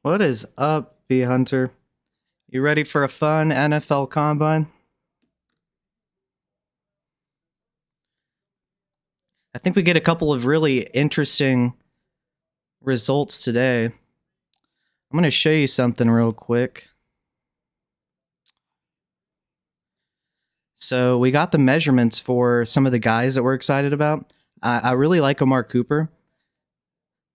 What is up, B Hunter? You ready for a fun NFL combine? I think we get a couple of really interesting results today. I'm going to show you something real quick. So, we got the measurements for some of the guys that we're excited about. I really like Amari Cooper.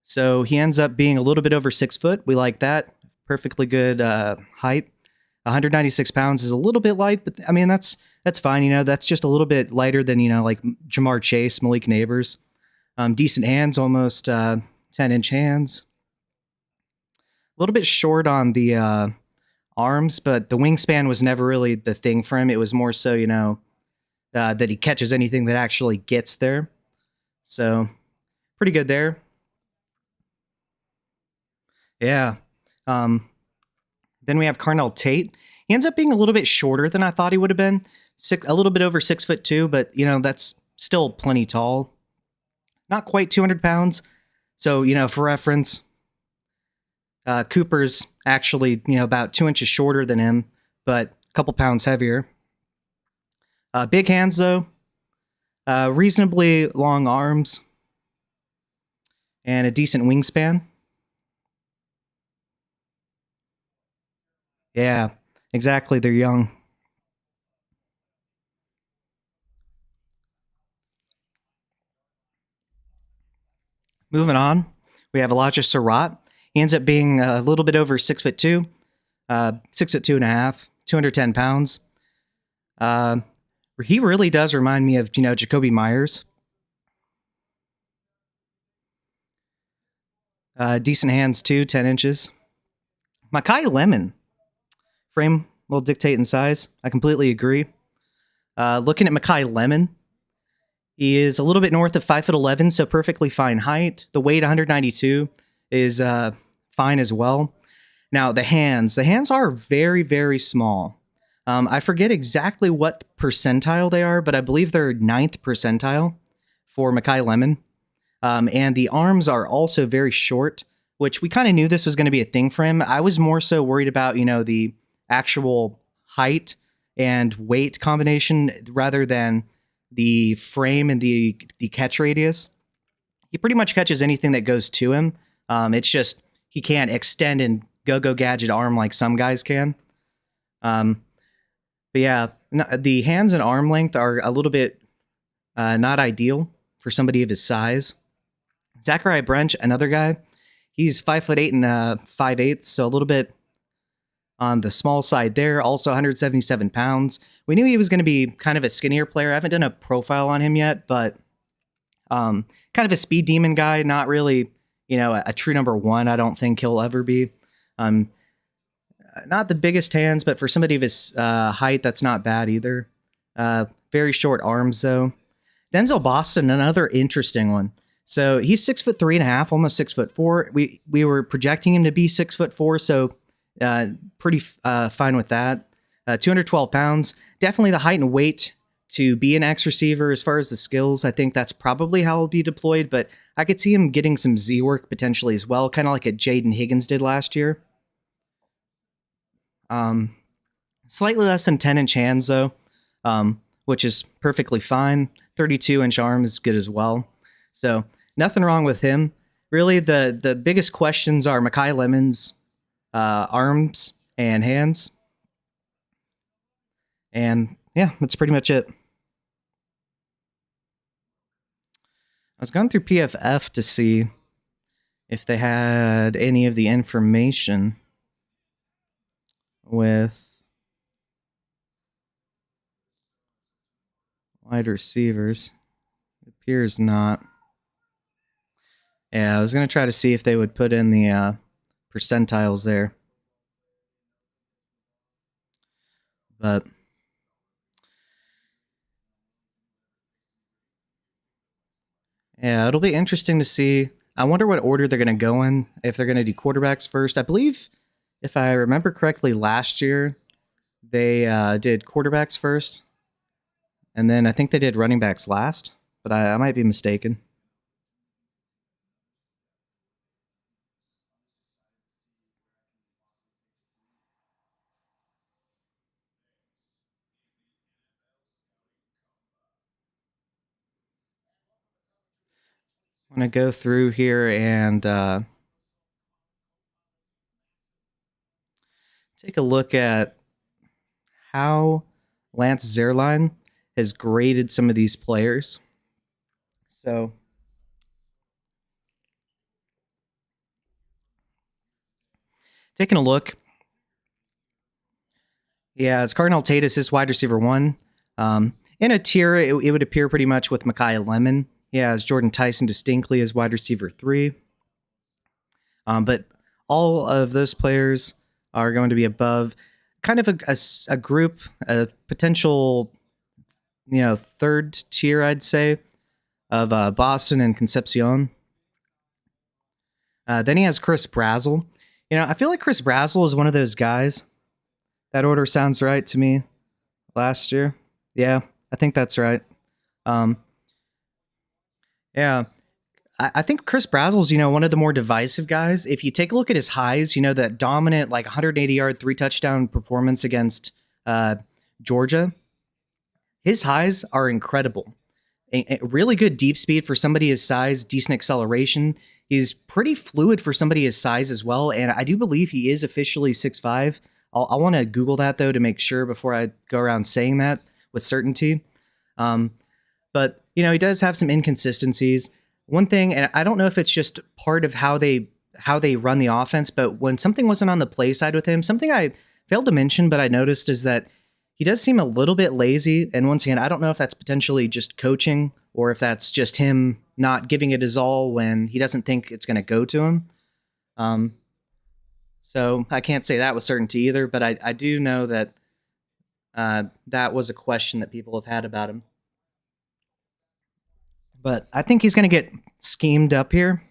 So, he ends up being a little bit over 6 foot. We like that. Perfectly good height. 196 pounds is a little bit light, but I mean, that's fine. That's just a little bit lighter than, like Jamar Chase, Malik Neighbors. Decent hands, almost 10-inch hands. A little bit short on the arms, but the wingspan was never really the thing for him. It was more so, that he catches anything that actually gets there. So, pretty good there. Yeah. Um, then we have Carnell Tate. He ends up being a little bit shorter than I thought he would have been. A little bit over 6'2", but that's still plenty tall. Not quite 200 pounds. So, for reference, Cooper's actually, about 2 inches shorter than him, but a couple pounds heavier. Big hands, though. Reasonably long arms. And a decent wingspan. Yeah, exactly. They're young. Moving on, we have Elijah Surratt. He ends up being a little bit over 6'2", 6'2.5", 210 pounds. He really does remind me of, Jakobi Meyers. Decent hands too, 10 inches. Makai Lemon. Frame will dictate in size. I completely agree. Looking at Makai Lemon, he is a little bit north of 5'11", so perfectly fine height. The weight, 192, is fine as well. Now, the hands are very, very small. I forget exactly what percentile they are, but I believe they're 9th percentile for Makai Lemon. And the arms are also very short, which we kind of knew this was going to be a thing for him. I was more so worried about, the actual height and weight combination rather than the frame and the catch radius. He pretty much catches anything that goes to him. It's just he can't extend and go gadget arm like some guys can. But yeah, the hands and arm length are a little bit not ideal for somebody of his size. Zachariah Branch, another guy, he's 5'8" and 5'8", so a little bit on the small side there. Also 177 pounds. We knew he was going to be kind of a skinnier player. I haven't done a profile on him yet, but kind of a speed demon guy. Not really, a true number one. I don't think he'll ever be. Not the biggest hands, but for somebody of his height, that's not bad either. Very short arms though. Denzel Boston, another interesting one. So he's 6'3.5", almost 6'4". We were projecting him to be 6'4", so pretty fine with that. 212 pounds, definitely the height and weight to be an X receiver. As far as the skills, I think that's probably how he'll be deployed, but I could see him getting some Z work potentially as well, kind of like a Jaden Higgins did last year. Slightly less than 10-inch hands though, which is perfectly fine. 32-inch arm is good as well. So nothing wrong with him. Really, the biggest questions are Makai Lemon's arms and hands. And yeah, that's pretty much it. I was going through PFF to see if they had any of the information with... Wide receivers. It appears not. Yeah, I was going to try to see if they would put in the percentiles there. But yeah, it'll be interesting to see. I wonder what order they're going to go in, if they're going to do quarterbacks first. I believe, if I remember correctly, last year they did quarterbacks first, and then I think they did running backs last, but I might be mistaken. I'm going to go through here and take a look at how Lance Zierlein has graded some of these players. So, taking a look, yeah, it's Cardinal Tatis is wide receiver 1. In a tier, it would appear pretty much with Micaiah Lemon. He has Jordan Tyson distinctly as wide receiver 3. But all of those players are going to be above kind of a group, a potential, third tier, I'd say, of Boston and Concepcion. Then he has Chris Brazzell. I feel like Chris Brazzell is one of those guys. That order sounds right to me. Last year. Yeah, I think that's right. Yeah. I think Chris Brazzell's, one of the more divisive guys. If you take a look at his highs, that dominant, like 180-yard, 3-touchdown performance against Georgia, his highs are incredible. A really good deep speed for somebody his size, decent acceleration. He's pretty fluid for somebody his size as well, and I do believe he is officially 6'5". I want to Google that, though, to make sure before I go around saying that with certainty. But, he does have some inconsistencies. One thing, and I don't know if it's just part of how they run the offense, but when something wasn't on the play side with him, something I failed to mention, but I noticed is that he does seem a little bit lazy. And once again, I don't know if that's potentially just coaching or if that's just him not giving it his all when he doesn't think it's going to go to him. So I can't say that with certainty either, but I do know that that was a question that people have had about him. But I think he's going to get schemed up here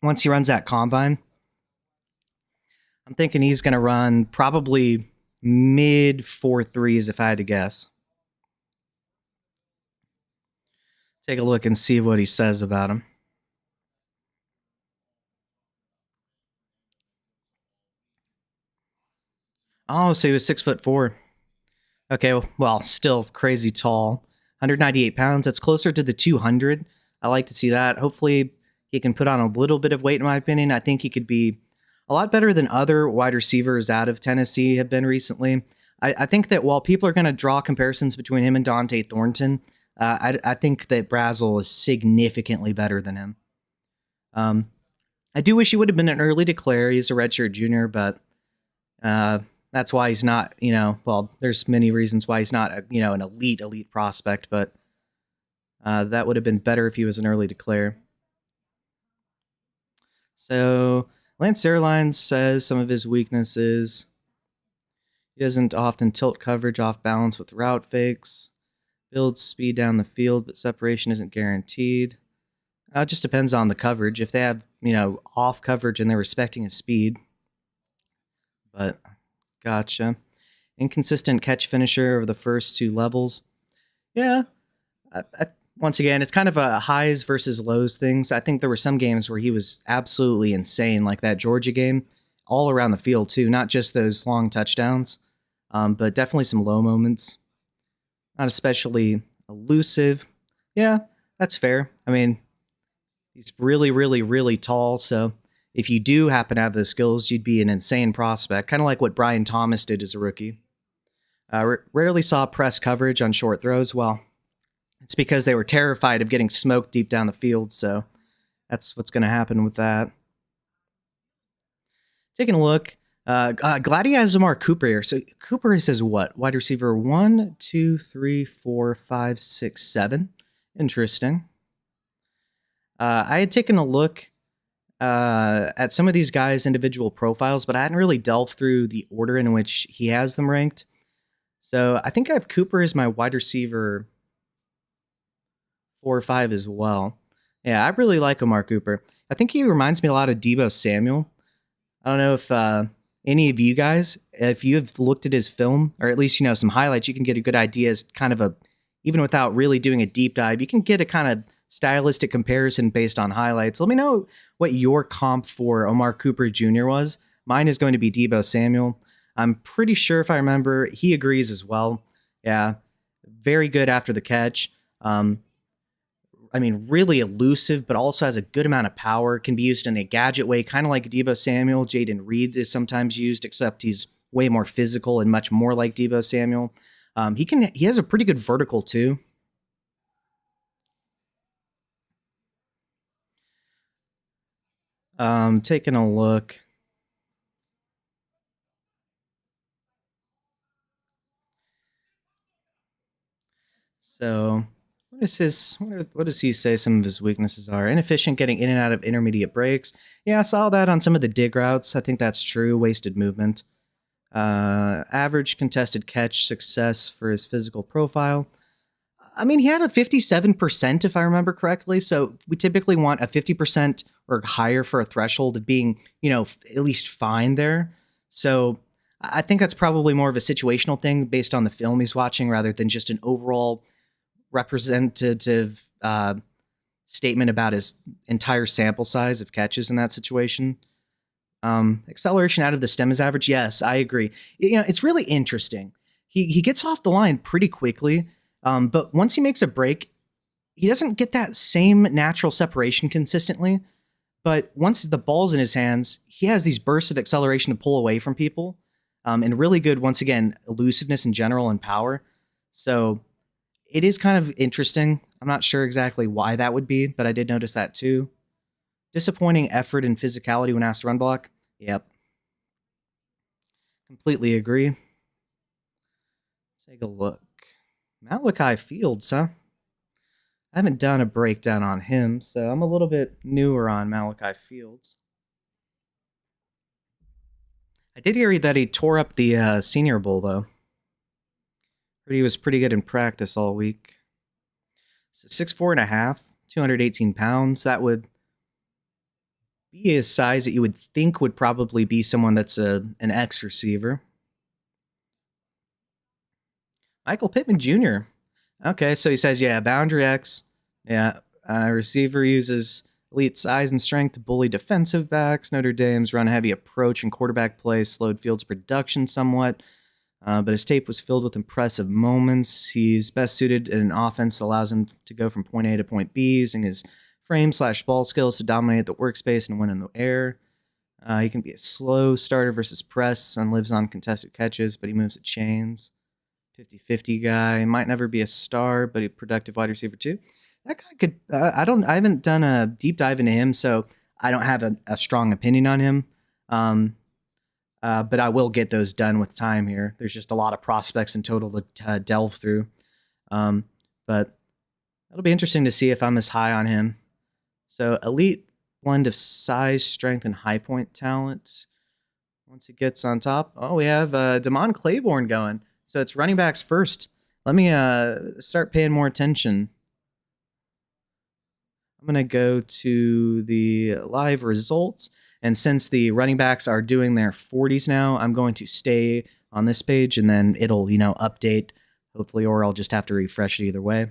once he runs that combine. I'm thinking he's going to run probably mid 4.3s if I had to guess. Take a look and see what he says about him. Oh, so he was 6'4". Okay, well, still crazy tall. 198 pounds. That's closer to the 200. I like to see that. Hopefully, he can put on a little bit of weight, in my opinion. I think he could be a lot better than other wide receivers out of Tennessee have been recently. I think that while people are going to draw comparisons between him and Dante Thornton, I think that Brazzell is significantly better than him. I do wish he would have been an early declare. He's a redshirt junior, but that's why he's not, well, there's many reasons why he's not, an elite prospect, but that would have been better if he was an early declare. So Lance Zierlein says some of his weaknesses. He doesn't often tilt coverage off balance with route fakes. Builds speed down the field, but separation isn't guaranteed. It just depends on the coverage. If they have, off coverage and they're respecting his speed. But gotcha. Inconsistent catch finisher of the first 2 levels. Yeah. Once again, it's kind of a highs versus lows things. I think there were some games where he was absolutely insane, like that Georgia game, all around the field too, not just those long touchdowns, but definitely some low moments. Not especially elusive. Yeah, that's fair. I mean, he's really, really, really tall, so if you do happen to have those skills, you'd be an insane prospect, kind of like what Brian Thomas did as a rookie. Rarely saw press coverage on short throws. Well, it's because they were terrified of getting smoked deep down the field, so that's what's going to happen with that. Taking a look, Glad he has Amari Cooper here. So Cooper says what? Wide receiver 1, 2, 3, 4, 5, 6, 7. Interesting. I had taken a look at some of these guys' individual profiles, but I hadn't really delved through the order in which he has them ranked. So I think I have Cooper as my wide receiver 4 or 5 as well. Yeah, I really like Amari Cooper. I think he reminds me a lot of Deebo Samuel. I don't know if any of you guys, if you have looked at his film, or at least, some highlights, you can get a good idea as kind of even without really doing a deep dive, you can get a kind of stylistic comparison based on highlights. Let me know what your comp for Omar Cooper Jr. was. Mine is going to be Deebo Samuel. I'm pretty sure, if I remember, he agrees as well. Yeah, very good after the catch. Really elusive, but also has a good amount of power, can be used in a gadget way, kind of like Deebo Samuel. Jaden Reed is sometimes used, except he's way more physical and much more like Deebo Samuel. He has a pretty good vertical too. Taking a look. So what does he say some of his weaknesses are? Inefficient getting in and out of intermediate breaks. Yeah, I saw that on some of the dig routes. I think that's true. Wasted movement. Average contested catch success for his physical profile. He had a 57%, if I remember correctly. So we typically want a 50% or higher for a threshold of being, at least fine there. So I think that's probably more of a situational thing based on the film he's watching rather than just an overall representative statement about his entire sample size of catches in that situation. Acceleration out of the stem is average. Yes, I agree. It's really interesting. He gets off the line pretty quickly, but once he makes a break, he doesn't get that same natural separation consistently. But once the ball's in his hands, he has these bursts of acceleration to pull away from people, and really good, once again, elusiveness in general and power. So it is kind of interesting. I'm not sure exactly why that would be, but I did notice that too. Disappointing effort and physicality when asked to run block. Yep. Completely agree. Take a look. Malachi Fields, huh? I haven't done a breakdown on him, so I'm a little bit newer on Malachi Fields. I did hear that he tore up the Senior Bowl, though. Heard he was pretty good in practice all week. So 6'4.5", 218 pounds. That would be a size that you would think would probably be someone that's an X receiver. Michael Pittman Jr. Okay, so he says, yeah, boundary X. Yeah, receiver uses elite size and strength to bully defensive backs. Notre Dame's run-heavy approach and quarterback play slowed Fields' production somewhat, but his tape was filled with impressive moments. He's best suited in an offense that allows him to go from point A to point B, using his frame/ball skills to dominate the workspace and win in the air. He can be a slow starter versus press and lives on contested catches, but he moves at chains. 50-50 guy. Might never be a star, but a productive wide receiver too. That guy could. I haven't done a deep dive into him, so I don't have a strong opinion on him. But I will get those done with time here. There's just a lot of prospects in total to delve through. But it'll be interesting to see if I'm as high on him. So elite blend of size, strength, and high point talent. Once it gets on top, we have Damon Claiborne going. So it's running backs first. Let me start paying more attention. I'm going to go to the live results. And since the running backs are doing their 40s now, I'm going to stay on this page and then it'll, update, hopefully, or I'll just have to refresh it either way.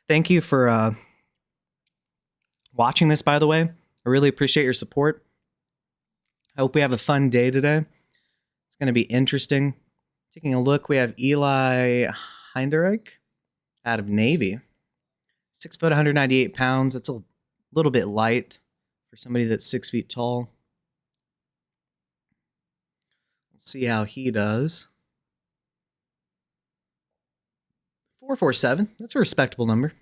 Thank you for watching this, by the way. I really appreciate your support. I hope we have a fun day today. It's going to be interesting. Taking a look, we have Eli Heinderich out of Navy. 6 foot, 198 pounds. That's a little bit light for somebody that's 6 feet tall. Let's see how he does. 4.47. That's a respectable number.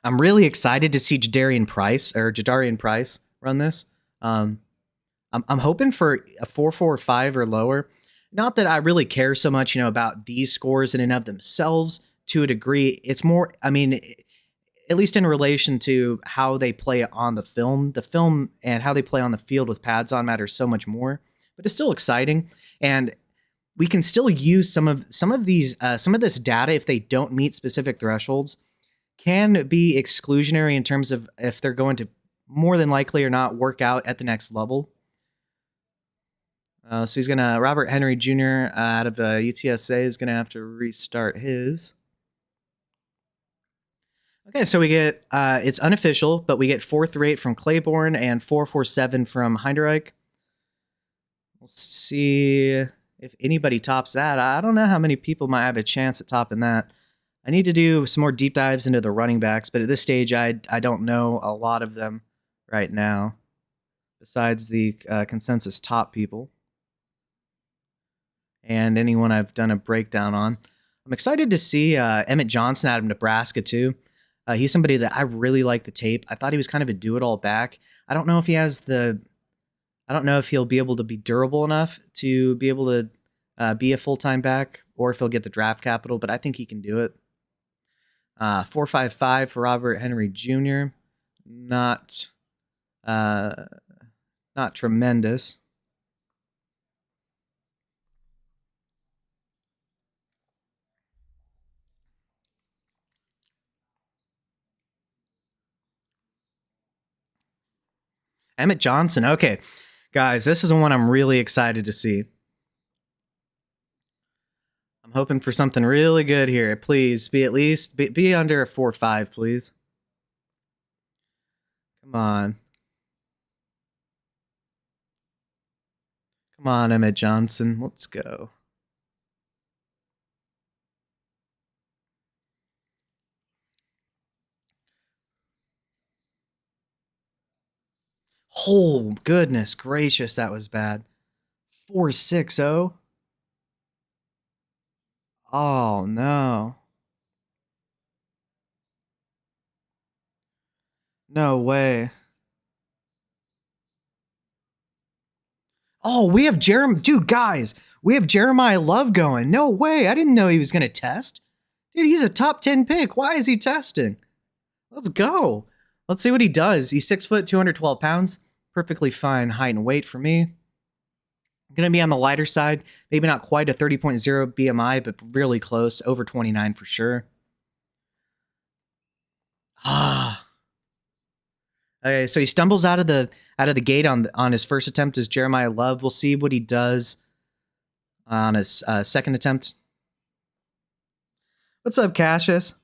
I'm really excited to see Jadarian Price run this. I'm hoping for a 4.45 or lower. Not that I really care so much, about these scores in and of themselves to a degree. It's more, I mean, at least in relation to how they play on the film and how they play on the field with pads on matters so much more. But it's still exciting, and we can still use some of this data if they don't meet specific thresholds. Can be exclusionary in terms of if they're going to more than likely or not work out at the next level. So he's gonna Robert Henry Jr. Out of UTSA is gonna have to restart his. Okay, so we get it's unofficial, but we get 4.38 from Claiborne and 4.47 from Heinderich. We'll see if anybody tops that. I don't know how many people might have a chance at topping that. I need to do some more deep dives into the running backs, but at this stage, I don't know a lot of them right now, besides the consensus top people and anyone I've done a breakdown on. I'm excited to see Emmett Johnson out of Nebraska, too. He's somebody that I really like the tape. I thought he was kind of a do-it-all back. I don't know if he'll be able to be durable enough to be able to be a full-time back, or if he'll get the draft capital, but I think he can do it. 4.55 for Robert Henry Jr. Not tremendous. Emmett Johnson. Okay, guys, this is the one I'm really excited to see. I'm hoping for something really good here. Please be at least be under a 4.5, please. Come on. Come on, Emmett Johnson. Let's go. Oh, goodness gracious, that was bad. 4.60. Oh, no. No way. Oh, we have Dude, guys, we have Jeremiah Love going. No way. I didn't know he was going to test. Dude, he's a top 10 pick. Why is he testing? Let's go. Let's see what he does. He's 6 foot, 212 pounds. Perfectly fine height and weight for me. Going to be on the lighter side. Maybe not quite a 30.0 BMI, but really close. Over 29 for sure. Okay, so he stumbles out of the gate on his first attempt as Jeremiah Love. We'll see what he does on his second attempt. What's up, Cassius?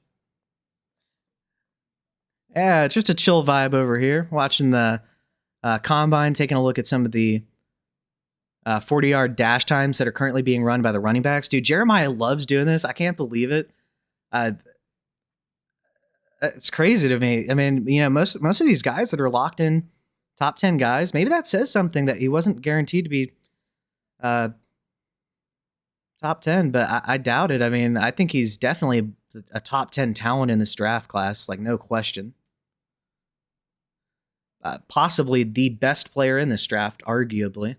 Yeah, it's just a chill vibe over here. Watching the combine, taking a look at some of the 40-yard dash times that are currently being run by the running backs. Dude, Jeremiah Love's doing this. I can't believe it. It's crazy to me. I mean, most of these guys that are locked in top 10 guys, maybe that says something that he wasn't guaranteed to be top 10, but I doubt it. I mean, I think he's definitely a top 10 talent in this draft class, like no question. Possibly the best player in this draft, arguably.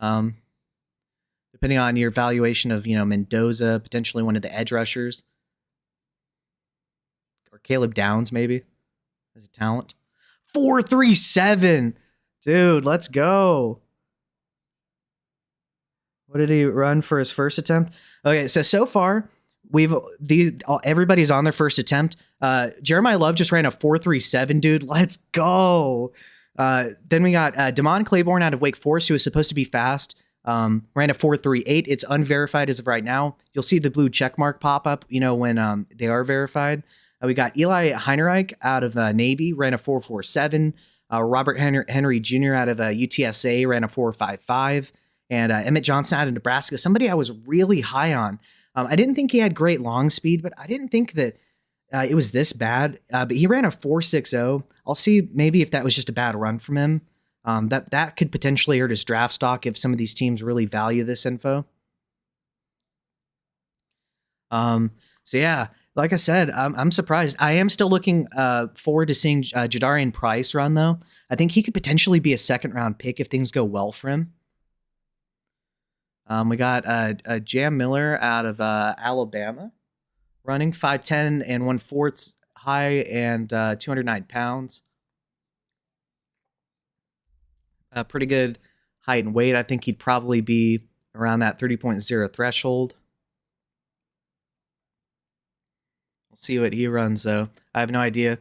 Depending on your valuation of, Mendoza, potentially one of the edge rushers. Or Caleb Downs, maybe, as a talent. 4.37. Dude, let's go. What did he run for his first attempt? Okay, so far, everybody's on their first attempt. Jeremiah Love just ran a 4.37, dude. Let's go. Then we got Damon Claiborne out of Wake Forest, who was supposed to be fast. Ran a 4.38. It's unverified as of right now. You'll see the blue check mark pop up, when they are verified. We got Eli Heinrich out of Navy, ran a 4.47. Robert Henry Jr. out of UTSA ran a 4.55. And Emmett Johnson out of Nebraska, somebody I was really high on. I didn't think he had great long speed, but I didn't think that it was this bad. But he ran a 4.60. I'll see maybe if that was just a bad run from him. That could potentially hurt his draft stock if some of these teams really value this info. So yeah, Like I said, I'm surprised. I am still looking forward to seeing Jadarian Price run, though. I think he could potentially be a second round pick if things go well for him. We got Jam Miller out of Alabama, running 5'10" and 1/4 high and 209 pounds. Pretty good height and weight. I think he'd probably be around that 30.0 threshold. We'll see what he runs, though. I have no idea.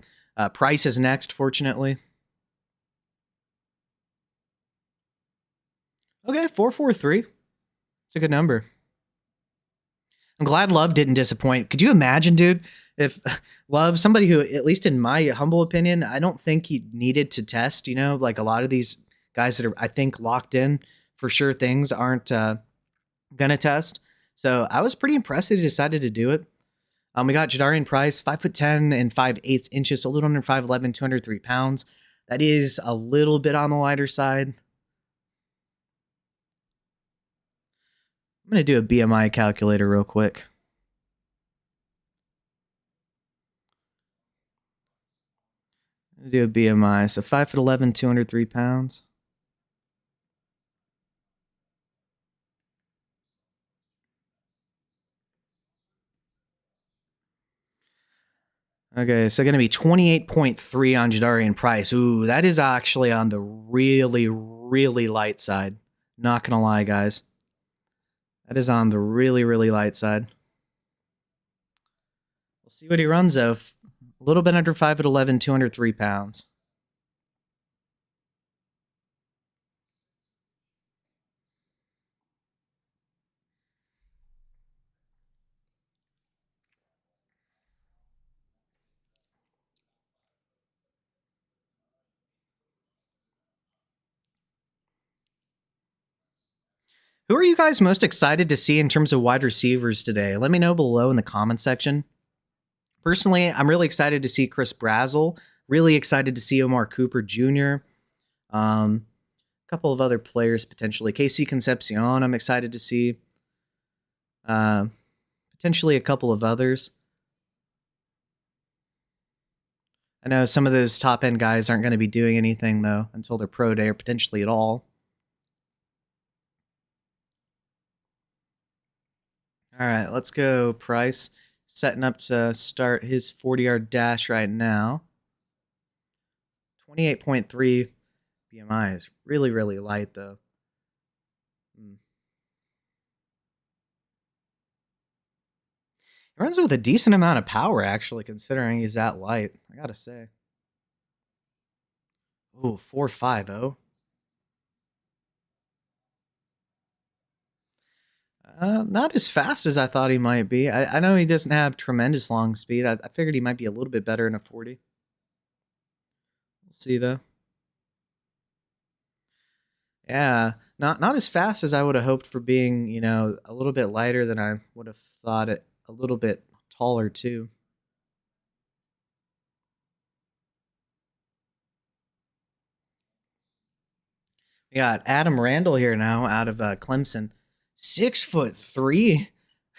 Price is next, fortunately. Okay, 4.43. It's a good number. I'm glad Love didn't disappoint. Could you imagine, dude, if Love, somebody who, at least in my humble opinion, I don't think he needed to test, like a lot of these guys that are, I think, locked in for sure things aren't going to test. So I was pretty impressed that he decided to do it. We got Jadarian Price, 5'10" and 5/8 inches, so a little under 5'11", 203 pounds. That is a little bit on the lighter side. I'm going to do a BMI calculator real quick. I'm going to do a BMI. So 5'11", 203 pounds. Okay, so going to be 28.3 on Jadarian Price. Ooh, that is actually on the really, really light side. Not going to lie, guys. That is on the really, really light side. We'll see what he runs, though. A little bit under 5'11", 203 pounds. Who are you guys most excited to see in terms of wide receivers today? Let me know below in the comment section. Personally, I'm really excited to see Chris Brazzell. Really excited to see Omar Cooper Jr. A couple of other players potentially. Casey Concepcion, I'm excited to see. Potentially a couple of others. I know some of those top end guys aren't going to be doing anything, though, until their pro day or potentially at all. All right, let's go, Price. Setting up to start his 40-yard dash right now. 28.3 BMI is really, really light, though. He runs with a decent amount of power, actually, considering he's that light, I gotta say. Ooh, 4.50. Not as fast as I thought he might be. I know he doesn't have tremendous long speed. I figured he might be a little bit better in a 40. We'll see, though. Yeah, not as fast as I would have hoped for being, a little bit lighter than I would have thought it, a little bit taller, too. We got Adam Randall here now out of Clemson. 6'3"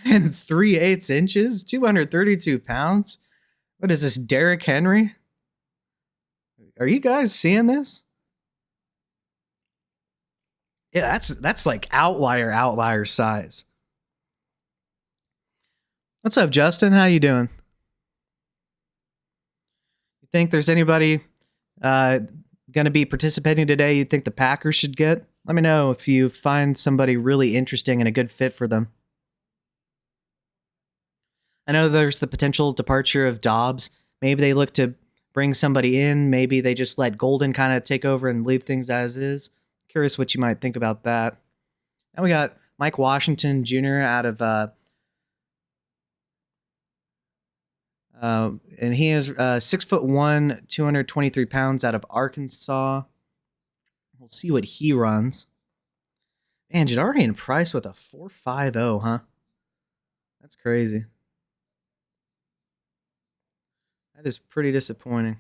and 3/8 inches, 232 pounds. What is this, Derrick Henry? Are you guys seeing this? Yeah, that's like outlier size. What's up, Justin? How you doing? You think there's anybody going to be participating today you think the Packers should get? Let me know if you find somebody really interesting and a good fit for them. I know there's the potential departure of Dobbs. Maybe they look to bring somebody in. Maybe they just let Golden kind of take over and leave things as is. Curious what you might think about that. And we got Mike Washington Jr. out of and he is 6'1", 223 pounds out of Arkansas. We'll see what he runs. Man, Jadarian Price with a 4.50, huh? That's crazy. That is pretty disappointing.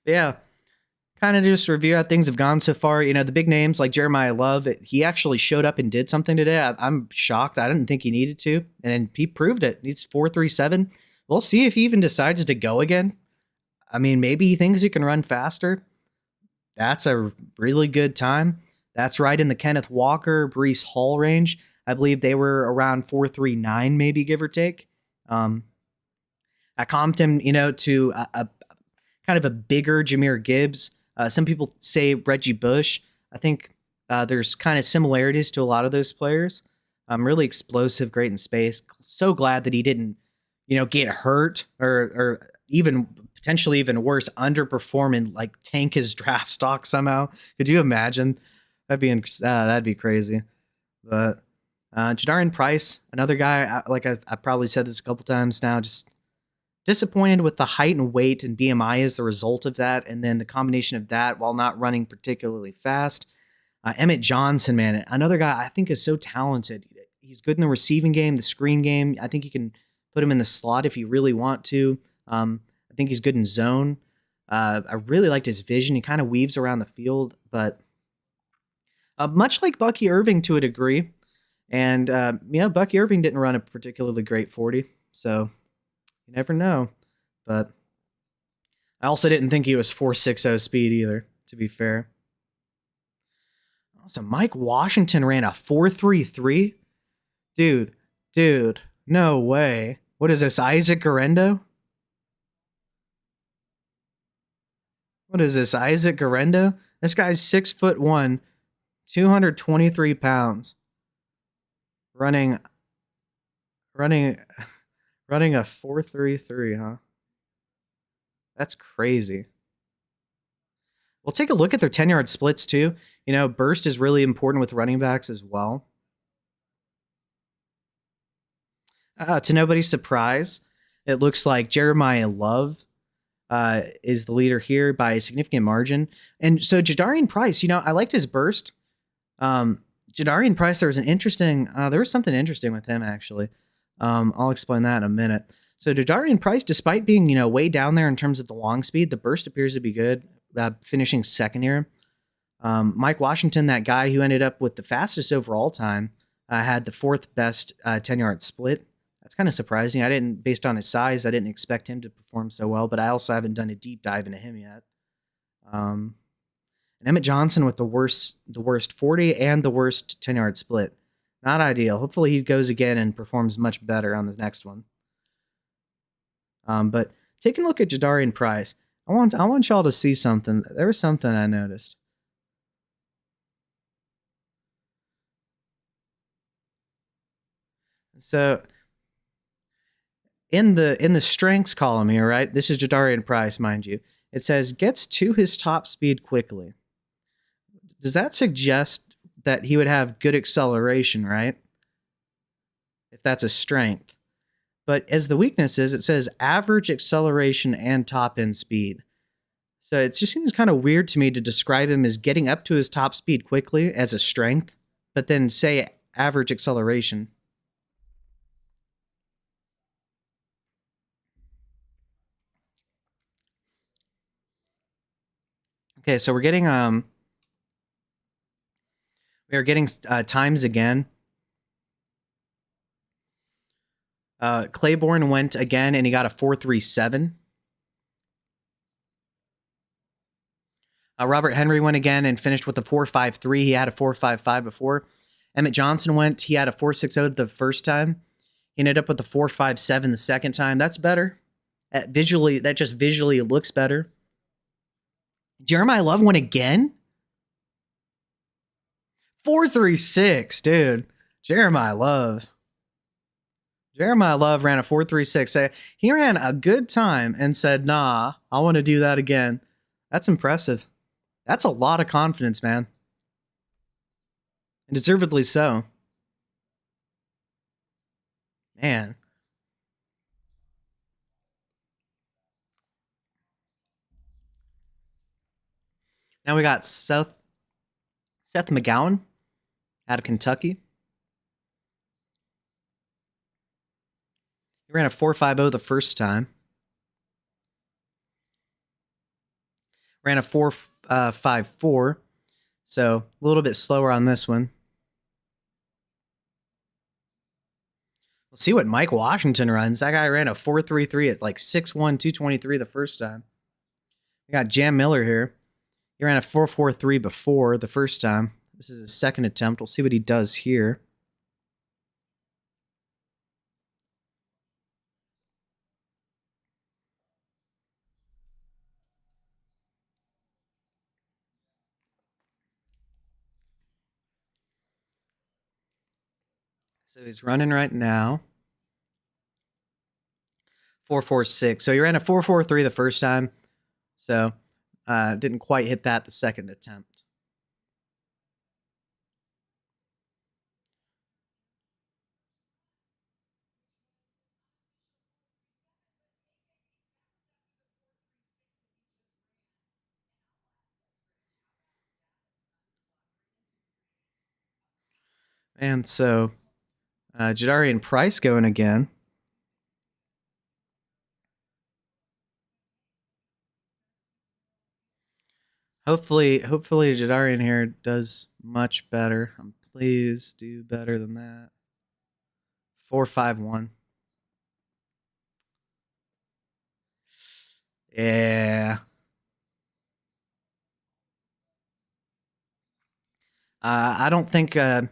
Yeah. kind of just review how things have gone so far. You know, the big names like Jeremiah Love, he actually showed up and did something today. I'm shocked. I didn't think he needed to, and he proved it. He's 4.37. We'll see if he even decides to go again. I mean, maybe he thinks he can run faster. That's a really good time. That's right in the Kenneth Walker, Breece Hall range. I believe they were around 4.39, maybe give or take. I comped him, you know, to a kind of a bigger Jahmyr Gibbs. Some people say Reggie Bush. I think there's kind of similarities to a lot of those players. Really explosive, great in space. So glad that he didn't, you know, get hurt or even potentially even worse, underperform and like tank his draft stock somehow. Could you imagine? That'd be crazy. But Jadarian Price, another guy, I probably said this a couple times now, just disappointed with the height and weight and BMI as the result of that. And then the combination of that while not running particularly fast. Emmett Johnson, man, another guy I think is so talented. He's good in the receiving game, the screen game. I think you can put him in the slot if you really want to. I think he's good in zone. I really liked his vision. He kind of weaves around the field, but much like Bucky Irving to a degree. And, you know, Bucky Irving didn't run a particularly great 40, so you never know. But I also didn't think he was 4.60 speed either, to be fair. So Mike Washington ran a 4.33. Dude, no way. What is this, Isaac Garendo? What is this, Isaac Garendo? This guy's 6'1", 223 pounds. Running running a 4.33, huh? That's crazy. We'll take a look at their 10-yard splits too. You know, burst is really important with running backs as well. To nobody's surprise, it looks like Jeremiah Love is the leader here by a significant margin. And so Jadarian Price, you know, I liked his burst. Jadarian Price, there was something interesting with him actually. I'll explain that in a minute. So Jadarian Price, despite being, you know, way down there in terms of the long speed, the burst appears to be good, finishing second here. Mike Washington, that guy who ended up with the fastest overall time, had the fourth best 10-yard split. That's kind of surprising. Based on his size, I didn't expect him to perform so well, but I also haven't done a deep dive into him yet. And Emmett Johnson with the worst 40 and the worst 10-yard split. Not ideal. Hopefully he goes again and performs much better on the next one. But taking a look at Jadarian Price, I want y'all to see something. There was something I noticed. So in the strengths column here, right? This is Jadarian Price, mind you. It says gets to his top speed quickly. Does that suggest that he would have good acceleration, right? If that's a strength. But as the weaknesses, it says average acceleration and top end speed. So it just seems kind of weird to me to describe him as getting up to his top speed quickly as a strength, but then say average acceleration. Okay, so we're getting times again. Claiborne went again and he got a 4.37. Robert Henry went again and finished with a 4.53. He had a 4.55 before. Emmett Johnson went. He had a 4.60 the first time. He ended up with a 4.57 the second time. That's better. That just visually looks better. Jeremiah Love went again? 4.36, dude. Jeremiah Love ran a 4.36. He ran a good time and said, nah, I want to do that again. That's impressive. That's a lot of confidence, man. And deservedly so. Man. Now we got Seth McGowan out of Kentucky. He ran a 4.50 the first time. Ran a 4.54, so a little bit slower on this one. We'll see what Mike Washington runs. That guy ran a 4.33 at like 6'1", 223 the first time. We got Jam Miller here. He ran a 4.43 before the first time. This is his second attempt. We'll see what he does here. So he's running right now. 4.46. So he ran a 4.43 the first time. So didn't quite hit that the second attempt. And so Jadarian Price going again. Hopefully Jadarian here does much better. Please do better than that. 4.51. Yeah. I don't think I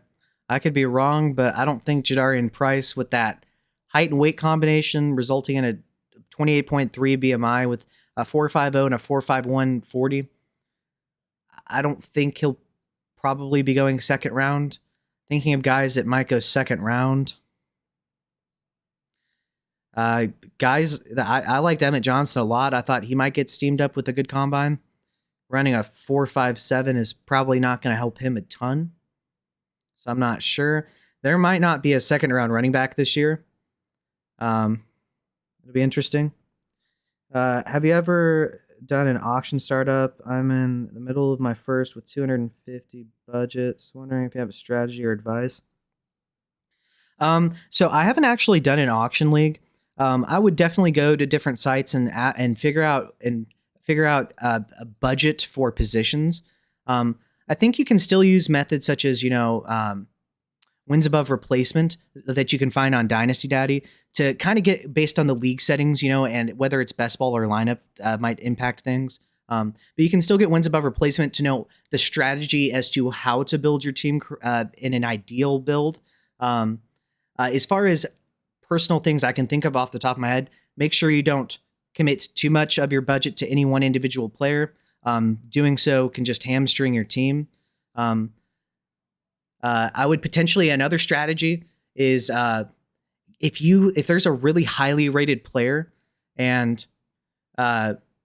could be wrong, but I don't think Jadarian Price with that height and weight combination resulting in a 28.3 BMI with a 4.50 and a 4.51 40. I don't think he'll probably be going second round. Thinking of guys that might go second round. Guys, I liked Emmett Johnson a lot. I thought he might get steamed up with a good combine. Running a 4.57 is probably not going to help him a ton. So I'm not sure. There might not be a second round running back this year. It'll be interesting. Have you ever done an auction startup? I'm in the middle of my first with 250 budgets. Wondering if you have a strategy or advice. So I haven't actually done an auction league. I would definitely go to different sites and figure out a budget for positions. I think you can still use methods such as wins above replacement that you can find on Dynasty Daddy to kind of get based on the league settings, and whether it's best ball or lineup might impact things. But you can still get wins above replacement to know the strategy as to how to build your team in an ideal build. As far as personal things I can think of off the top of my head, make sure you don't commit too much of your budget to any one individual player. Doing so can just hamstring your team. I would potentially, another strategy is if there's a really highly rated player and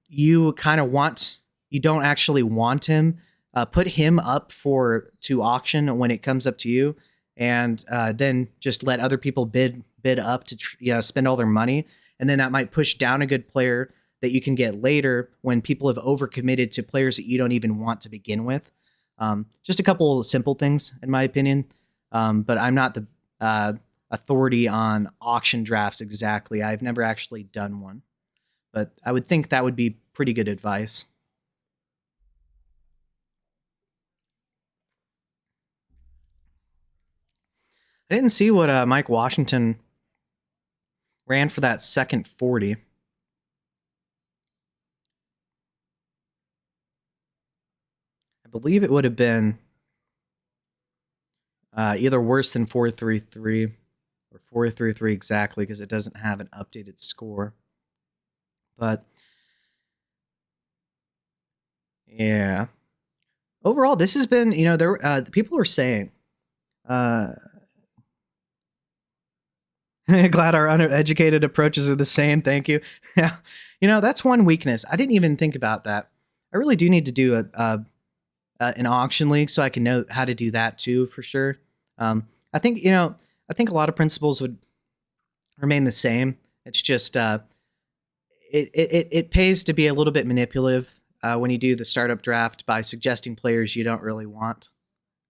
you don't actually want him, put him up to auction when it comes up to you, and then just let other people bid up to spend all their money, and then that might push down a good player that you can get later when people have overcommitted to players that you don't even want to begin with. Just a couple of simple things, in my opinion, but I'm not the authority on auction drafts exactly. I've never actually done one, but I would think that would be pretty good advice. I didn't see what Mike Washington ran for that second 40. I believe it would have been either worse than 4.33 or 4.33 exactly, because it doesn't have an updated score. But yeah, overall, this has been, people are saying, glad our uneducated approaches are the same. Thank you. Yeah. That's one weakness. I didn't even think about that. I really do need to do an auction league so I can know how to do that too, for sure. I think a lot of principles would remain the same. It's just it pays to be a little bit manipulative when you do the startup draft by suggesting players you don't really want.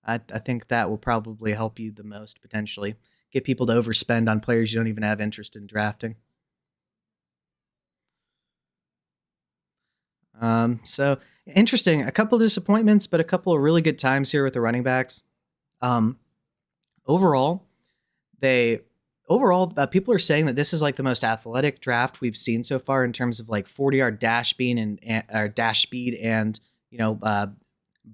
I think that will probably help you the most, potentially. Get people to overspend on players you don't even have interest in drafting. So Interesting. A couple of disappointments, but a couple of really good times here with the running backs. Um, overall, they people are saying that this is like the most athletic draft we've seen so far in terms of like 40-yard dash speed and dash speed and you know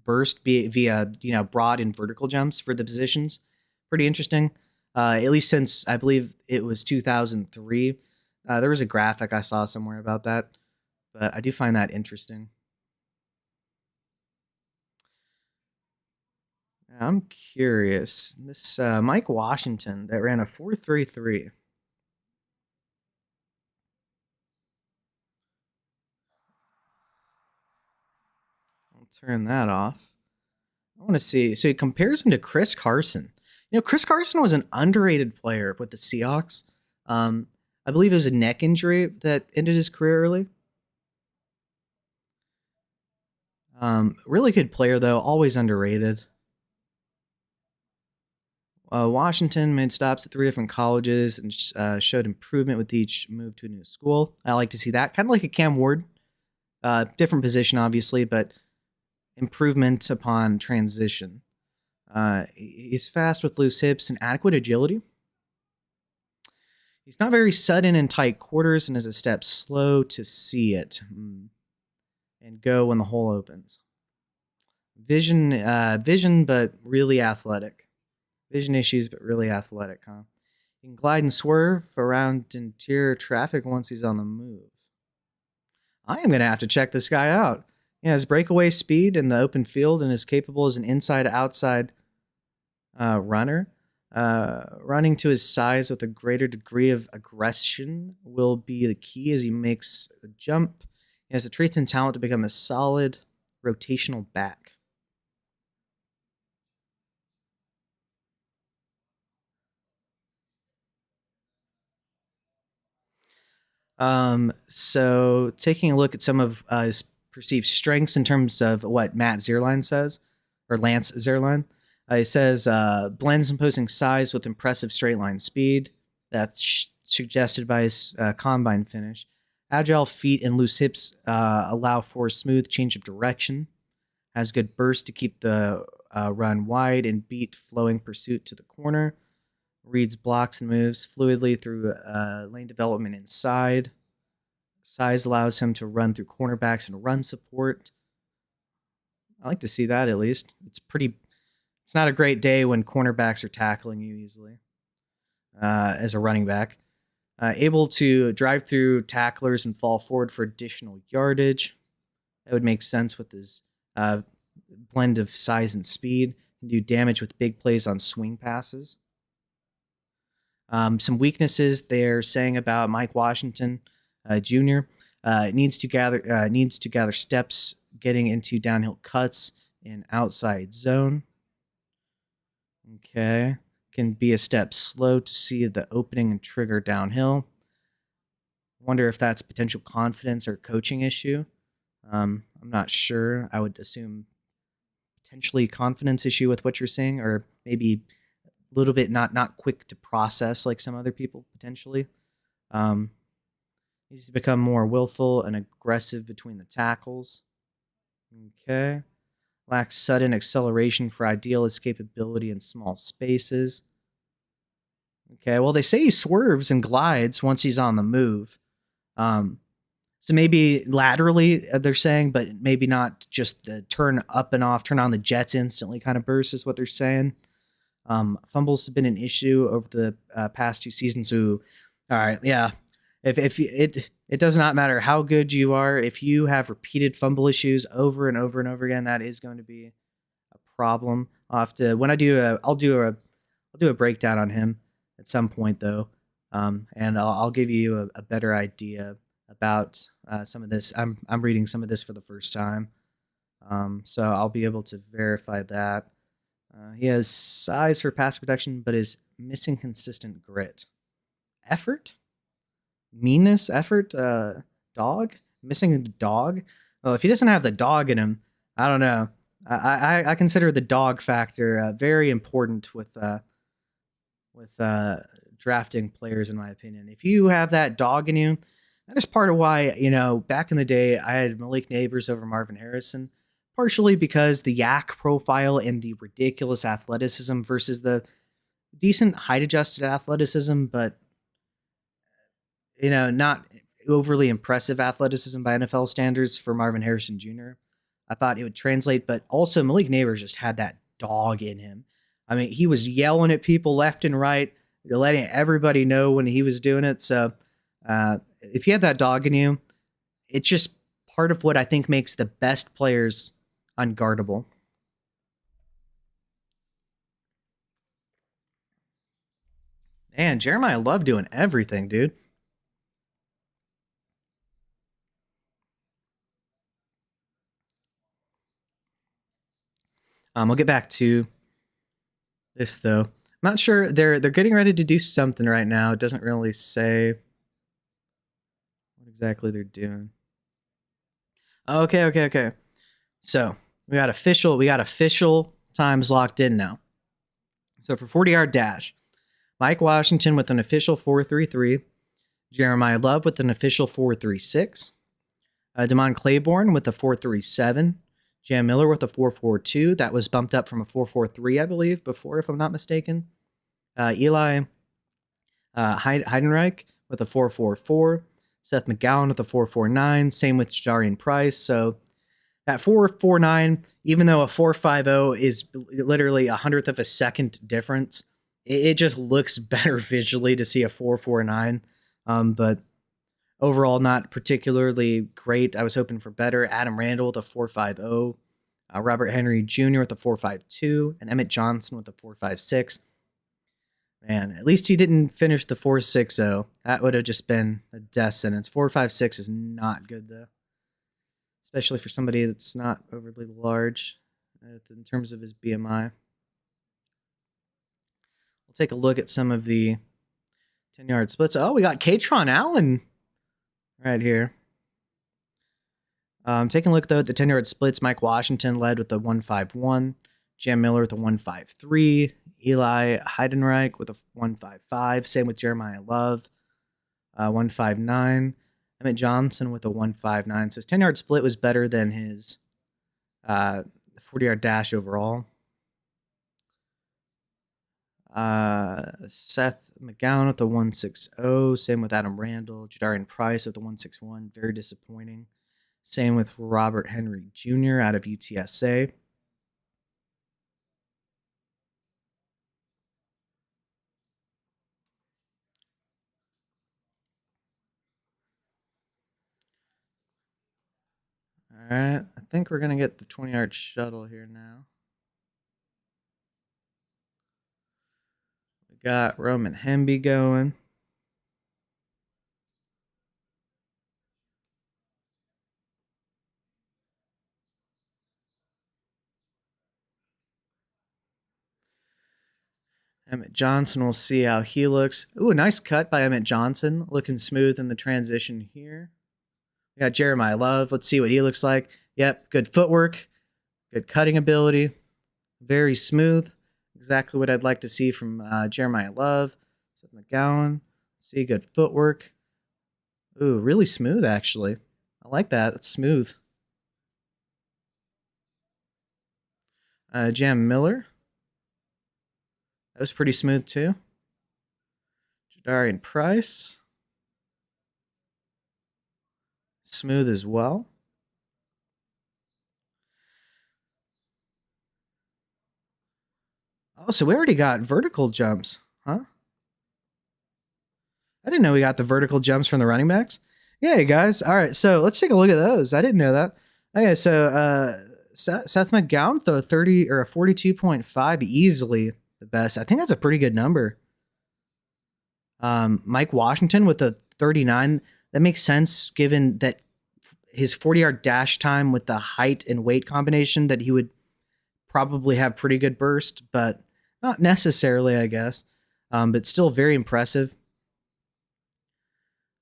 burst via broad and vertical jumps for the positions. Pretty interesting. At least since I believe it was 2003. There was a graphic I saw somewhere about that, but I do find that interesting. I'm curious. This Mike Washington that ran a 4.33. I'll turn that off. I want to see. So he compares him to Chris Carson. Chris Carson was an underrated player with the Seahawks. Um, I believe it was a neck injury that ended his career early. Really good player though, always underrated. Washington made stops at 3 different colleges and showed improvement with each move to a new school. I like to see that, kind of like a Cam Ward. Different position, obviously, but improvement upon transition. He's fast with loose hips and adequate agility. He's not very sudden in tight quarters and is a step slow to see it and go when the hole opens. Vision, but really athletic. Vision issues, but really athletic, huh? He can glide and swerve around interior traffic once he's on the move. I am going to have to check this guy out. He has breakaway speed in the open field and is capable as an inside-outside runner. Running to his size with a greater degree of aggression will be the key as he makes a jump. He has the traits and talent to become a solid rotational back. So taking a look at some of his perceived strengths in terms of what Matt Zierlein says, or Lance Zierlein, he says blends imposing size with impressive straight line speed. That's suggested by his combine finish. Agile feet and loose hips allow for a smooth change of direction. Has good burst to keep the run wide and beat flowing pursuit to the corner. Reads blocks and moves fluidly through lane development inside. Size allows him to run through cornerbacks and run support. I like to see that at least. It's not a great day when cornerbacks are tackling you easily as a running back. Able to drive through tacklers and fall forward for additional yardage. That would make sense with his blend of size and speed. Can do damage with big plays on swing passes. Some weaknesses they're saying about Mike Washington Jr. Needs to gather steps getting into downhill cuts in outside zone. Okay, can be a step slow to see the opening and trigger downhill. Wonder if that's potential confidence or coaching issue. I'm not sure. I would assume potentially confidence issue with what you're saying, or maybe a little bit not quick to process like some other people potentially. Um, Needs to become more willful and aggressive between the tackles. Okay. Lacks sudden acceleration for ideal escapability in small spaces. Okay, well, they say he swerves and glides once he's on the move. So maybe laterally, they're saying, but maybe not just the turn up and off, turn on the jets instantly kind of burst is what they're saying. Fumbles have been an issue over the past 2 seasons. So, all right, yeah. If it does not matter how good you are, if you have repeated fumble issues over and over and over again, that is going to be a problem. I'll have to I'll do a breakdown on him at some point though, and I'll give you a better idea about some of this. I'm reading some of this for the first time, so I'll be able to verify that. He has size for pass protection, but is missing consistent grit, effort, meanness, effort, dog, missing the dog. Well, if he doesn't have the dog in him, I don't know. I consider the dog factor very important with drafting players, in my opinion. If you have that dog in you, That is part of why, back in the day, I had Malik Neighbors over Marvin Harrison, partially because the yak profile and the ridiculous athleticism versus the decent height adjusted athleticism, but, not overly impressive athleticism by NFL standards for Marvin Harrison Jr. I thought it would translate, but also Malik Neighbors just had that dog in him. I mean, he was yelling at people left and right, letting everybody know when he was doing it. So, if you have that dog in you, it's just part of what I think makes the best players unguardable. Man, Jeremiah Love doing everything, dude. I'll get back to this though. I'm not sure they're getting ready to do something right now. It doesn't really say what exactly they're doing. Okay. So we got official times locked in now. So for 40-yard dash, Mike Washington with an official 4.33, Jeremiah Love with an official 4.36, Damon Claiborne with a 4.37, Jam Miller with a 4.42. That was bumped up from a 4.43, I believe, before, if I'm not mistaken. Eli Heidenreich with a 4.44, Seth McGowan with a 4.49. Same with Jadarian Price. So that 4.49, even though a 4.50 is literally a hundredth of a second difference, it just looks better visually to see a 4.49. But overall, not particularly great. I was hoping for better. Adam Randall with a 4.50, Robert Henry Jr. with a 4.52, and Emmett Johnson with a 4.56. Man, at least he didn't finish the 4.60. That would have just been a death sentence. 4.56 is not good, though, especially for somebody that's not overly large in terms of his BMI. We'll take a look at some of the 10-yard splits. Oh, we got Katron Allen right here. Taking a look, though, at the 10-yard splits, Mike Washington led with a 1.51, Jam Miller with a 1.53, Eli Heidenreich with a 1.55, same with Jeremiah Love, 1.59, Emmett Johnson with a 1.59. So his 10-yard split was better than his 40-yard dash overall. Seth McGowan with the 1.60. Same with Adam Randall. Jadarian Price with the 1.61. Very disappointing. Same with Robert Henry Jr. out of UTSA. All right. I think we're going to get the 20-yard shuttle here now. We got Roman Hemby going. Emmett Johnson, we'll see how he looks. Ooh, a nice cut by Emmett Johnson. Looking smooth in the transition here. We got Jeremiah Love. Let's see what he looks like. Yep, good footwork, good cutting ability, very smooth. Exactly what I'd like to see from Jeremiah Love. Seth McGowan. Let's see, good footwork. Ooh, really smooth, actually. I like that. It's smooth. Jam Miller. That was pretty smooth, too. Jadarian Price. Smooth as well. Oh, so we already got vertical jumps, huh? I didn't know we got the vertical jumps from the running backs. Yeah, guys. All right, so let's take a look at those. I didn't know that. Okay, so Seth McGowan, the 30 or a 42.5, easily the best. I think that's a pretty good number. Mike Washington with a 39. That makes sense given that his 40-yard dash time with the height and weight combination that he would probably have pretty good burst, but not necessarily, I guess. But still very impressive.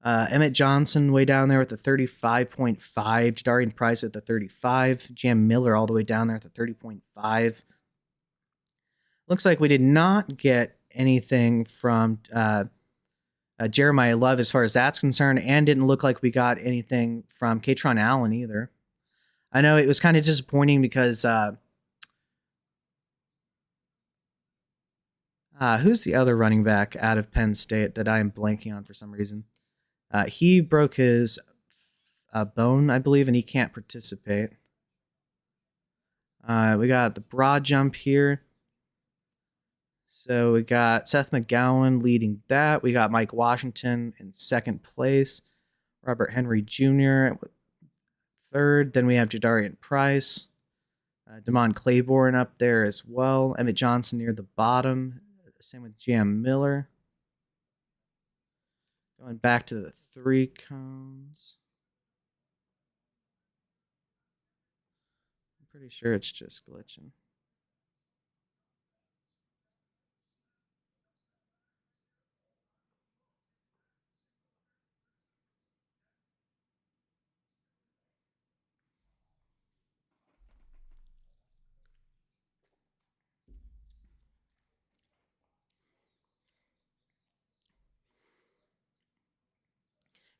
Emmett Johnson way down there with the 35.5. Jadarian Price with the 35. Jam Miller all the way down there at the 30.5. Looks like we did not get anything from Jeremiah Love as far as that's concerned, and didn't look like we got anything from Katron Allen either. I know it was kind of disappointing because who's the other running back out of Penn State that I am blanking on for some reason? He broke his bone, I believe, and he can't participate. We got the broad jump here. So we got Seth McGowan leading that. We got Mike Washington in second place. Robert Henry Jr. third. Then we have Jadarian Price. Damon Claiborne up there as well. Emmett Johnson near the bottom. Same with Jam Miller. Going back to the 3 cones. I'm pretty sure it's just glitching.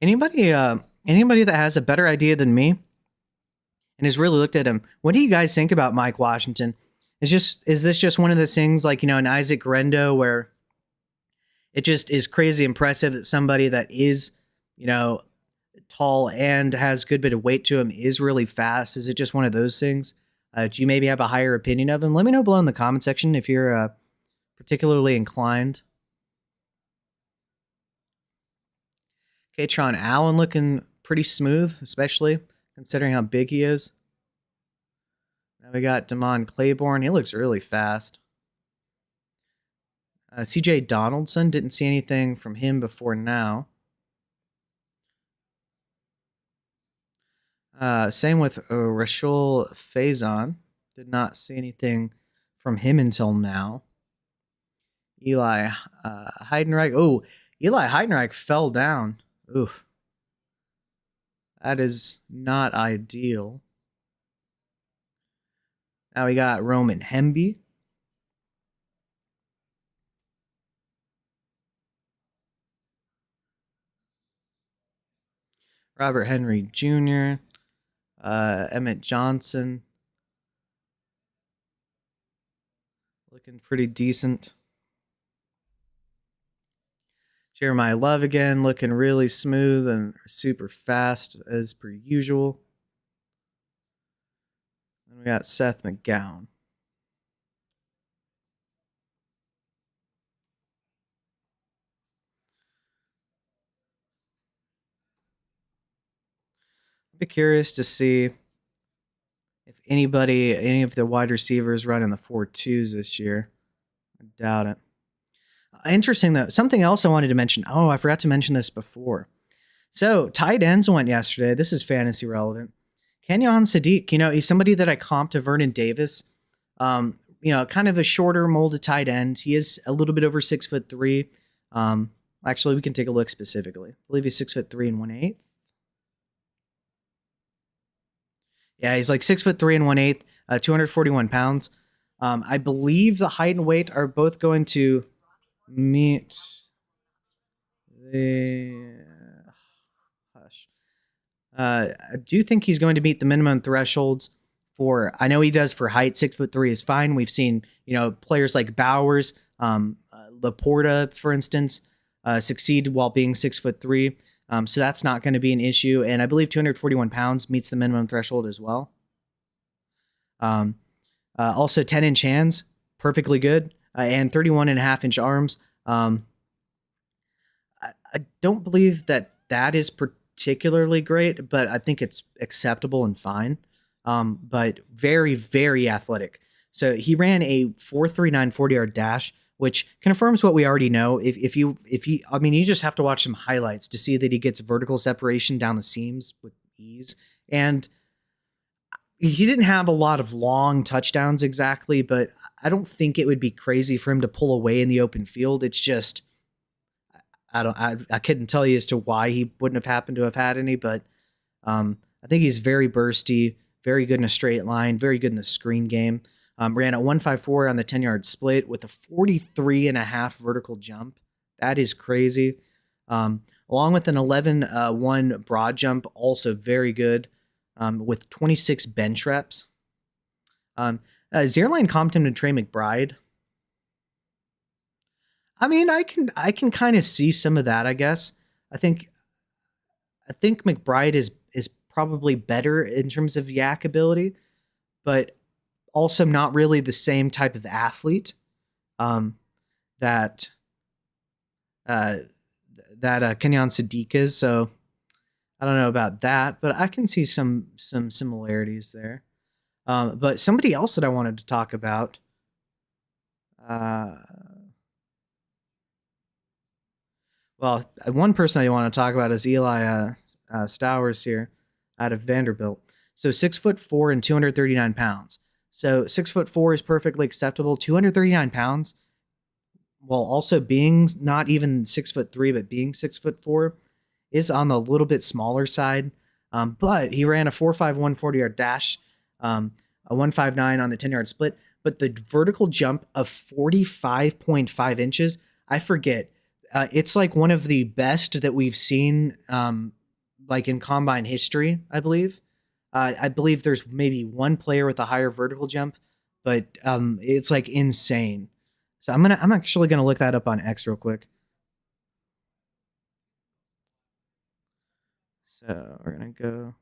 Anybody that has a better idea than me and has really looked at him, what do you guys think about Mike Washington? Is this just one of those things like, an Isaac Rendo where it just is crazy impressive that somebody that is, tall and has a good bit of weight to him is really fast? Is it just one of those things? Do you maybe have a higher opinion of him? Let me know below in the comment section if you're particularly inclined. Katron Allen looking pretty smooth, especially considering how big he is. Now we got Damon Claiborne. He looks really fast. CJ Donaldson, didn't see anything from him before now. Same with Rashul Faison. Did not see anything from him until now. Eli Heidenreich. Oh, Eli Heidenreich fell down. Oof. That is not ideal. Now we got Roman Hemby. Robert Henry Jr. Emmett Johnson. Looking pretty decent. Jeremiah Love again, looking really smooth and super fast as per usual. And we got Seth McGowan. I'd be curious to see if any of the wide receivers run in the 4.2s this year. I doubt it. Interesting, though. Something else I wanted to mention. Oh, I forgot to mention this before. So, tight ends went yesterday. This is fantasy relevant. Kenyon Sadiq, he's somebody that I comped to Vernon Davis. Kind of a shorter molded tight end. He is a little bit over 6'3". Actually, we can take a look specifically. I believe he's 6'3" and 1/8. Yeah, he's like 6'3" and 1/8, 241 pounds. I believe the height and weight are both going to meet the I do think he's going to meet the minimum thresholds for. I know he does for height. 6'3" is fine. We've seen players like Bowers, Laporta, for instance, succeed while being 6'3". So that's not going to be an issue. And I believe 241 pounds meets the minimum threshold as well. Also 10-inch hands, perfectly good, and 31.5-inch arms. I don't believe that is particularly great, but I think it's acceptable and fine. But very, very athletic. So he ran a 4.39 40-yard dash, which confirms what we already know. You just have to watch some highlights to see that he gets vertical separation down the seams with ease. And he didn't have a lot of long touchdowns exactly, but I don't think it would be crazy for him to pull away in the open field. It's just, I couldn't tell you as to why he wouldn't have happened to have had any, but I think he's very bursty, very good in a straight line, very good in the screen game. Ran at 1.54 on the 10-yard split with a 43.5 vertical jump. That is crazy. along with an 11-1 broad jump, also very good, with 26 bench reps. Zierlein comped him to Trey McBride. I mean, I can kind of see some of that, I guess. I think McBride is probably better in terms of yak ability, but also not really the same type of athlete that Kenyon Sadiq is. So I don't know about that, but I can see some similarities there. But somebody else that I wanted to talk about. Well, one person I want to talk about is Eli Stowers here out of Vanderbilt. So 6'4" and 239 pounds. So 6'4" is perfectly acceptable. 239 pounds, while also being not even 6'3", but being 6'4", is on the little bit smaller side. But he ran a 4.5 140-yard dash, a 1.59 on the 10-yard split. But the vertical jump of 45.5 inches, I forget. It's like one of the best that we've seen, like in combine history, I believe. I believe there's maybe one player with a higher vertical jump, but it's like insane. So I'm actually gonna look that up on X real quick. So we're gonna go.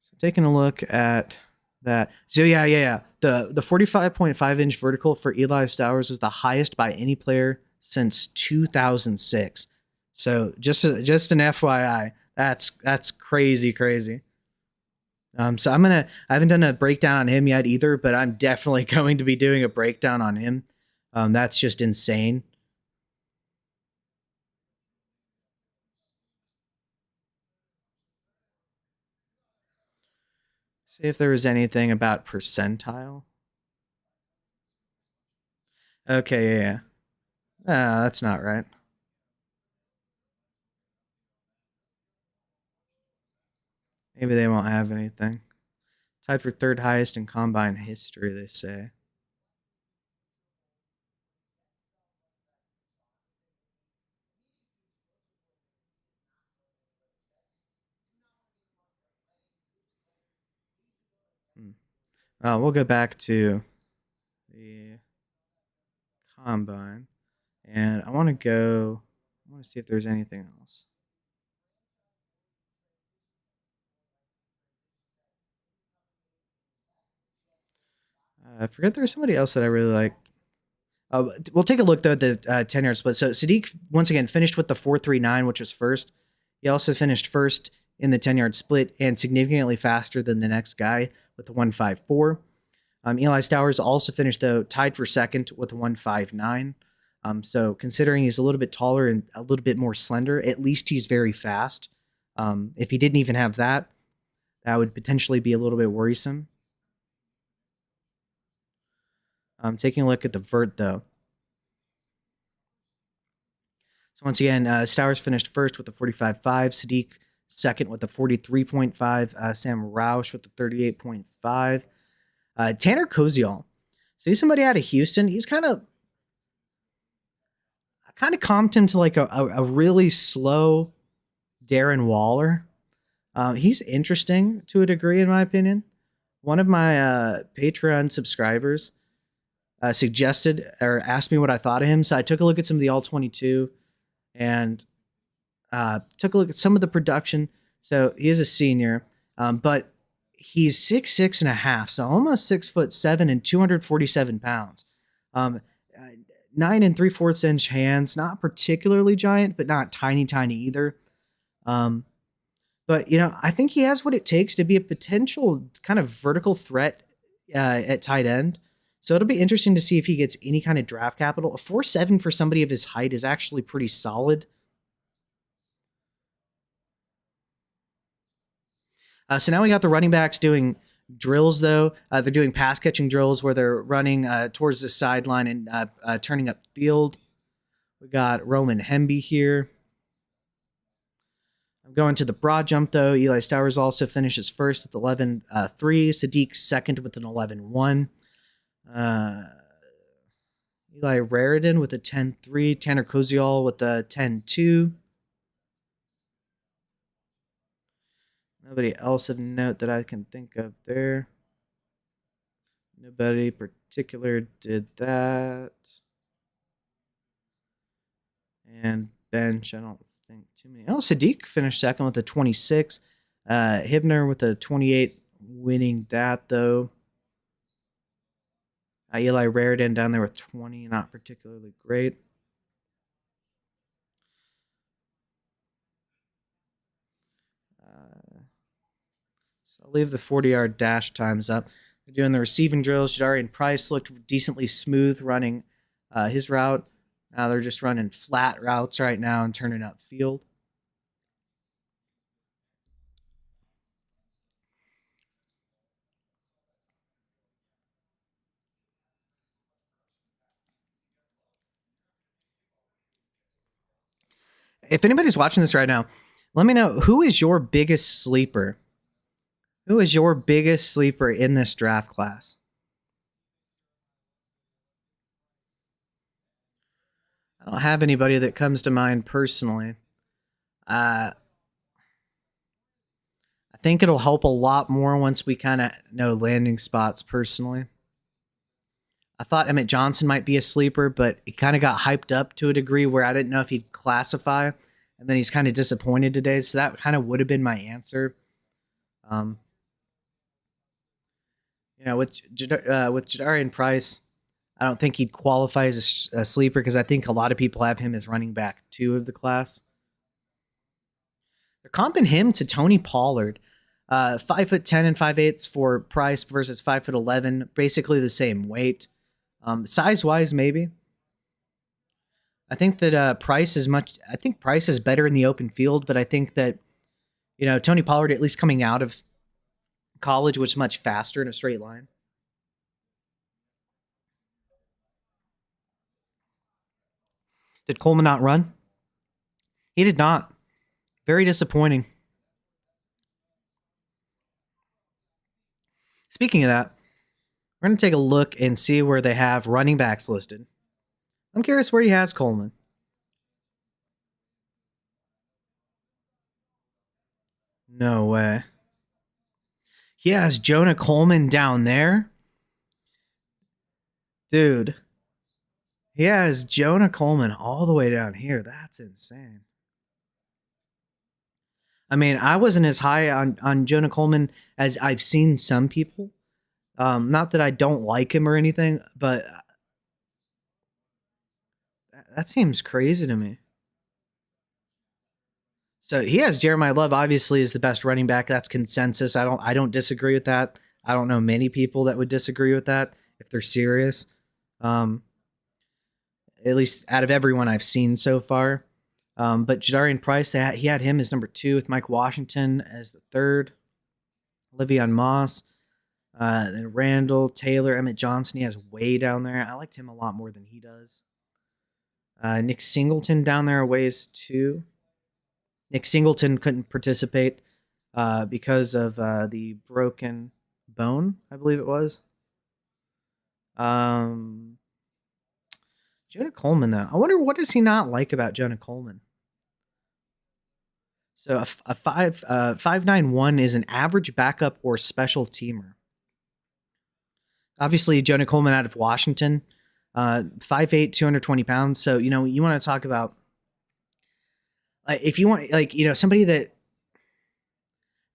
So taking a look at that. So yeah. The 45.5 inch vertical for Eli Stowers was the highest by any player since 2006. So just an FYI, that's crazy. So I haven't done a breakdown on him yet either, but I'm definitely going to be doing a breakdown on him. That's just insane. See if there was anything about percentile. Okay, yeah. That's not right. Maybe they won't have anything. Tied for third highest in combine history, they say. We'll go back to the combine, and I want to see if there's anything else. I forget there was somebody else that I really liked. We'll take a look though at the 10-yard split. So Sadiq once again finished with the 4.39, which was first. He also finished first in the 10-yard split and significantly faster than the next guy with the 1.54. Eli Stowers also finished though tied for second with a 1.59. So considering he's a little bit taller and a little bit more slender, at least he's very fast. If he didn't even have that, that would potentially be a little bit worrisome. Taking a look at the vert though. So once again, Stowers finished first with the 45.5, Sadiq second with the 43.5, Sam Roush with the 38.5, Tanner Koziol. So he's somebody out of Houston. He's kind of comped him to like a really slow Darren Waller. He's interesting to a degree, in my opinion. One of my Patreon subscribers suggested or asked me what I thought of him. So I took a look at some of the All 22 and took a look at some of the production. So he is a senior, but he's 6'6" and a half, so almost 6'7" and 247 pounds. 9 3/4 inch hands, not particularly giant, but not tiny either. But I think he has what it takes to be a potential kind of vertical threat at tight end. So it'll be interesting to see if he gets any kind of draft capital. A 4.7 for somebody of his height is actually pretty solid. So now we got the running backs doing drills, though. They're doing pass catching drills where they're running towards the sideline and turning up field. We got Roman Hemby here. I'm going to the broad jump, though. Eli Stowers also finishes first with 11.3. Sadiq second with an 11.1. Eli Raridan with a 10.3. Tanner Koziol with a 10.2. Nobody else of note that I can think of there. Nobody particular did that. And bench, I don't think too many. Oh, Sadiq finished second with a 26. Hibner with a 28 winning that, though. Eli Raridan down there with 20, not particularly great. So I'll leave the 40-yard dash times up. They're doing the receiving drills. Jadarian Price looked decently smooth running his route. Now they're just running flat routes right now and turning up field. If anybody's watching this right now, let me know, who is your biggest sleeper? Who is your biggest sleeper in this draft class? I don't have anybody that comes to mind personally. I think it'll help a lot more once we kind of know landing spots personally. I thought Emmett Johnson might be a sleeper, but he kind of got hyped up to a degree where I didn't know if he'd classify, and then he's kind of disappointed today. So that kind of would have been my answer. With Jadarian Price, I don't think he'd qualify as a sleeper because I think a lot of people have him as running back 2 of the class. They're comping him to Tony Pollard. 5'10" and 5'8" for Price versus 5'11", basically the same weight. Size wise, maybe. I think that Price is better in the open field, but I think that Tony Pollard, at least coming out of college, was much faster in a straight line. Did Coleman not run? He did not. Very disappointing. Speaking of that, we're going to take a look and see where they have running backs listed. I'm curious where he has Coleman. No way. He has Jonah Coleman down there? Dude. He has Jonah Coleman all the way down here. That's insane. I mean, I wasn't as high on Jonah Coleman as I've seen some people. Not that I don't like him or anything, but that seems crazy to me. So he has Jeremiah Love, obviously, is the best running back. That's consensus. I don't disagree with that. I don't know many people that would disagree with that if they're serious. At least out of everyone I've seen so far. But Jadarian Price, he had him as number 2 with Mike Washington as the 3rd. Le'Veon Moss, then Randall, Taylor, Emmett Johnson. He has way down there. I liked him a lot more than he does. Nick Singleton down there ways 2. Nick Singleton couldn't participate because of the broken bone, I believe it was. Jonah Coleman, though. I wonder, what does he not like about Jonah Coleman? So a 5'9" is an average backup or special teamer. Obviously, Jonah Coleman out of Washington, 5'8", 220 pounds. So, you want to talk about, if you want, somebody that,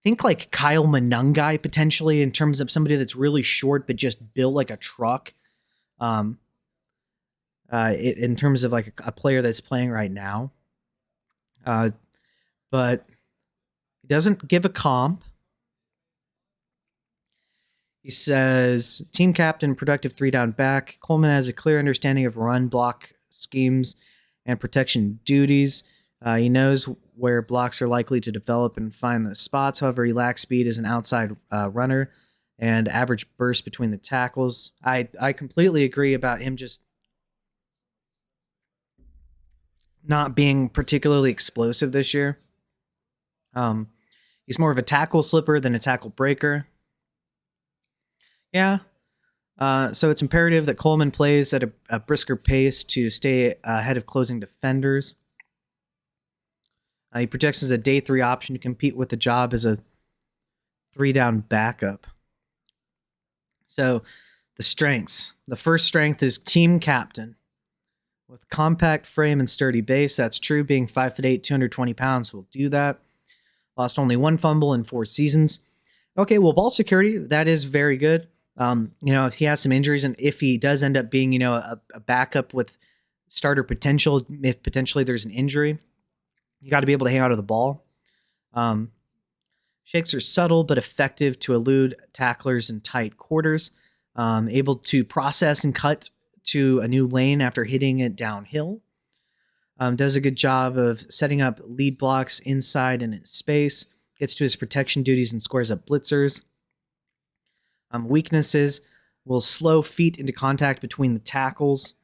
think like Kyle Monangai potentially, in terms of somebody that's really short but just built like a truck. In terms of like a player that's playing right now. But he doesn't give a comp. He says, team captain, productive 3-down back. Coleman has a clear understanding of run block schemes and protection duties. He knows where blocks are likely to develop and find the spots. However, he lacks speed as an outside runner and average burst between the tackles. I completely agree about him just not being particularly explosive this year. Um, he's more of a tackle slipper than a tackle breaker. Yeah. So it's imperative that Coleman plays at a brisker pace to stay ahead of closing defenders. He projects as a day 3 option to compete with the job as a 3-down backup. So the strengths. The first strength is team captain. With compact frame and sturdy base, that's true. Being 5'8", 220 pounds will do that. Lost only 1 fumble in 4 seasons. Okay, well, ball security, that is very good. If he has some injuries and if he does end up being, a backup with starter potential, if potentially there's an injury, you got to be able to hang out of the ball. Shakes are subtle but effective to elude tacklers in tight quarters. Able to process and cut to a new lane after hitting it downhill. Does a good job of setting up lead blocks inside and in space. Gets to his protection duties and squares up blitzers. Weaknesses will slow feet into contact between the tackles.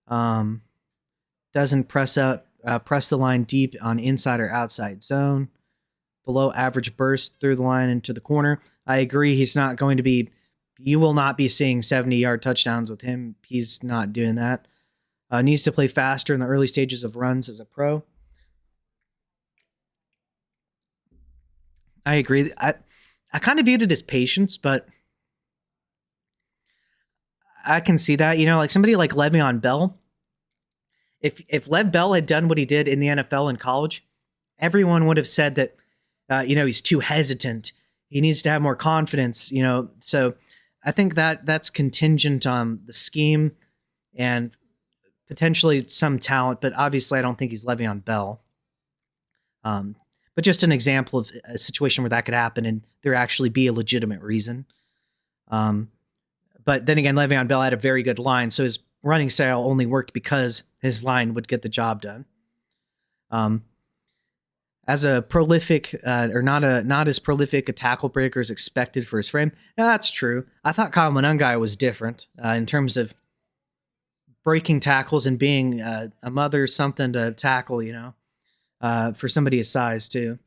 Doesn't press the line deep on inside or outside zone. Below average burst through the line into the corner. I agree. He's not going to be. You will not be seeing 70-yard touchdowns with him. He's not doing that. Needs to play faster in the early stages of runs as a pro. I agree. I kind of viewed it as patience, but I can see that. Like somebody like Le'Veon Bell. If Lev Bell had done what he did in the NFL and college, everyone would have said that, he's too hesitant. He needs to have more confidence, So I think that's contingent on the scheme and potentially some talent, but obviously I don't think he's Le'Veon Bell. But just an example of a situation where that could happen and there actually be a legitimate reason. But then again, Le'Veon Bell had a very good line, so his running style only worked because his line would get the job done. As a prolific, or not as prolific a tackle breaker as expected for his frame. Yeah, that's true. I thought Kyle Monangai was different in terms of breaking tackles and being a mother something to tackle, for somebody his size too.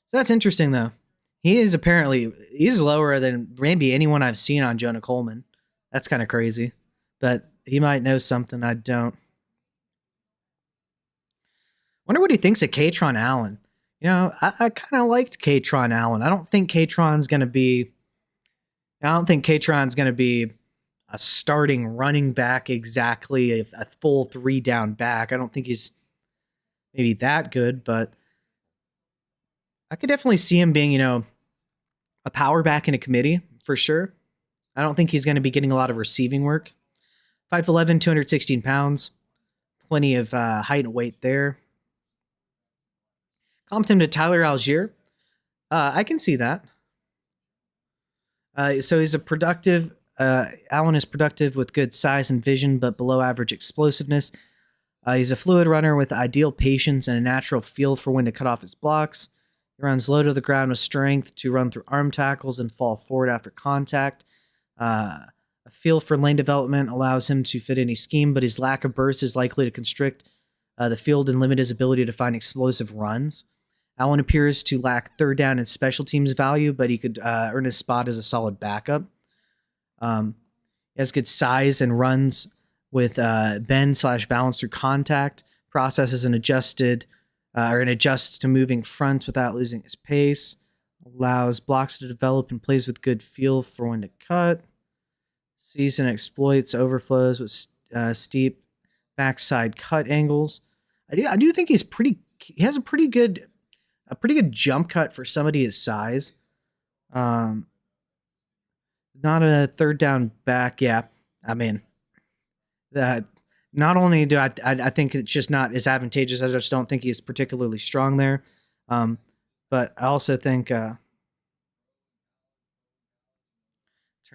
So that's interesting though. He's lower than maybe anyone I've seen on Jonah Coleman. That's kind of crazy, but he might know something I don't. Wonder what he thinks of Katron Allen. I kind of liked Katron Allen. I don't think Katron's going to be a starting running back exactly, a full 3-down back. I don't think he's maybe that good, but I could definitely see him being, a power back in a committee for sure. I don't think he's going to be getting a lot of receiving work. 5'11", 216 pounds. Plenty of height and weight there. Comped him to Tyler Algier. I can see that. So he's a productive. Allen is productive with good size and vision, but below average explosiveness. He's a fluid runner with ideal patience and a natural feel for when to cut off his blocks. He runs low to the ground with strength to run through arm tackles and fall forward after contact. A feel for lane development allows him to fit any scheme, but his lack of burst is likely to constrict the field and limit his ability to find explosive runs. Allen appears to lack third down and special teams value, but he could earn a spot as a solid backup. He has good size and runs with bend/balance through contact, processes and adjusts to moving fronts without losing his pace, allows blocks to develop and plays with good feel for when to cut. Sees and exploits overflows with steep backside cut angles. I do think he has a pretty good jump cut for somebody his size. Not a third down back. Yeah, I mean, that not only do I think it's just not as advantageous. I just don't think he's particularly strong there. But I also think turn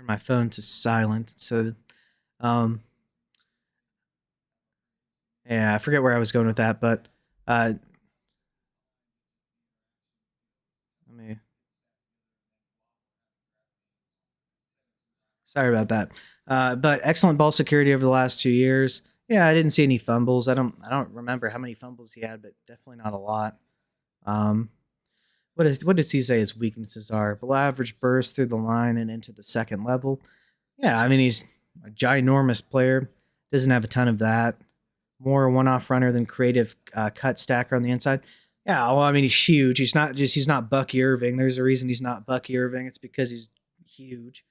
my phone to silent. So, yeah, I forget where I was going with that, but let me. Sorry about that. But excellent ball security over the last 2 years. Yeah, I didn't see any fumbles. I don't remember how many fumbles he had, but definitely not a lot. what does he say his weaknesses are? Below average burst through the line and into the second level. Yeah, I mean he's a ginormous player. Doesn't have a ton of that. More one-off runner than creative cut stacker on the inside. Yeah, well, I mean he's huge. He's not Bucky Irving. There's a reason he's not Bucky Irving. It's because he's huge.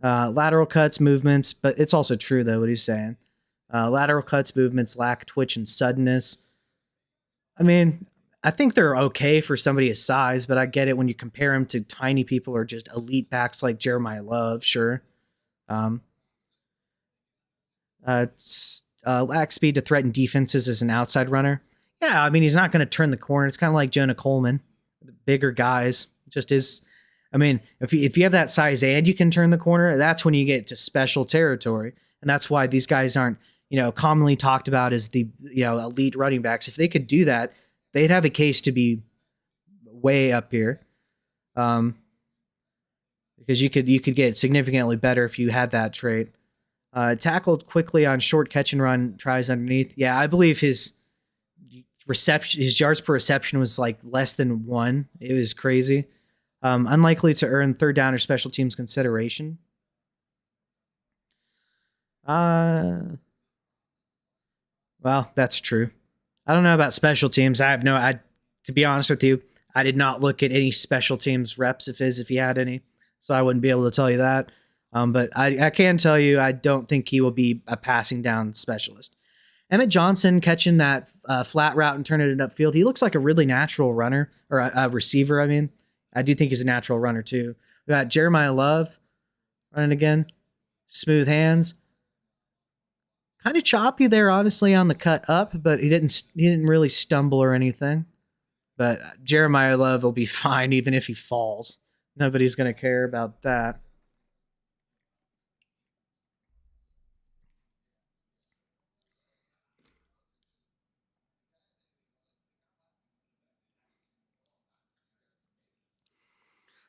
Lateral cuts, movements, but it's also true though what he's saying. Lateral cuts, movements lack twitch and suddenness. I mean, I think they're okay for somebody his size, but I get it when you compare him to tiny people or just elite backs like Jeremiah Love. Sure, um, lack speed to threaten defenses as an outside runner. Yeah, I mean he's not going to turn the corner. It's kind of like Jonah Coleman, the bigger guys. Just is. I mean, if you have that size and you can turn the corner, that's when you get to special territory, and that's why these guys aren't commonly talked about as the elite running backs. If they could do that, they'd have a case to be way up here. Um, because you could get significantly better if you had that trait. Tackled quickly on short catch and run tries underneath. Yeah, I believe his reception, his yards per reception was like less than one. It was crazy. Unlikely to earn third down or special teams consideration. Uh, well, that's true. I don't know about special teams. I have no. I To be honest with you, I did not look at any special teams reps if he had any, so I wouldn't be able to tell you that. But I can tell you I don't think he will be a passing down specialist. Emmett Johnson catching that flat route and turning it upfield. He looks like a really natural runner or a receiver. I mean, I do think he's a natural runner too. We got Jeremiah Love running again, smooth hands. Kind of choppy there, honestly, on the cut up, but he didn't really stumble or anything. But Jeremiah Love will be fine even if he falls. Nobody's going to care about that.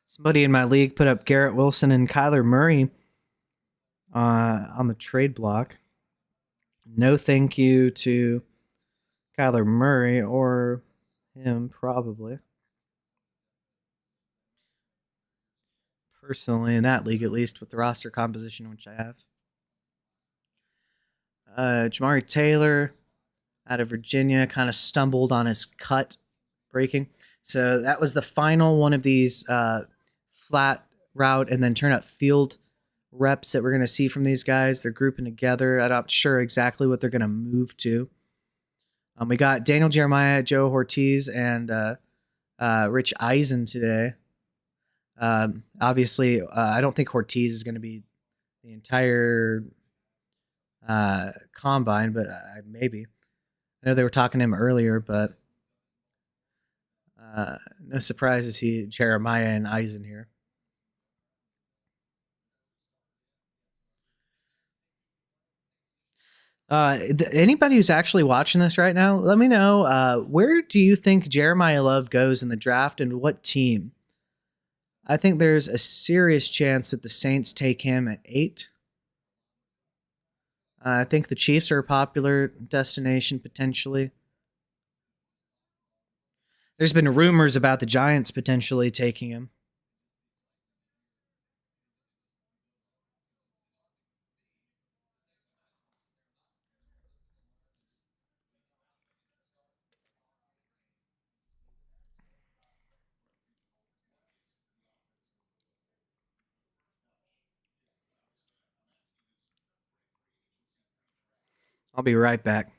Somebody in my league put up Garrett Wilson and Kyler Murray on the trade block. No thank you to Kyler Murray or him, probably. Personally, in that league, at least with the roster composition which I have. Jamari Taylor out of Virginia kind of stumbled on his cut breaking. So that was the final one of these flat route and then turn up field reps that we're going to see from these guys. They're grouping together. I'm not sure exactly what they're going to move to. We got Daniel Jeremiah, Joe Ortiz, and Rich Eisen today. Obviously, I don't think Ortiz is going to be the entire combine, but maybe. I know they were talking to him earlier, but no surprise to see Jeremiah and Eisen here. Anybody who's actually watching this right now, let me know where do you think Jeremiah Love goes in the draft and what team? I think there's a serious chance that the Saints take him at 8. I think the Chiefs are a popular destination potentially. There's been rumors about the Giants potentially taking him. I'll be right back.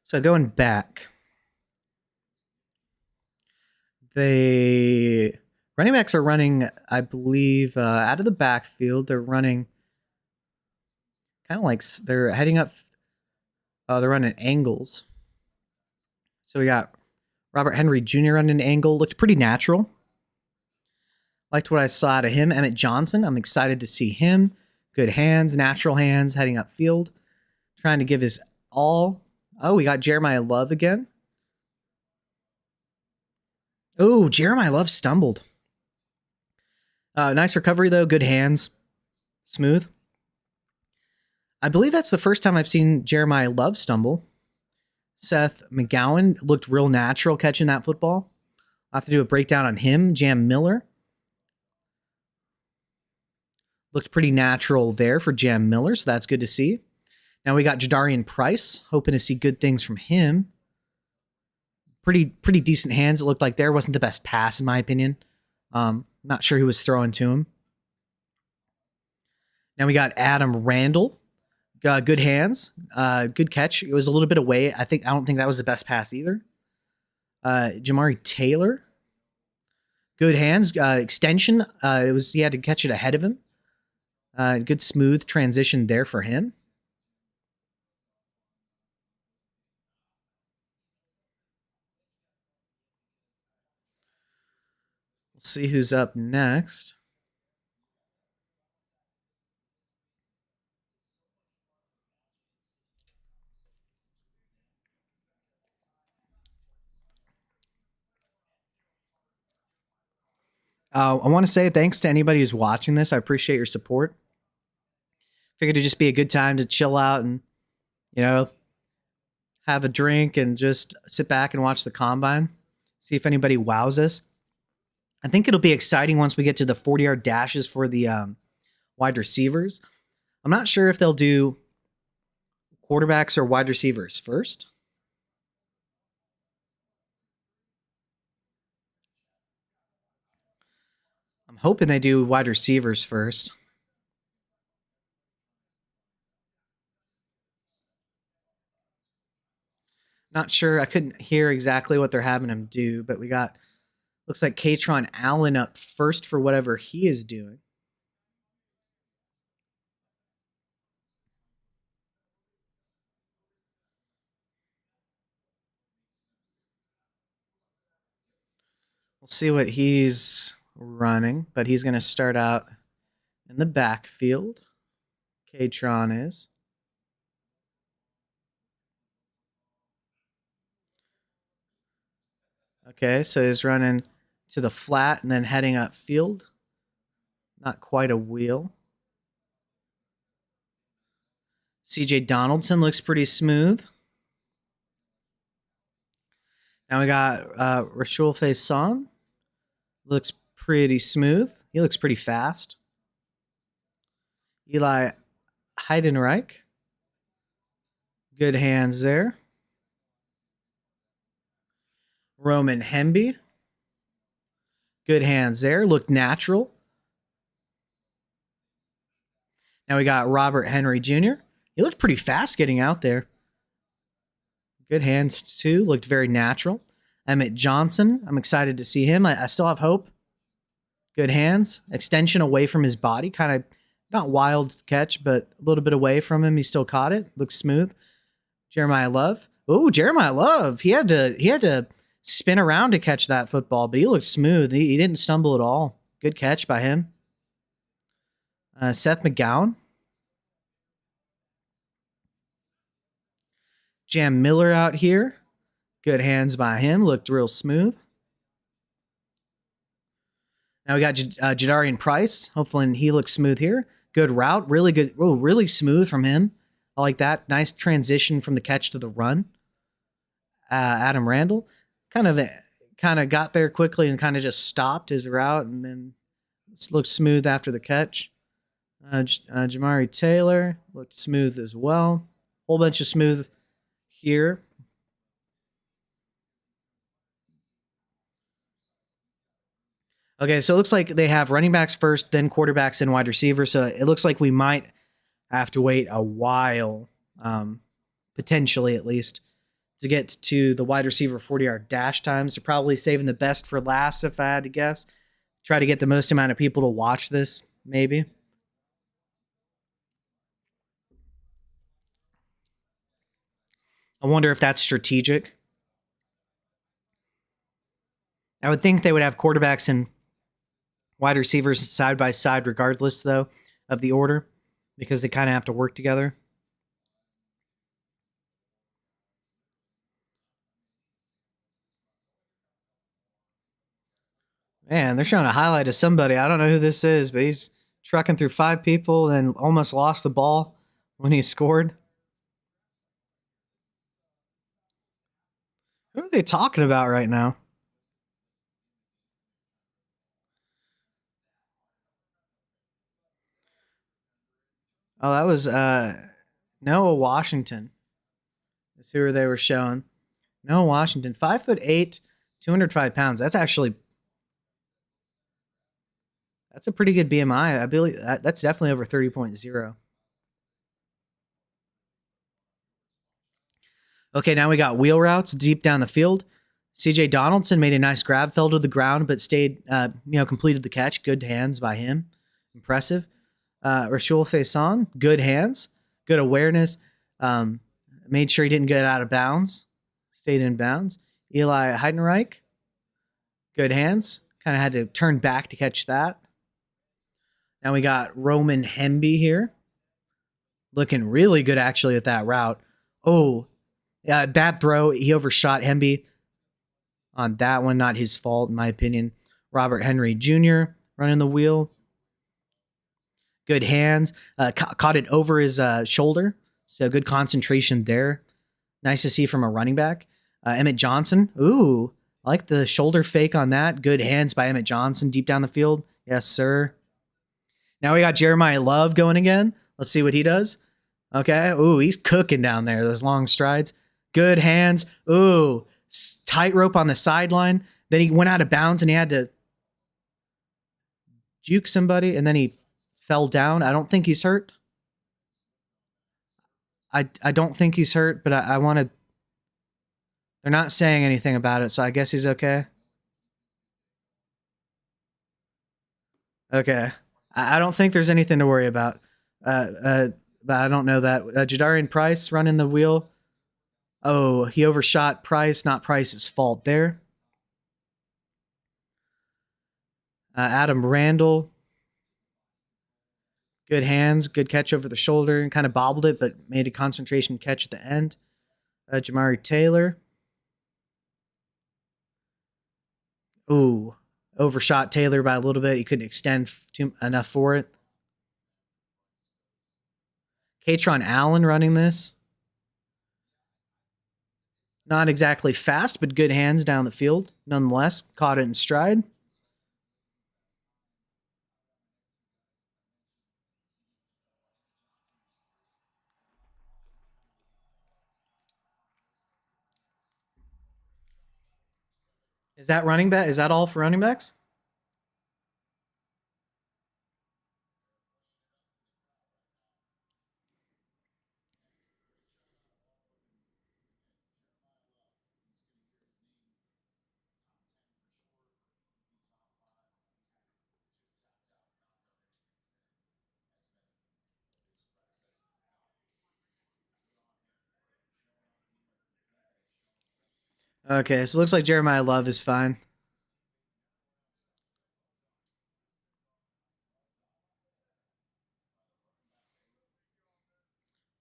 So going back, the running backs are running, I believe, out of the backfield. They're running kind of like they're heading up. They're running angles. So we got Robert Henry Jr. running an angle. Looked pretty natural. Liked what I saw out of him. Emmett Johnson, I'm excited to see him. Good hands, natural hands, heading upfield. Trying to give his all. Oh, we got Jeremiah Love again. Oh, Jeremiah Love stumbled. Nice recovery, though. Good hands. Smooth. I believe that's the first time I've seen Jeremiah Love stumble. Seth McGowan looked real natural catching that football. I'll have to do a breakdown on him. Jam Miller looked pretty natural there for Jam Miller, so that's good to see. Now we got Jadarian Price, hoping to see good things from him. Pretty decent hands, it looked like there. Wasn't the best pass, in my opinion. Not sure who was throwing to him. Now we got Adam Randall. Good hands, good catch. It was a little bit away. I don't think that was the best pass either. Jamari Taylor, good hands, extension. He had to catch it ahead of him. Good smooth transition there for him. We'll see who's up next. I want to say thanks to anybody who's watching this. I appreciate your support. Figured it'd just be a good time to chill out and, have a drink and just sit back and watch the combine. See if anybody wows us. I think it'll be exciting once we get to the 40-yard dashes for the wide receivers. I'm not sure if they'll do quarterbacks or wide receivers first. I'm hoping they do wide receivers first. Not sure. I couldn't hear exactly what they're having him do, but we got, looks like Katron Allen up first for whatever he is doing. We'll see what he's running, but he's going to start out in the backfield. Katron is. Okay, so he's running to the flat and then heading upfield. Not quite a wheel. CJ Donaldson looks pretty smooth. Now we got Rachul Faison. Looks pretty smooth. He looks pretty fast. Eli Heidenreich. Good hands there. Roman Hemby. Good hands there. Looked natural. Now we got Robert Henry Jr. He looked pretty fast getting out there. Good hands too. Looked very natural. Emmett Johnson. I'm excited to see him. I still have hope. Good hands. Extension away from his body. Kind of not wild catch, but a little bit away from him. He still caught it. Looks smooth. Jeremiah Love. Oh, Jeremiah Love. He had to spin around to catch that football, but he looked smooth. He didn't stumble at all. Good catch by him. Seth McGowan. Jam Miller out here. Good hands by him. Looked real smooth. Now we got Jadarian Price. Hopefully he looks smooth here. Good route. Really good. Oh, really smooth from him. I like that. Nice transition from the catch to the run. Adam Randall kind of got there quickly and kind of just stopped his route and then looked smooth after the catch. Jamari Taylor looked smooth as well. Whole bunch of smooth here. Okay, so it looks like they have running backs first, then quarterbacks, and wide receivers. So it looks like we might have to wait a while, potentially at least, to get to the wide receiver 40-yard dash times. They're probably saving the best for last, if I had to guess. Try to get the most amount of people to watch this, maybe. I wonder if that's strategic. I would think they would have quarterbacks and wide receivers side by side, regardless, though, of the order, because they kind of have to work together. Man, they're showing a highlight of somebody. I don't know who this is, but he's trucking through 5 people and almost lost the ball when he scored. Who are they talking about right now? Oh, that was Noah Washington. That's who they were showing. Noah Washington, 5'8", 205 pounds. That's a pretty good BMI. I believe that's definitely over 30.0. Okay, now we got wheel routes deep down the field. CJ Donaldson made a nice grab, fell to the ground, but stayed, completed the catch. Good hands by him. Impressive. Rashul Faison, good hands, good awareness. Made sure he didn't get out of bounds. Stayed in bounds. Eli Heidenreich, good hands. Kind of had to turn back to catch that. Now we got Roman Hemby here. Looking really good, actually, at that route. Oh, bad throw. He overshot Hemby on that one. Not his fault, in my opinion. Robert Henry Jr. running the wheel. Good hands. Caught it over his shoulder. So good concentration there. Nice to see from a running back. Emmett Johnson. Ooh, I like the shoulder fake on that. Good hands by Emmett Johnson deep down the field. Yes, sir. Now we got Jeremiah Love going again. Let's see what he does. Okay. Ooh, he's cooking down there. Those long strides. Good hands. Ooh, tightrope on the sideline. Then he went out of bounds and he had to juke somebody, and then he fell down. I don't think he's hurt. I don't think he's hurt, but I want to. They're not saying anything about it, so I guess he's okay. Okay. I don't think there's anything to worry about. But I don't know that. Jadarian Price running the wheel. Oh, he overshot Price. Not Price's fault there. Adam Randall. Good hands. Good catch over the shoulder and kind of bobbled it, but made a concentration catch at the end. Jamari Taylor. Ooh, overshot Taylor by a little bit. He couldn't extend enough for it. Katron Allen running this. Not exactly fast, but good hands down the field. Nonetheless, caught it in stride. Is that running back? Is that all for running backs? Okay, so it looks like Jeremiah Love is fine.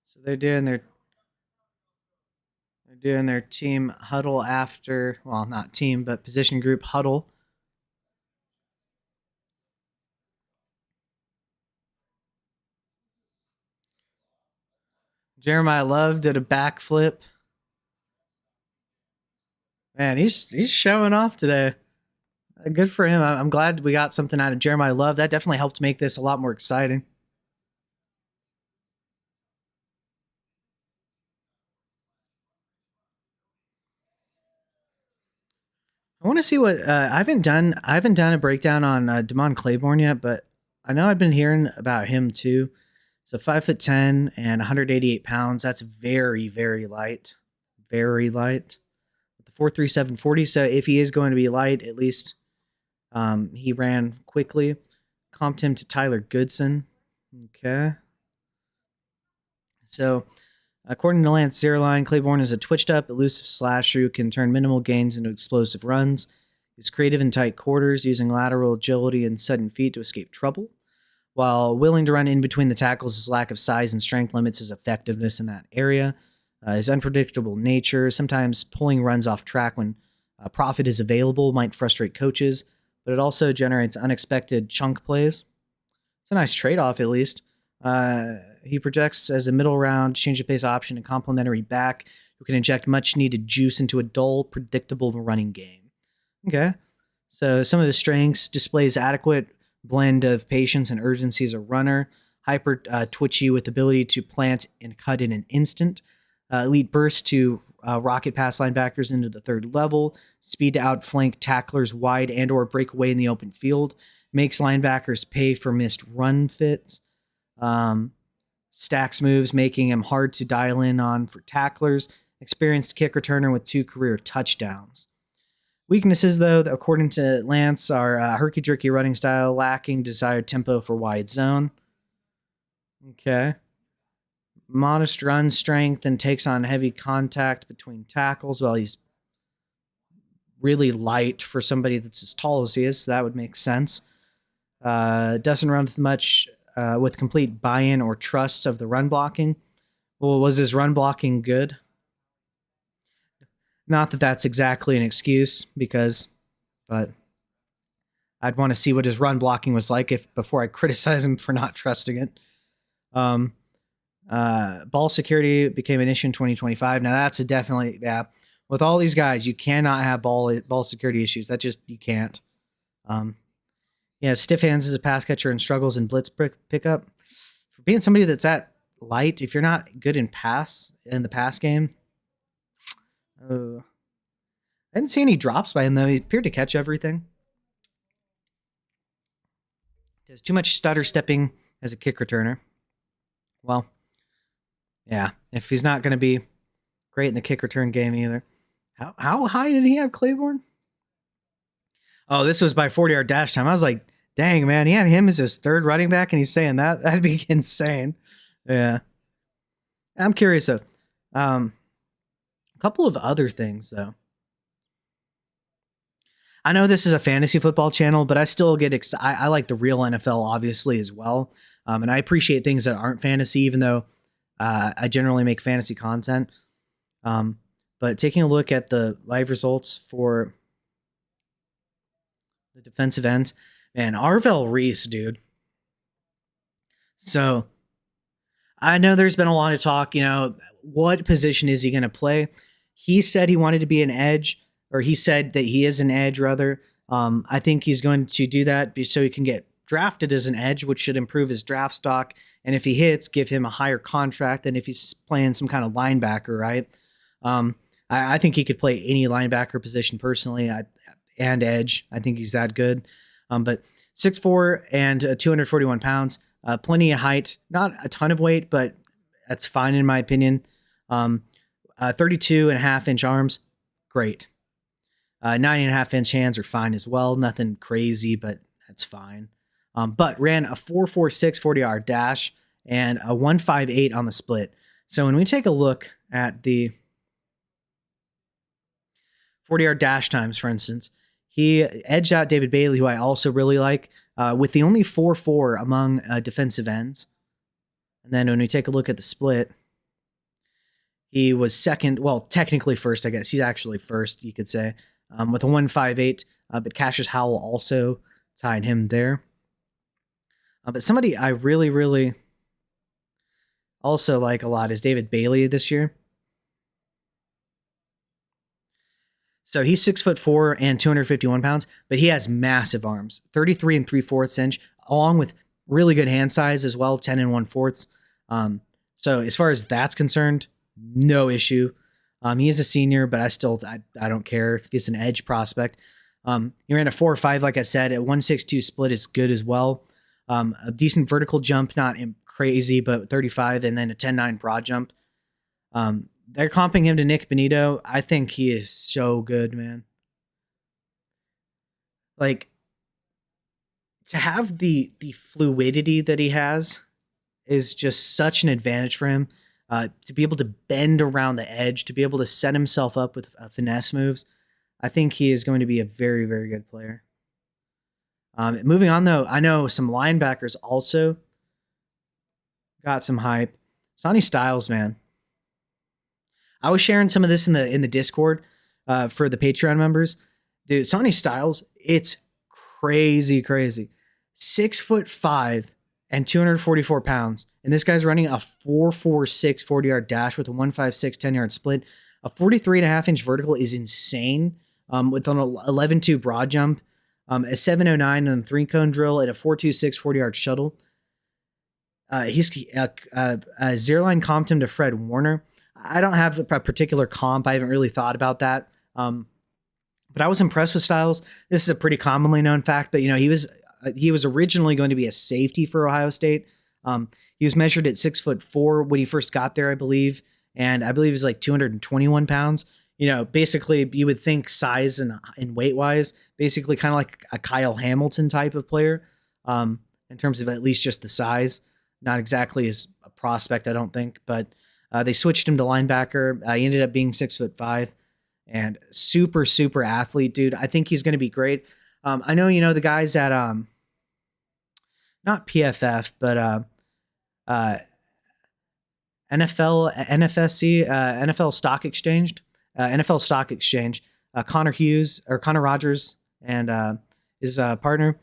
So they're doing their team huddle after, well, not team, but position group huddle. Jeremiah Love did a backflip. Man, he's showing off today. Good for him. I'm glad we got something out of Jeremiah Love. That definitely helped make this a lot more exciting. I want to see what I haven't done. I haven't done a breakdown on Damon Claiborne yet, but I know I've been hearing about him too. So 5'10" and 188 pounds. That's very, very light. very light. The 4.3740. So if he is going to be light, at least he ran quickly. Comped him to Tyler Goodson. Okay. So, according to Lance Zierlein, Claiborne is a twitched up, elusive slasher who can turn minimal gains into explosive runs. He's creative in tight quarters, using lateral agility and sudden feet to escape trouble. While willing to run in between the tackles, his lack of size and strength limits his effectiveness in that area. His unpredictable nature, sometimes pulling runs off track when profit is available, might frustrate coaches, but it also generates unexpected chunk plays. It's a nice trade-off, at least. He projects as a middle round, change of pace option, and complementary back who can inject much needed juice into a dull, predictable running game. Okay. So some of his strengths: displays adequate blend of patience and urgency as a runner, hyper twitchy with ability to plant and cut in an instant, elite burst to rocket pass linebackers into the third level, speed to outflank tacklers wide and or break away in the open field, makes linebackers pay for missed run fits, stacks moves, making him hard to dial in on for tacklers, experienced kick returner with 2 career touchdowns. Weaknesses, though, according to Lance, are herky-jerky running style, lacking desired tempo for wide zone. Okay. Modest run strength and takes on heavy contact between tackles. Well, he's really light for somebody that's as tall as he is, so that would make sense. Doesn't run with much with complete buy-in or trust of the run blocking. Well, was his run blocking good? Not that that's exactly an excuse, but I'd want to see what his run blocking was like before I criticize him for not trusting it. Ball security became an issue in 2025. Now that's definitely, yeah. With all these guys, you cannot have ball security issues. That just, you can't. Stiff hands as a pass catcher and struggles in blitz pickup. For being somebody that's that light, if you're not good in the pass game, I didn't see any drops by him, though. He appeared to catch everything. Does too much stutter stepping as a kick returner. Well, yeah, if he's not going to be great in the kick return game either. How high did he have Claiborne? Oh, this was by 40-yard dash time. I was like, dang, man, he had him as his third running back, and he's saying that? That'd be insane. Yeah. I'm curious, though. A couple of other things, though. I know this is a fantasy football channel, but I still get excited. I like the real NFL, obviously, as well. And I appreciate things that aren't fantasy, even though I generally make fantasy content. But taking a look at the live results for the defensive ends, man, Arvell Reese, dude. So I know there's been a lot of talk, what position is he going to play? He said he wanted to be an edge, or he said that he is an edge, rather. I think he's going to do that so he can get drafted as an edge, which should improve his draft stock. And if he hits, give him a higher contract than if he's playing some kind of linebacker, right? I think he could play any linebacker position personally, and edge. I think he's that good. But 6'4" and 241 pounds, plenty of height, not a ton of weight, but that's fine in my opinion. 32.5-inch arms, great. 9.5-inch hands are fine as well. Nothing crazy, but that's fine. But ran a 4.46 40-yard dash and a 1.58 on the split. So when we take a look at the 40-yard dash times, for instance, he edged out David Bailey, who I also really like, with the only 4.4 among defensive ends. And then when we take a look at the split, he was second, well, technically first, I guess. He's actually first, you could say, with a 1.58, but Cassius Howell also tied him there. But somebody I really, really also like a lot is David Bailey this year. So he's 6'4" and 251 pounds, but he has massive arms, 33 3/4 inch, along with really good hand size as well, 10 1/4. So as far as that's concerned, no issue. He is a senior, but I don't care if he's an edge prospect. He ran a 4.5, like I said, at 1.62 split is good as well. A decent vertical jump, not crazy, but 35, and then a 10.9 broad jump. they're comping him to Nick Benito. I think he is so good, man. Like, to have the fluidity that he has is just such an advantage for him. To be able to bend around the edge, to be able to set himself up with finesse moves, I think he is going to be a very, very good player. Moving on, though, I know some linebackers also got some hype. Sonny Styles, man. I was sharing some of this in the Discord for the Patreon members. Dude, Sonny Styles, it's crazy, crazy. 6'5" and 244 pounds. And this guy's running a 4.46 40-yard dash with a 1.56 10-yard split. A 43.5-inch vertical is insane with an 11.2 broad jump, a 7.09 on the three-cone drill, and a 4.26 40-yard shuttle. He's Zierlein comped him to Fred Warner. I don't have a particular comp. I haven't really thought about that. But I was impressed with Styles. This is a pretty commonly known fact, but he was originally going to be a safety for Ohio State. He was measured at 6'4" when he first got there, I believe. And I believe he's like 221 pounds. Basically you would think size and weight wise, basically kind of like a Kyle Hamilton type of player. In terms of at least just the size, not exactly as a prospect, I don't think, but they switched him to linebacker. He ended up being 6'5" and super, super athlete, dude. I think he's going to be great. I know, the guys at, not PFF, but NFSC, NFL Stock Exchange, Connor Rogers and his partner,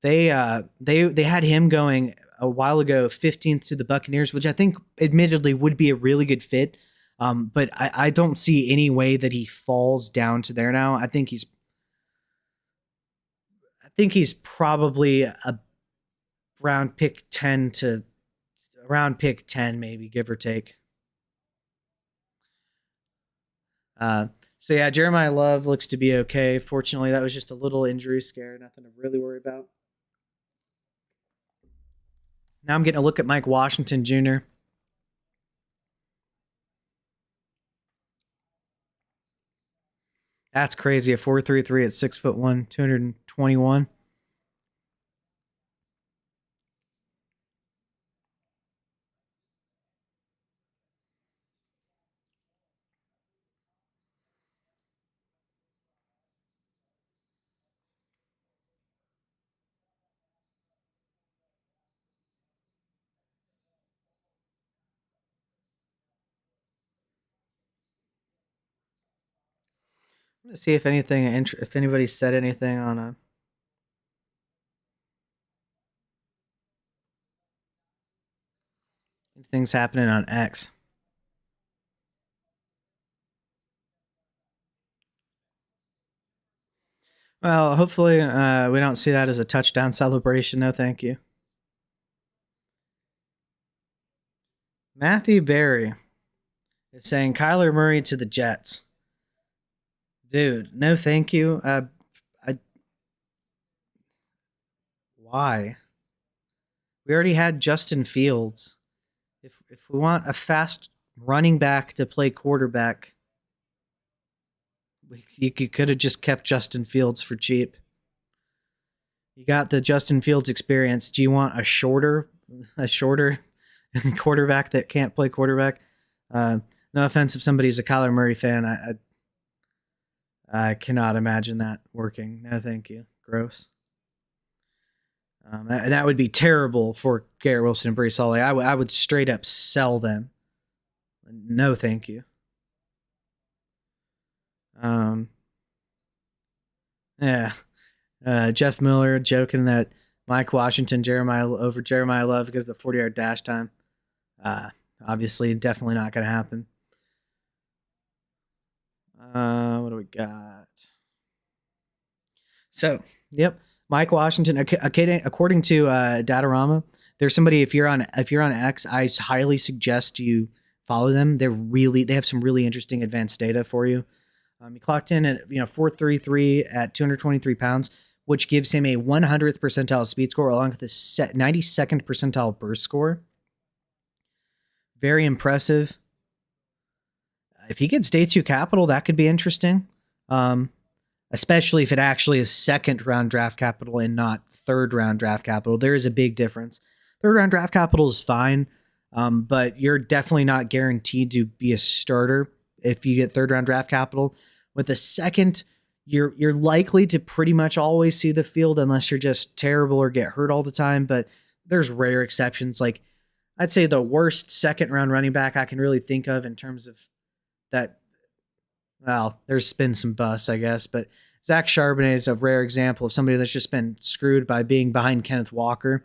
they had him going a while ago 15th to the Buccaneers, which I think admittedly would be a really good fit. But I don't see any way that he falls down to there now. I think he's probably a round pick 10 maybe, give or take. So yeah, Jeremiah Love looks to be okay. Fortunately, that was just a little injury scare, nothing to really worry about. Now I'm getting a look at Mike Washington Jr. That's crazy. A 4.33 at 6'1", 221. I'm gonna see if anybody said anything on anything's happening on X. Well, hopefully we don't see that as a touchdown celebration. No, thank you. Matthew Berry is saying Kyler Murray to the Jets. Dude, no, thank you. Why? We already had Justin Fields. If we want a fast running back to play quarterback, you could have just kept Justin Fields for cheap. You got the Justin Fields experience. Do you want a shorter quarterback that can't play quarterback? No offense if somebody's a Kyler Murray fan. I cannot imagine that working. No, thank you. Gross. That would be terrible for Garrett Wilson and Breece Hall. I would straight up sell them. No, thank you. Yeah. Jeff Miller joking that Mike Washington, Jeremiah Love because of the 40-yard dash time. Obviously, definitely not going to happen. What do we got? So, yep, Mike Washington. According to Datarama, there's somebody. If you're on X, I highly suggest you follow them. They have some really interesting advanced data for you. He clocked in at 4.33 at 223 pounds, which gives him a 100th percentile speed score along with a 92nd percentile burst score. Very impressive. If he gets day two capital, that could be interesting. Um, Especially if it actually is second round draft capital and not third round draft capital. There is a big difference. Third round draft capital is fine, but you're definitely not guaranteed to be a starter if you get third round draft capital. With a second, you're likely to pretty much always see the field unless you're just terrible or get hurt all the time. But there's rare exceptions. Like I'd say the worst second round running back I can really think of in terms of that. Well, there's been some busts, I guess, but Zach Charbonnet is a rare example of somebody that's just been screwed by being behind Kenneth Walker.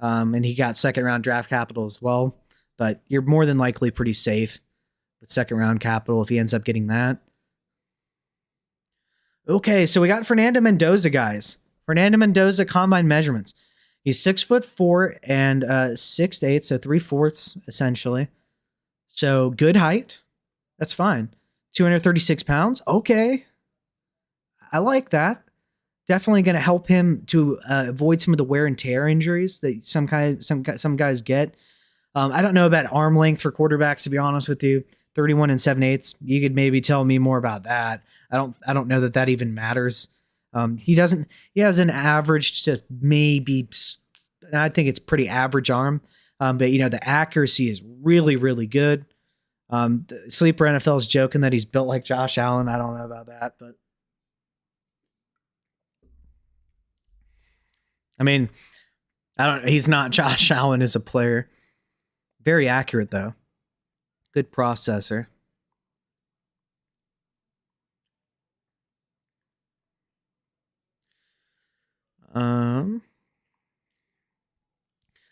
And he got second round draft capital as well. But you're more than likely pretty safe with second round capital if he ends up getting that. Okay, so we got Fernando Mendoza, guys. Fernando Mendoza combine measurements. He's 6'4" and 6'8", so 3/4 essentially. So good height. That's fine. 236 pounds. Okay. I like that. Definitely going to help him to avoid some of the wear and tear injuries that some guys get. I don't know about arm length for quarterbacks, to be honest with you. 31 and 7/8. You could maybe tell me more about that. I don't know that even matters. He has an average, just maybe, I think it's pretty average arm. But the accuracy is really, really good. The Sleeper NFL is joking that he's built like Josh Allen. I don't know about that, but I mean, he's not Josh Allen as a player. Very accurate though. Good processor.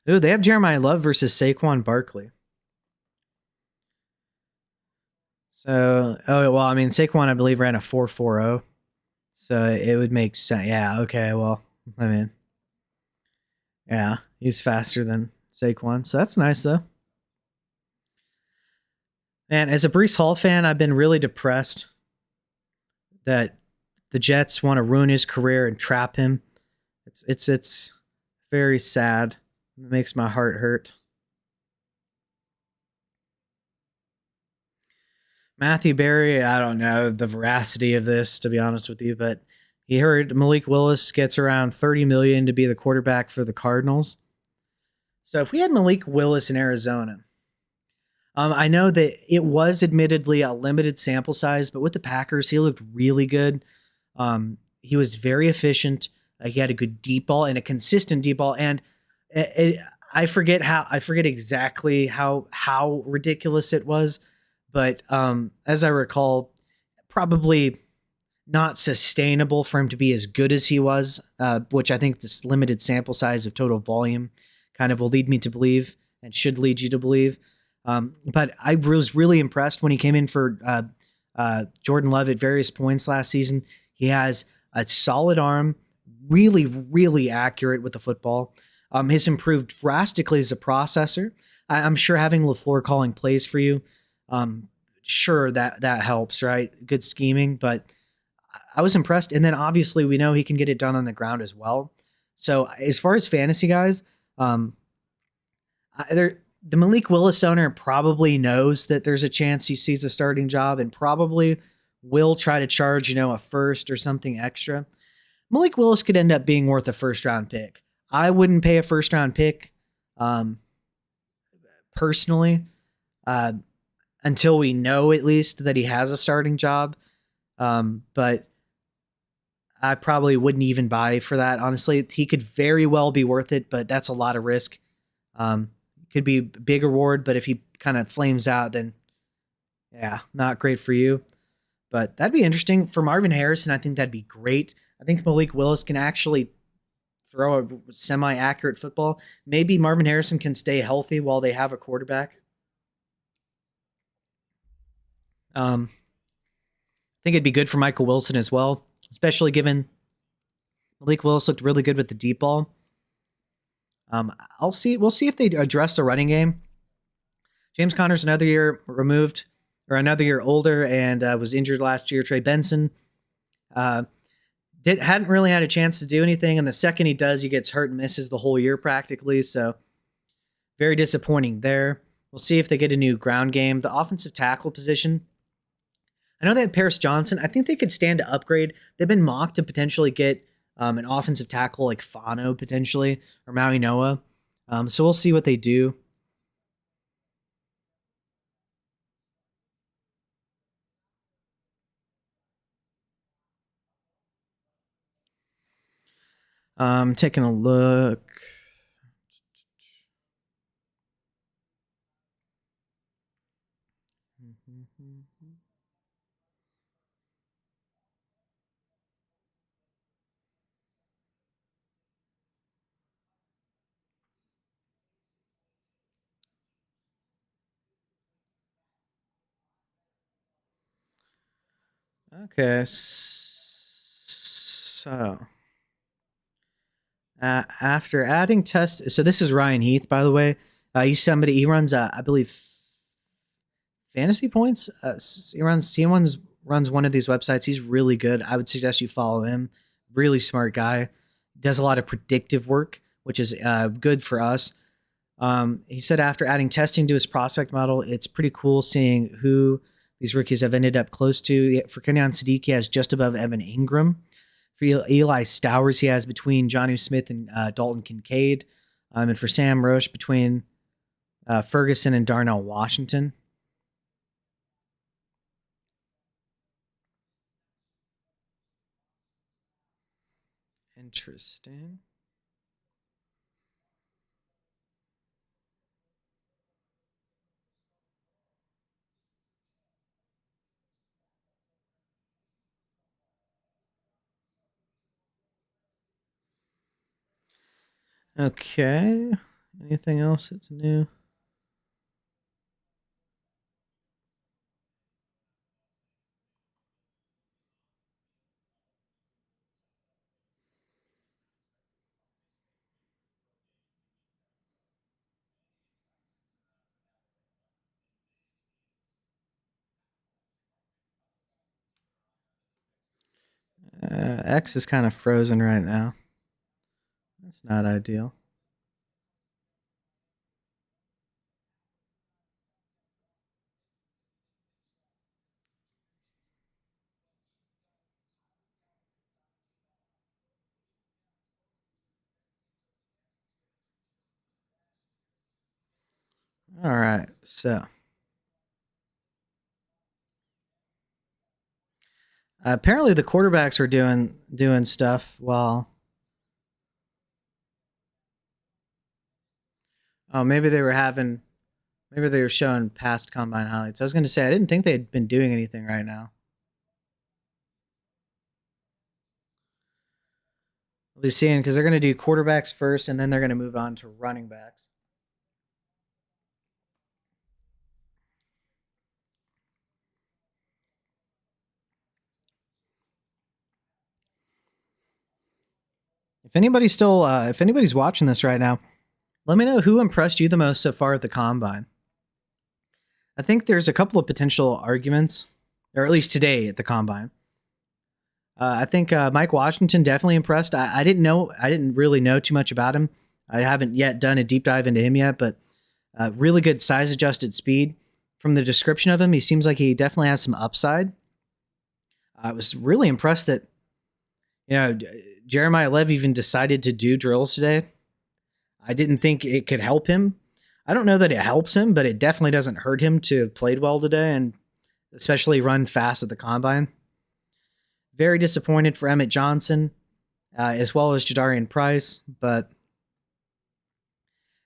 They have Jeremiah Love versus Saquon Barkley. So, Saquon, I believe, ran a 4.40. So it would make sense. Yeah, okay, well, yeah, he's faster than Saquon. So that's nice, though. Man, as a Breece Hall fan, I've been really depressed that the Jets want to ruin his career and trap him. It's very sad. It makes my heart hurt. Matthew Berry, I don't know the veracity of this, to be honest with you, but he heard Malik Willis gets around $30 million to be the quarterback for the Cardinals. So if we had Malik Willis in Arizona, I know that it was admittedly a limited sample size, but with the Packers, he looked really good. He was very efficient. He had a good deep ball and a consistent deep ball, and I forget exactly how ridiculous it was, but as I recall, probably not sustainable for him to be as good as he was, which I think this limited sample size of total volume kind of will lead me to believe and should lead you to believe. But I was really impressed when he came in for Jordan Love at various points last season. He has a solid arm, really, really accurate with the football. Has improved drastically as a processor. I'm sure having LaFleur calling plays for you, sure that helps, right? Good scheming, but I was impressed. And then obviously we know he can get it done on the ground as well. So as far as fantasy guys, the Malik Willis owner probably knows that there's a chance he sees a starting job and probably will try to charge, a first or something extra. Malik Willis could end up being worth a first round pick. I wouldn't pay a first round pick personally until we know at least that he has a starting job. But I probably wouldn't even buy for that. Honestly, he could very well be worth it, but that's a lot of risk. Could be a big reward, but if he kind of flames out, then yeah, not great for you. But that'd be interesting for Marvin Harrison. I think that'd be great. I think Malik Willis can actually throw a semi-accurate football. Maybe Marvin Harrison can stay healthy while they have a quarterback. I think it'd be good for Michael Wilson as well, especially given Malik Willis looked really good with the deep ball. We'll see if they address the running game. James Conner's another year removed, or another year older, and was injured last year. Trey Benson hadn't really had a chance to do anything, and the second he does, he gets hurt and misses the whole year practically. So very disappointing there. We'll see if they get a new ground game. The offensive tackle position, I know they have Paris Johnson. I think they could stand to upgrade. They've been mocked to potentially get an offensive tackle like Fano potentially or Maui Noah. So we'll see what they do. Taking a look. Okay, so after adding tests, so this is Ryan Heath, by the way. He's somebody, he runs, I believe, Fantasy Points. He runs one of these websites. He's really good. I would suggest you follow him. Really smart guy. Does a lot of predictive work, which is good for us. He said after adding testing to his prospect model, it's pretty cool seeing who these rookies have ended up close to. For Kenyon Sadiq, he has just above Evan Ingram. For Eli Stowers, he has between Jonnu Smith and Dalton Kincaid. And for Sam Roche, between Ferguson and Darnell Washington. Interesting. Okay. Anything else that's new? X is kind of frozen right now. That's not ideal. All right. So apparently the quarterbacks are doing stuff while. Oh, maybe they were showing past combine highlights. I was going to say I didn't think they had been doing anything right now. We'll be seeing because they're going to do quarterbacks first, and then they're going to move on to running backs. If anybody's watching this right now, let me know who impressed you the most so far at the combine. I think there's a couple of potential arguments, or at least today at the combine. I think Mike Washington definitely impressed. I didn't really know too much about him. I haven't yet done a deep dive into him yet, but really good size adjusted speed. From the description of him, he seems like he definitely has some upside. I was really impressed that Jeremiah Lev even decided to do drills today. I didn't think it could help him. I don't know that it helps him, but it definitely doesn't hurt him to have played well today and especially run fast at the combine. Very disappointed for Emmett Johnson, as well as Jadarian Price, but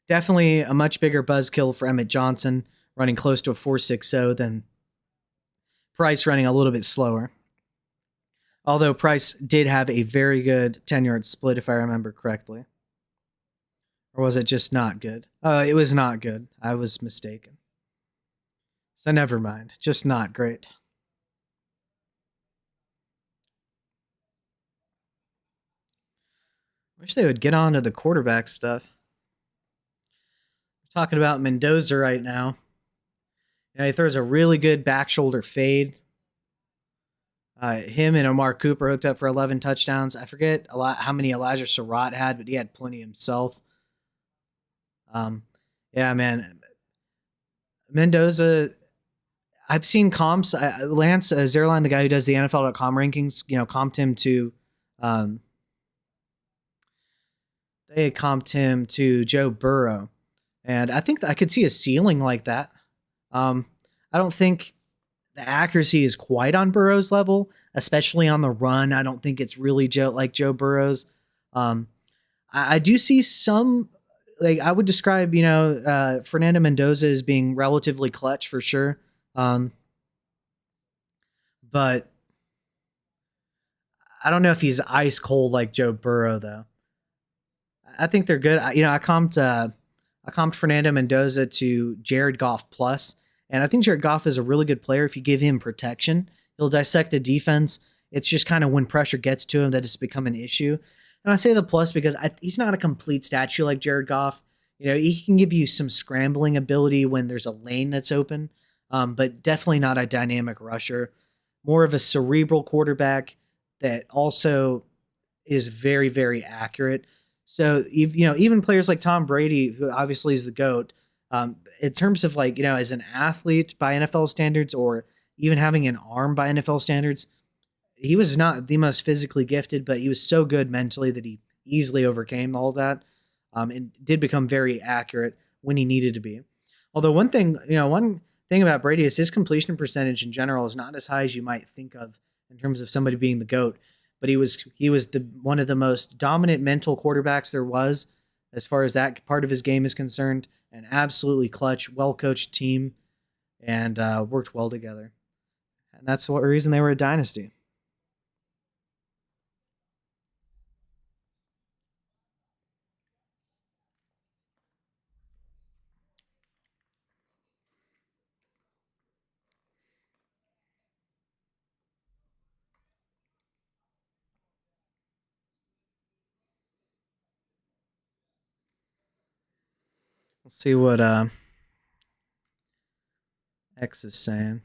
definitely a much bigger buzzkill for Emmett Johnson, running close to a 4.60 than Price running a little bit slower. Although Price did have a very good 10-yard split, if I remember correctly. Or was it just not good? It was not good. I was mistaken. So never mind. Just not great. Wish they would get on to the quarterback stuff. We're talking about Mendoza right now. He throws a really good back shoulder fade. Him and Omar Cooper hooked up for 11 touchdowns. I forget how many Elijah Surratt had, but he had plenty himself. Yeah, man. Mendoza, I've seen comps. Lance Zierlein, the guy who does the NFL.com rankings, comped him to. They comped him to Joe Burrow, and I think that I could see a ceiling like that. I don't think the accuracy is quite on Burrow's level, especially on the run. I don't think it's really Joe Burrow's. Um, I do see some, like I would describe, Fernando Mendoza as being relatively clutch for sure. But I don't know if he's ice cold like Joe Burrow though. I think they're good. I comped Fernando Mendoza to Jared Goff plus, and I think Jared Goff is a really good player. If you give him protection, he'll dissect a defense. It's just kind of when pressure gets to him that it's become an issue. And I say the plus because he's not a complete statue like Jared Goff. He can give you some scrambling ability when there's a lane that's open, but definitely not a dynamic rusher. More of a cerebral quarterback that also is very, very accurate. So even players like Tom Brady, who obviously is the GOAT, in terms of as an athlete by NFL standards, or even having an arm by NFL standards, he was not the most physically gifted, but he was so good mentally that he easily overcame all of that, and did become very accurate when he needed to be. Although one thing about Brady is his completion percentage in general is not as high as you might think of in terms of somebody being the GOAT. But he was the one of the most dominant mental quarterbacks there was, as far as that part of his game is concerned. An absolutely clutch, well coached team, and worked well together. And that's the reason they were a dynasty. We'll see what X is saying.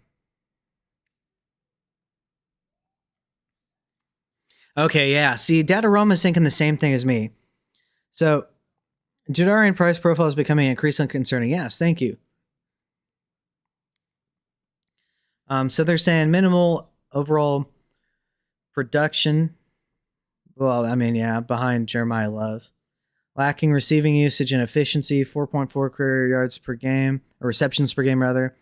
Okay, yeah. See, Dataroma is thinking the same thing as me. So Jadarian Price profile is becoming increasingly concerning. Yes, thank you. So they're saying minimal overall production. Well, I mean, yeah, behind Jeremiah Love. Lacking receiving usage and efficiency, 4.4 career yards per game, or receptions per game rather,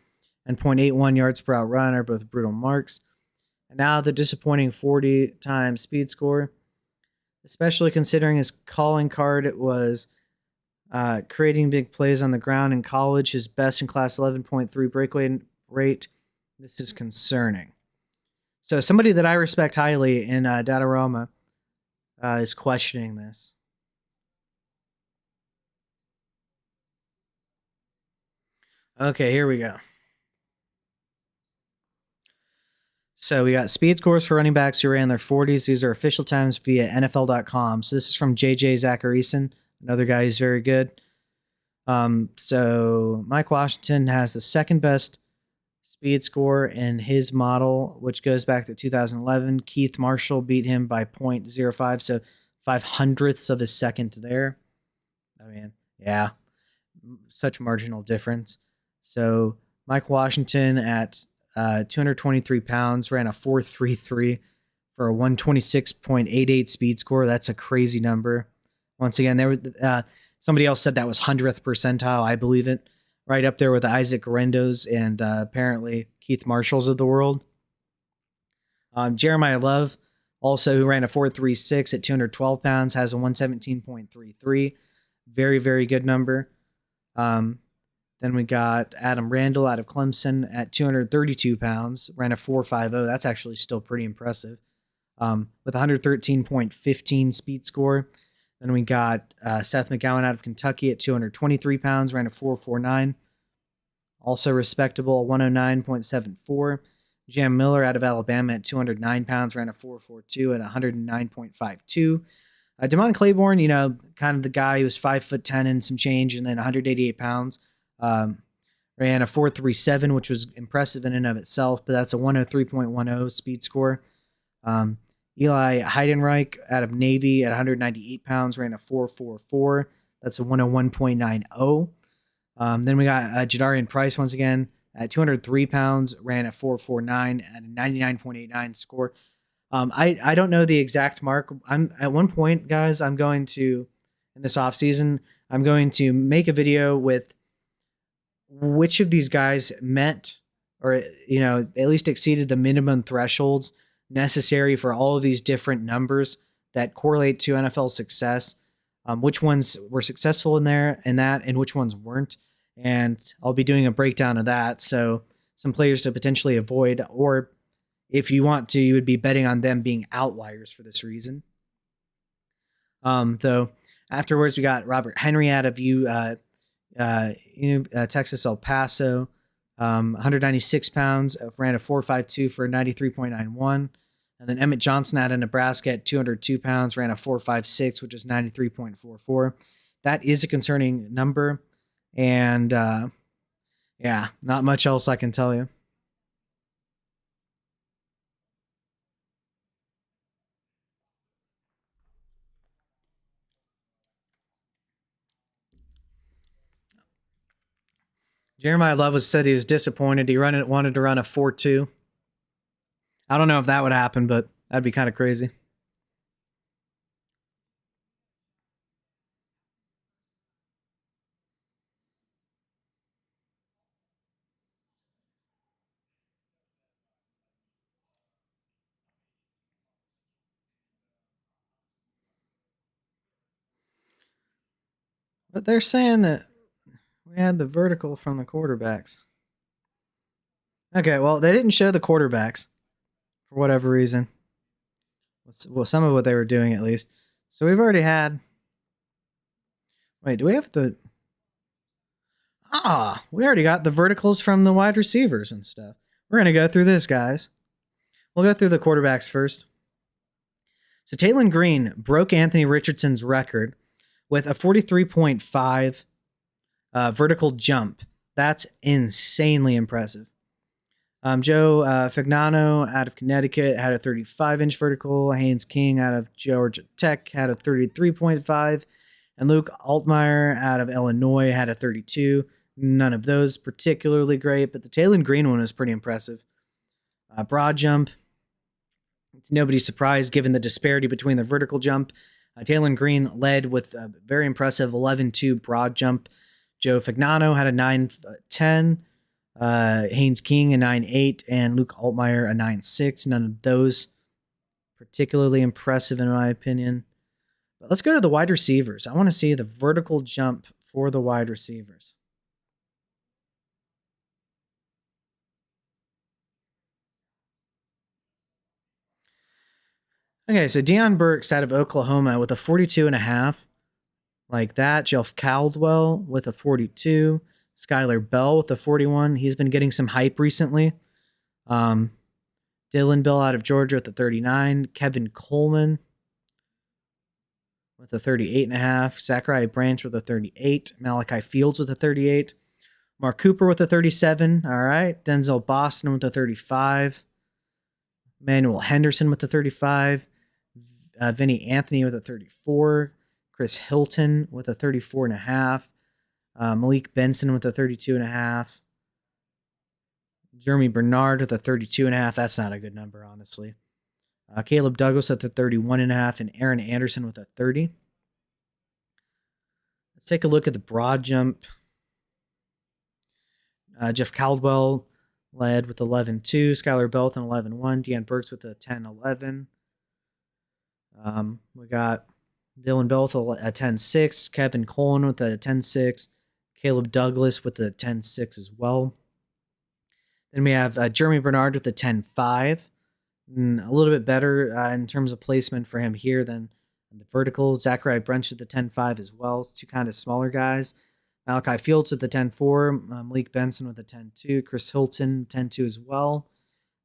and 0.81 yards per out run are both brutal marks. And now the disappointing 40 times speed score, especially considering his calling card was creating big plays on the ground in college, his best in class 11.3 breakaway rate. This is concerning. So somebody that I respect highly in Dataroma is questioning this. Okay, here we go. So we got speed scores for running backs who ran their 40s. These are official times via NFL.com. So this is from JJ Zacharyson, another guy who's very good. So Mike Washington has the second best speed score in his model, which goes back to 2011. Keith Marshall beat him by 0.05, so 500ths of a second there. I mean, yeah, such marginal difference. So Mike Washington at 223 pounds ran a 4.33 for a 126.88 speed score. That's a crazy number. Once again, there was somebody else said that was 100th percentile. I believe it. Right up there with the Isaac Garendos and apparently Keith Marshalls of the world. Jeremiah Love, also who ran a 4.36 at 212 pounds, has a 117.33. Very, very good number. Then we got Adam Randall out of Clemson at 232 pounds, ran a 4.50. That's actually still pretty impressive. With 113.15 speed score. Then we got Seth McGowan out of Kentucky at 223 pounds, ran a 4.49. Also respectable, 109.74. Jam Miller out of Alabama at 209 pounds, ran a 4.42 at 109.52. Damon Claiborne, kind of the guy who was 5'10" and some change, and then 188 pounds. Ran a 4.37, which was impressive in and of itself, but that's a 103.10 speed score. Eli Heidenreich out of Navy at 198 pounds ran a 4.44. That's a 101.90. Then we got Jadarian Price once again at 203 pounds, ran a 4.49 at a 99.89 score. I don't know the exact mark. I'm at one point, guys. I'm going to in this off season. I'm going to make a video with which of these guys met or at least exceeded the minimum thresholds necessary for all of these different numbers that correlate to NFL success. Which ones were successful in there and that, and which ones weren't. And I'll be doing a breakdown of that. So some players to potentially avoid, or if you want to, you would be betting on them being outliers for this reason. Though afterwards, we got Robert Henry out of Texas El Paso, 196 pounds, ran a 4.52 for a 93.91. And then Emmett Johnson out of Nebraska at 202 pounds, ran a 4.56, which is 93.44. That is a concerning number. And yeah, not much else I can tell you. Jeremiah Love said he was disappointed. He wanted to run a 4.2. I don't know if that would happen, but that'd be kind of crazy. But they're saying that we had the vertical from the quarterbacks. Okay, well, they didn't show the quarterbacks for whatever reason. Well, some of what they were doing at least. So we've already had. Wait, do we have the? We already got the verticals from the wide receivers and stuff. We're gonna go through this, guys. We'll go through the quarterbacks first. So Taylon Green broke Anthony Richardson's record with a 43.5 vertical jump. That's insanely impressive. Joe Fagnano out of Connecticut had a 35-inch vertical. Haynes King out of Georgia Tech had a 33.5. And Luke Altmaier out of Illinois had a 32. None of those particularly great, but the Taylon Green one was pretty impressive. Broad jump. It's nobody's surprise given the disparity between the vertical jump. Taylon Green led with a very impressive 11.2 broad jump. Joe Fagnano had a 9.10. Haynes King a 9.8 and Luke Altmaier a 9.6. None of those particularly impressive in my opinion. But let's go to the wide receivers. I want to see the vertical jump for the wide receivers. Okay, so Deion Burks out of Oklahoma with a 42.5. Like that. Jeff Caldwell with a 42. Skylar Bell with a 41. He's been getting some hype recently. Dylan Bill out of Georgia with a 39. Kevin Coleman with a 38.5. Zachariah Branch with a 38. Malachi Fields with a 38. Mark Cooper with a 37. All right. Denzel Boston with a 35. Manuel Henderson with a 35. Vinny Anthony with a 34. Chris Hilton with a 34.5. Malik Benson with a 32.5. Jeremy Bernard with a 32.5. That's not a good number, honestly. Caleb Douglas at the 31.5. And Aaron Anderson with a 30. Let's take a look at the broad jump. Jeff Caldwell led with 11.2. Skylar Bell with an 11.1. Deion Burks with a 10.11. We got Dylan Bell with a 10.6. Kevin Coleman with a 10.6. Caleb Douglas with a 10.6 as well. Then we have Jeremy Bernard with a 10.5. A little bit better in terms of placement for him here than the vertical. Zachariah Branch with the 10.5 as well. Two kind of smaller guys. Malachi Fields with the 10.4. Malik Benson with the 10.2. Chris Hilton, 10.2 as well.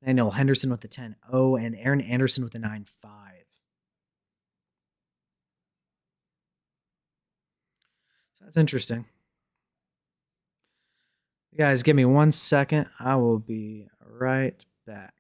Manuel Henderson with the 10.0. And Aaron Anderson with the 9.5. So that's interesting. You guys, give me 1 second. I will be right back.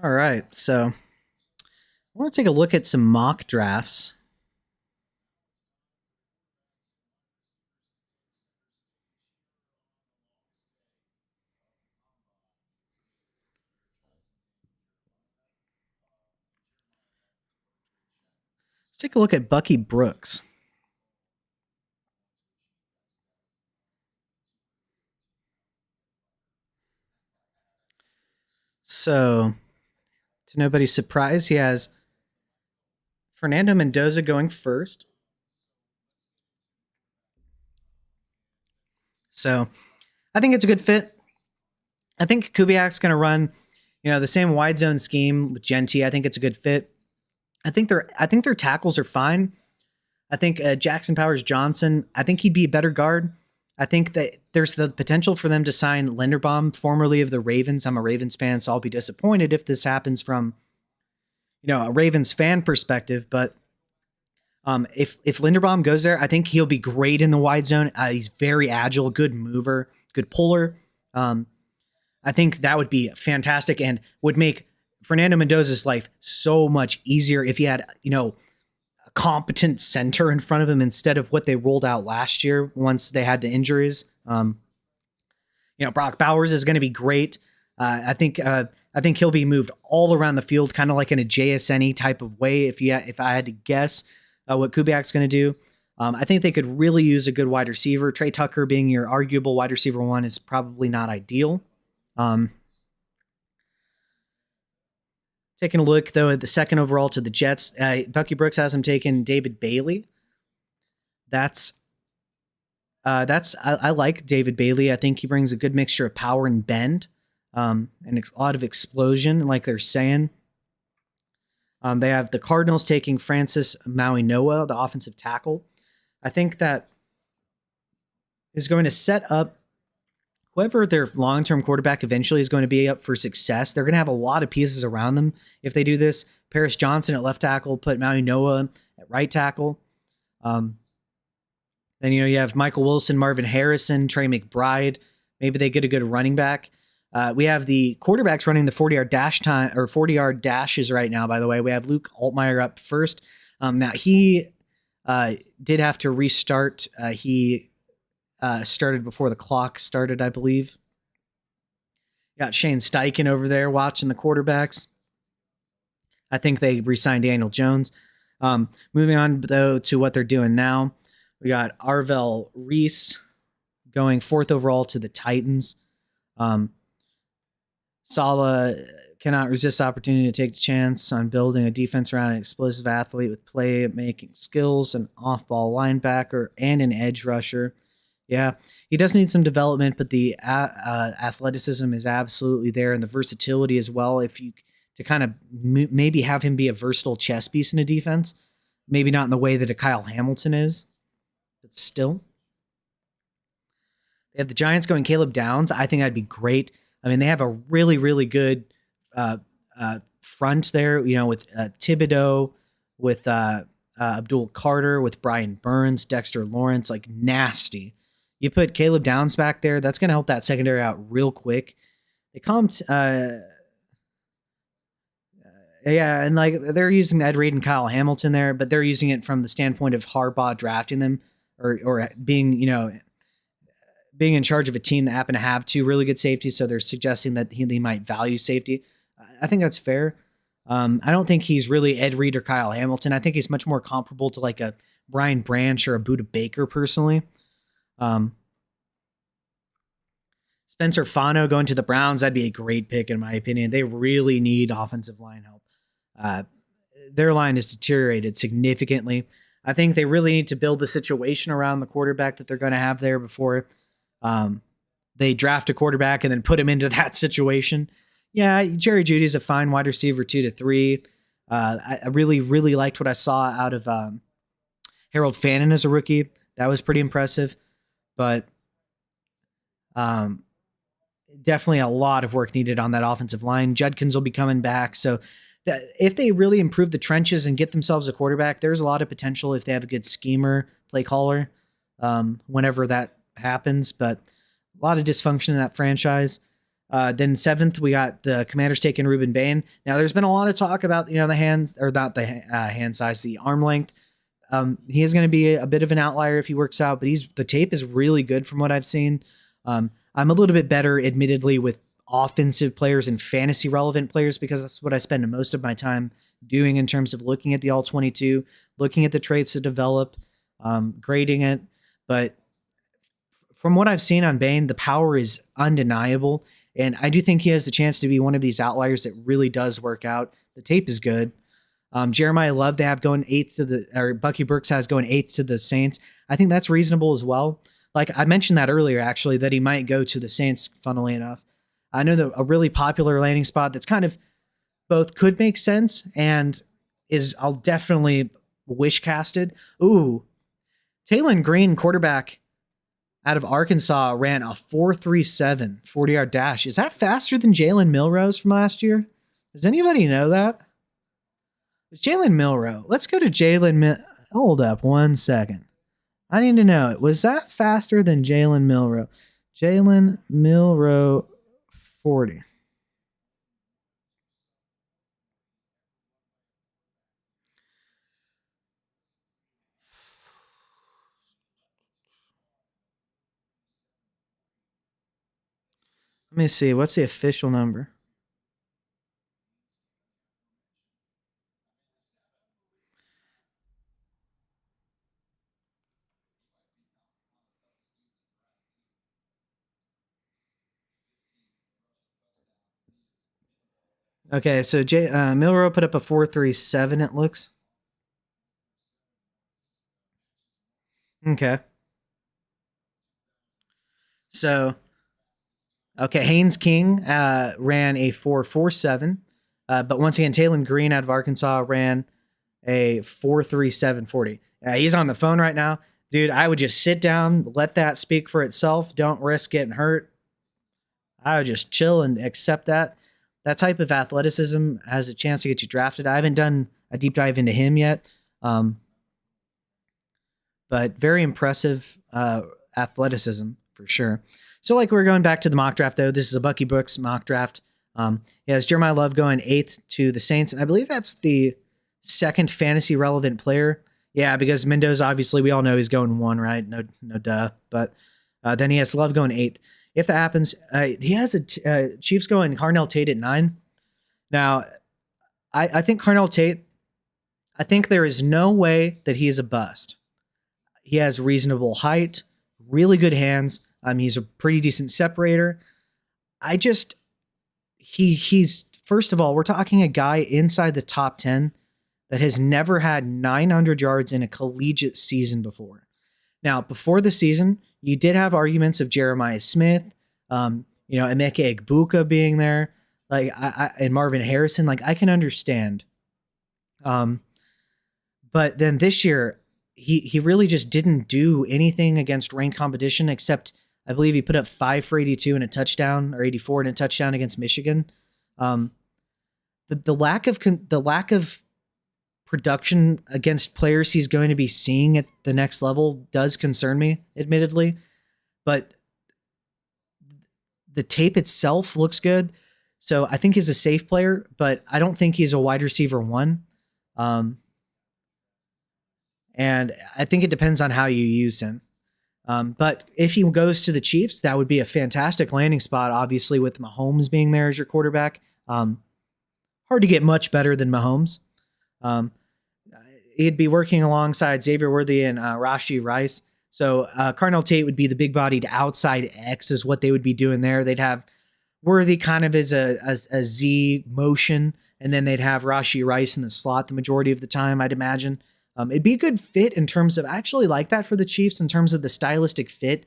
All right, so I want to take a look at some mock drafts. Let's take a look at Bucky Brooks. So, to nobody's surprise, he has Fernando Mendoza going first. So, I think it's a good fit. I think Kubiak's going to run, the same wide zone scheme with Genti. I think it's a good fit. I think their tackles are fine. I think Jackson Powers Johnson, I think he'd be a better guard. I think that there's the potential for them to sign Linderbaum, formerly of the Ravens. I'm a Ravens fan, so I'll be disappointed if this happens from, a Ravens fan perspective. But if Linderbaum goes there, I think he'll be great in the wide zone. He's very agile, good mover, good puller. I think that would be fantastic and would make Fernando Mendoza's life so much easier if he had, a competent center in front of him instead of what they rolled out last year once they had the injuries. Brock Bowers is going to be great. I think he'll be moved all around the field, kind of like in a JSN type of way. If I had to guess what Kubiak's going to do, I think they could really use a good wide receiver. Trey Tucker being your arguable wide receiver one is probably not ideal. Taking a look though at the second overall to the Jets, Bucky Brooks has him taking David Bailey. I like David Bailey. I think he brings a good mixture of power and bend, and a lot of explosion, like they're saying. They have the Cardinals taking Francis Maui-Noa, the offensive tackle. I think that is going to set up whoever their long-term quarterback eventually is going to be up for success. They're going to have a lot of pieces around them if they do this. Paris Johnson at left tackle, put Maui-Noa at right tackle. Then, you have Michael Wilson, Marvin Harrison, Trey McBride. Maybe they get a good running back. We have the quarterbacks running the 40-yard dash time or 40-yard dashes right now, by the way. We have Luke Altmaier up first. Now, he did have to restart. He started before the clock started, I believe. Got Shane Steichen over there watching the quarterbacks. I think they re-signed Daniel Jones. Moving on, though, to what they're doing now. We got Arvell Reese going fourth overall to the Titans. Saleh cannot resist the opportunity to take a chance on building a defense around an explosive athlete with play-making skills, an off-ball linebacker, and an edge rusher. Yeah, he does need some development, but the athleticism is absolutely there, and the versatility as well. If you to kind of maybe have him be a versatile chess piece in a defense, maybe not in the way that a Kyle Hamilton is, but still. They have the Giants going Caleb Downs. I think that'd be great. I mean, they have a really, really good front there, with Thibodeau, with Abdul Carter, with Brian Burns, Dexter Lawrence, like nasty. You put Caleb Downs back there, that's going to help that secondary out real quick. They comped, and like they're using Ed Reed and Kyle Hamilton there, but they're using it from the standpoint of Harbaugh drafting them or being, being in charge of a team that happened to have two really good safeties. So they're suggesting that they might value safety. I think that's fair. I don't think he's really Ed Reed or Kyle Hamilton. I think he's much more comparable to like a Brian Branch or a Budda Baker personally. Spencer Fano going to the Browns, that'd be a great pick in my opinion. They really need offensive line help. Their line has deteriorated significantly. I think they really need to build the situation around the quarterback that they're going to have there before they draft a quarterback and then put him into that situation. Yeah, Jerry Jeudy's a fine wide receiver 2 to 3. I really, really liked what I saw out of Harold Fannin as a rookie. That was pretty impressive. But definitely a lot of work needed on that offensive line. Judkins will be coming back. So if they really improve the trenches and get themselves a quarterback, there's a lot of potential if they have a good schemer, play caller, whenever that happens. But a lot of dysfunction in that franchise. Then seventh, we got the Commanders taking Ruben Bain. Now, there's been a lot of talk about the hands, or not the hand size, the arm length. He is going to be a bit of an outlier if he works out, but the tape is really good from what I've seen. I'm a little bit better, admittedly, with offensive players and fantasy relevant players because that's what I spend most of my time doing in terms of looking at the all 22, looking at the traits to develop, grading it. But from what I've seen on Bain, the power is undeniable. And I do think he has the chance to be one of these outliers that really does work out. The tape is good. Jeremiah Love, they have going eighth or Bucky Brooks has going eighth to the Saints. I think that's reasonable as well. Like I mentioned that earlier, actually, that he might go to the Saints, funnily enough. I know that a really popular landing spot that's kind of both could make sense and I'll definitely wish casted. Ooh, Taylon Green, quarterback out of Arkansas, ran a 4.37 40-yard dash. Is that faster than Jalen Milroe from last year? Does anybody know that? Jalen Milroe. Let's go to Hold up 1 second. I need to know it. Was that faster than Jalen Milroe? Jalen Milroe 40. Let me see. What's the official number? Okay, so Milroe put up a 4.37, it looks. Okay. So, okay, Haynes King ran a 4.47. But once again, Taylon Green out of Arkansas ran a 4.37 40. He's on the phone right now. Dude, I would just sit down, let that speak for itself. Don't risk getting hurt. I would just chill and accept that. That type of athleticism has a chance to get you drafted. I haven't done a deep dive into him yet. But very impressive athleticism for sure. So like we're going back to the mock draft though. This is a Bucky Brooks mock draft. He has Jeremiah Love going 8th to the Saints. And I believe that's the second fantasy relevant player. Yeah, because Mendoza, obviously we all know he's going 1, right? No duh. But then he has Love going 8th. If that happens, he has Chiefs going Carnell Tate at 9. Now, I think Carnell Tate, I think there is no way that he is a bust. He has reasonable height, really good hands. He's a pretty decent separator. He's first of all, we're talking a guy inside the top 10 that has never had 900 yards in a collegiate season before. Now, before the season, you did have arguments of Jeremiah Smith, Emeka Egbuka being there, and Marvin Harrison. Like, I can understand. But then this year, he really just didn't do anything against ranked competition except I believe he put up 5 for 82 and a touchdown, or 84 and a touchdown against Michigan. The lack of production against players he's going to be seeing at the next level does concern me, admittedly. But the tape itself looks good. So I think he's a safe player, but I don't think he's a wide receiver 1. And I think it depends on how you use him. But if he goes to the Chiefs, that would be a fantastic landing spot, obviously, with Mahomes being there as your quarterback. Hard to get much better than Mahomes. He'd be working alongside Xavier Worthy and Rashee Rice. So Carnell Tate would be the big-bodied outside X is what they would be doing there. They'd have Worthy kind of as a Z motion, and then they'd have Rashee Rice in the slot the majority of the time, I'd imagine. It'd be a good fit in terms of, I actually like that for the Chiefs in terms of the stylistic fit,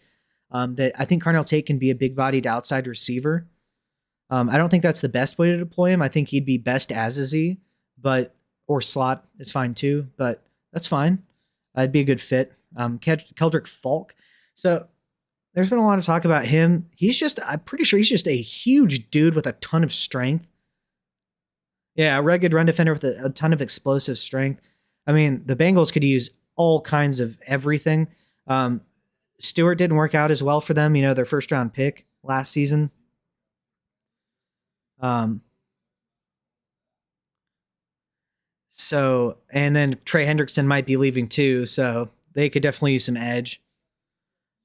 that I think Carnell Tate can be a big-bodied outside receiver. I don't think that's the best way to deploy him. I think he'd be best as a Z, or slot is fine too, but that's fine. It'd be a good fit. Keldrick Falk. So there's been a lot of talk about him. I'm pretty sure he's just a huge dude with a ton of strength. Yeah, a rugged run defender with a ton of explosive strength. I mean, the Bengals could use all kinds of everything. Stewart didn't work out as well for them, their first round pick last season. Um, so, and then Trey Hendrickson might be leaving too, so they could definitely use some edge.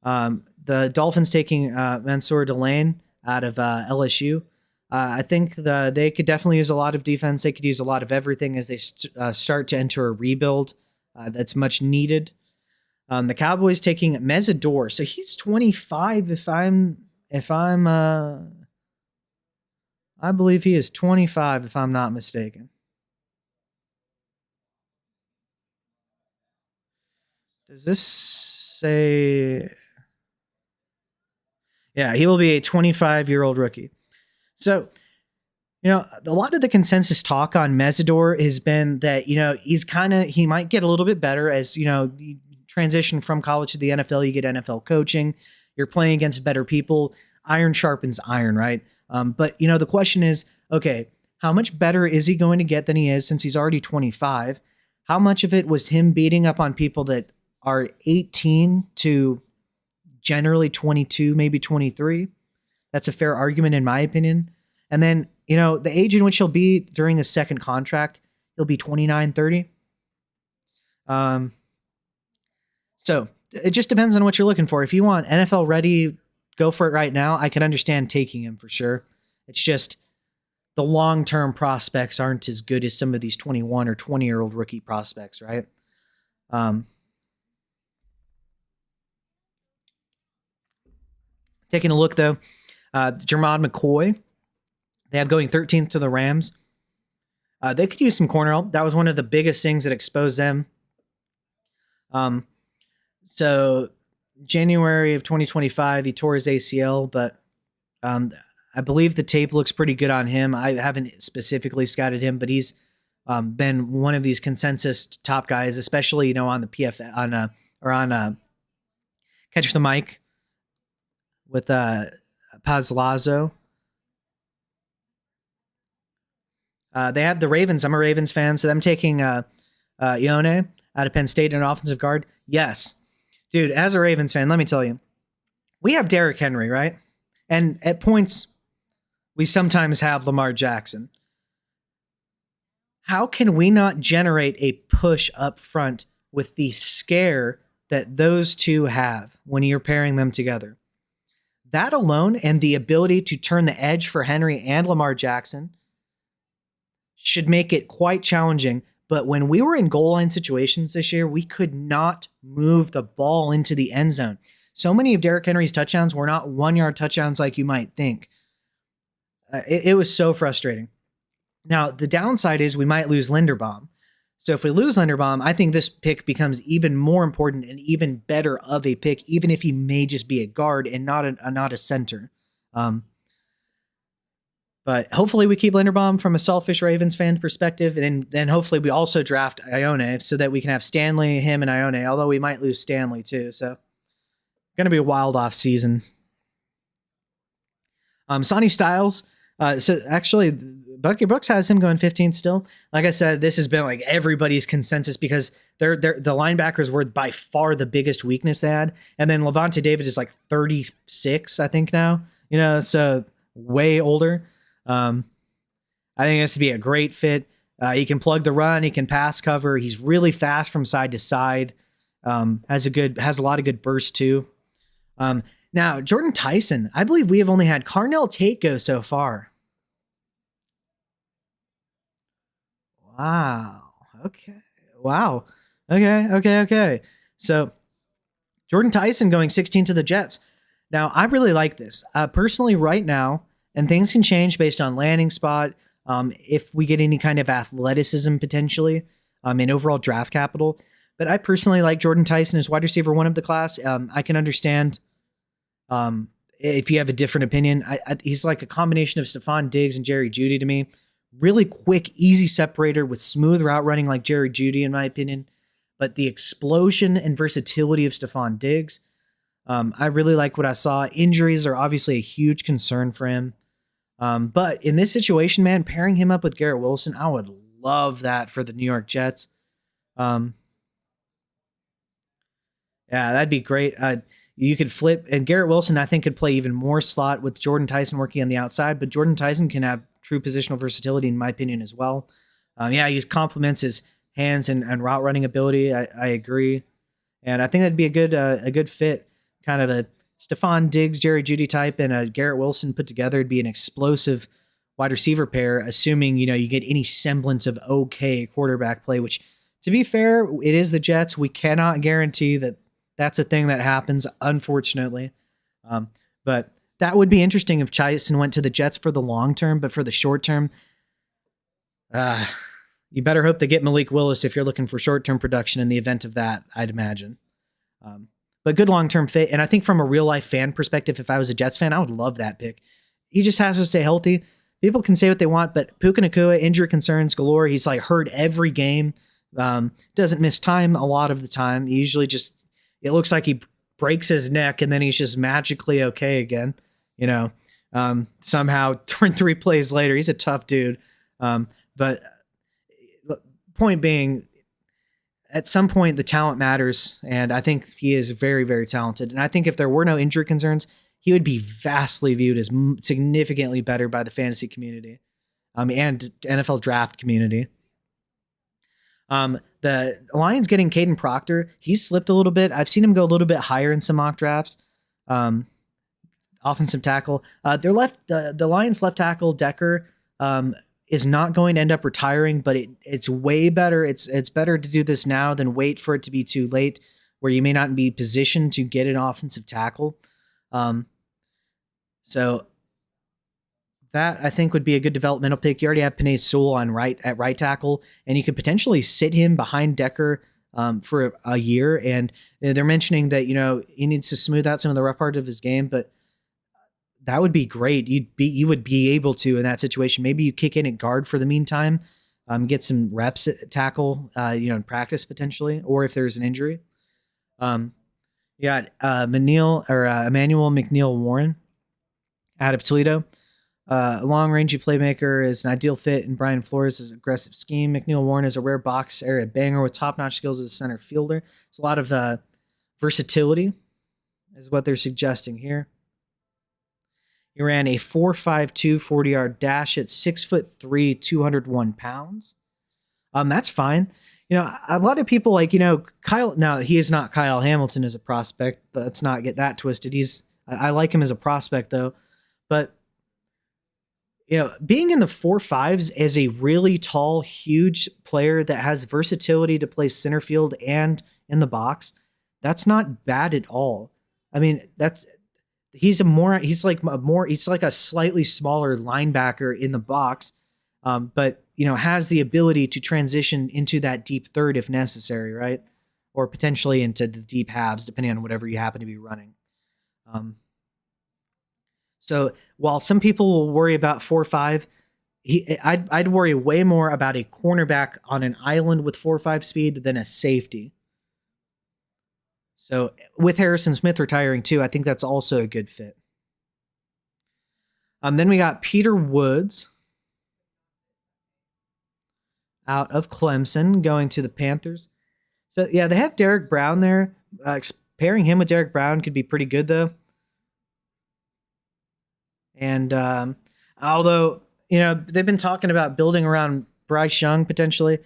The Dolphins taking Mansour Delane out of LSU. I think they could definitely use a lot of defense. They could use a lot of everything as they start to enter a rebuild that's much needed. The Cowboys taking Mesidor, so he's 25. I believe he is 25 if I'm not mistaken. Does this say? Yeah, he will be a 25-year-old rookie. So, a lot of the consensus talk on Mesidor has been that, he might get a little bit better as, you transition from college to the NFL, you get NFL coaching, you're playing against better people. Iron sharpens iron, right? But, the question is, okay, how much better is he going to get than he is since he's already 25? How much of it was him beating up on people that are 18 to generally 22, maybe 23? That's a fair argument in my opinion. And then, the age in which he'll be during his second contract, he'll be 29, 30. So it just depends on what you're looking for. If you want NFL ready, go for it right now. I can understand taking him for sure. It's just the long-term prospects aren't as good as some of these 21 or 20-year-old rookie prospects, right? Taking a look though, Jermod McCoy, they have going 13th to the Rams. They could use some corner help. That was one of the biggest things that exposed them. So January of 2025, he tore his ACL, but I believe the tape looks pretty good on him. I haven't specifically scouted him, but he's been one of these consensus top guys, especially on the PF on Catch the Mic with Paz Lazo. They have the Ravens. I'm a Ravens fan, so I'm taking Ione out of Penn State, an offensive guard. Yes. Dude, as a Ravens fan, let me tell you, we have Derrick Henry, right? And at points, we sometimes have Lamar Jackson. How can we not generate a push up front with the scare that those two have when you're pairing them together? That alone and the ability to turn the edge for Henry and Lamar Jackson should make it quite challenging. But when we were in goal line situations this year, we could not move the ball into the end zone. So many of Derrick Henry's touchdowns were not 1-yard touchdowns like you might think. It was so frustrating. Now, the downside is we might lose Linderbaum. So if we lose Linderbaum, I think this pick becomes even more important and even better of a pick, even if he may just be a guard and not a center. But hopefully we keep Linderbaum from a selfish Ravens fan perspective. And then hopefully we also draft Ione so that we can have Stanley, him, and Ione, although we might lose Stanley too. So going to be a wild off season. Sonny Styles. So actually, Bucky Brooks has him going 15th still. Like I said, this has been like everybody's consensus because the linebackers were by far the biggest weakness they had. And then Levante David is like 36, I think now, so way older. I think this would be a great fit. He can plug the run. He can pass cover. He's really fast from side to side. Has a lot of good burst too. Now Jordan Tyson, I believe we have only had Carnell Tate go so far. Wow. Okay. Wow. Okay. So Jordan Tyson going 16 to the Jets. Now I really like this personally right now. And things can change based on landing spot. If we get any kind of athleticism potentially, in overall draft capital. But I personally like Jordan Tyson as wide receiver 1 of the class. I can understand if you have a different opinion. He's like a combination of Stephon Diggs and Jerry Jeudy to me. Really quick, easy separator with smooth route running like Jerry Jeudy, in my opinion. But the explosion and versatility of Stephon Diggs, I really like what I saw. Injuries are obviously a huge concern for him. But in this situation, man, pairing him up with Garrett Wilson, I would love that for the New York Jets. Yeah, that'd be great. You could flip, and Garrett Wilson, I think, could play even more slot with Jordan Tyson working on the outside, but Jordan Tyson can have true positional versatility, in my opinion, as well. Yeah, he complements his hands and route running ability. I agree, and I think that'd be a good fit, kind of a Stephon Diggs, Jerry Jeudy type, and a Garrett Wilson put together. It'd be an explosive wide receiver pair, assuming you get any semblance of okay quarterback play. Which, to be fair, it is the Jets. We cannot guarantee that that's a thing that happens, unfortunately. But that would be interesting if Tyson went to the Jets for the long term, but for the short term, you better hope they get Malik Willis if you're looking for short term production in the event of that, I'd imagine. But good long term fit. And I think from a real life fan perspective, if I was a Jets fan, I would love that pick. He just has to stay healthy. People can say what they want, but Puka Nacua, injury concerns galore. He's like hurt every game. Doesn't miss time a lot of the time. He usually just, it looks like he breaks his neck and then he's just magically okay again. Somehow 3 plays later, he's a tough dude. But point being, at some point the talent matters, and I think he is very, very talented. And I think if there were no injury concerns, he would be vastly viewed as significantly better by the fantasy community, and NFL draft community. The Lions getting Caden Proctor, he's slipped a little bit. I've seen him go a little bit higher in some mock drafts. Offensive tackle. The Lions left tackle Decker is not going to end up retiring, but it's way better. It's better to do this now than wait for it to be too late, where you may not be positioned to get an offensive tackle. So that I think would be a good developmental pick. You already have Penei Sewell at right tackle, and you could potentially sit him behind Decker for a year. And they're mentioning that he needs to smooth out some of the rough part of his game, but that would be great. You would be able to in that situation. Maybe you kick in at guard for the meantime, get some reps at tackle, in practice potentially, or if there's an injury. Emmanuel McNeil Warren out of Toledo. Long-rangey playmaker is an ideal fit in Brian Flores' aggressive scheme. McNeil Warren is a rare box area banger with top-notch skills as a center fielder. It's a lot of versatility is what they're suggesting here. He ran a 4.52 40-yard dash at 6'3", 201 pounds. That's fine. A lot of people Kyle. Now he is not Kyle Hamilton as a prospect. Let's not get that twisted. I like him as a prospect though, but being in the 4.5s as a really tall, huge player that has versatility to play center field and in the box, that's not bad at all. I mean, he's like a slightly smaller linebacker in the box, but has the ability to transition into that deep third if necessary, right? Or potentially into the deep halves, depending on whatever you happen to be running. So while some people will worry about 4.5, I'd worry way more about a cornerback on an island with 4.5 speed than a safety. So with Harrison Smith retiring too, I think that's also a good fit. Then we got Peter Woods out of Clemson going to the Panthers. So yeah, they have Derek Brown there. Pairing him with Derek Brown could be pretty good though. And although they've been talking about building around Bryce Young potentially,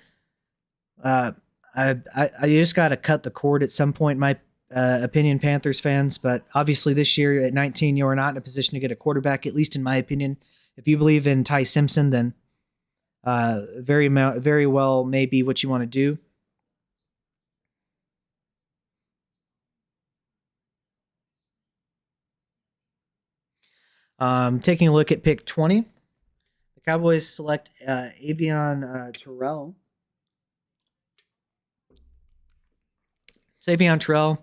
I just got to cut the cord at some point. My opinion, Panthers fans, but obviously this year at 19, you are not in a position to get a quarterback, at least in my opinion. If you believe in Ty Simpson, then very well may be what you want to do. Taking a look at pick 20, the Cowboys select Avion Terrell. Avion Terrell,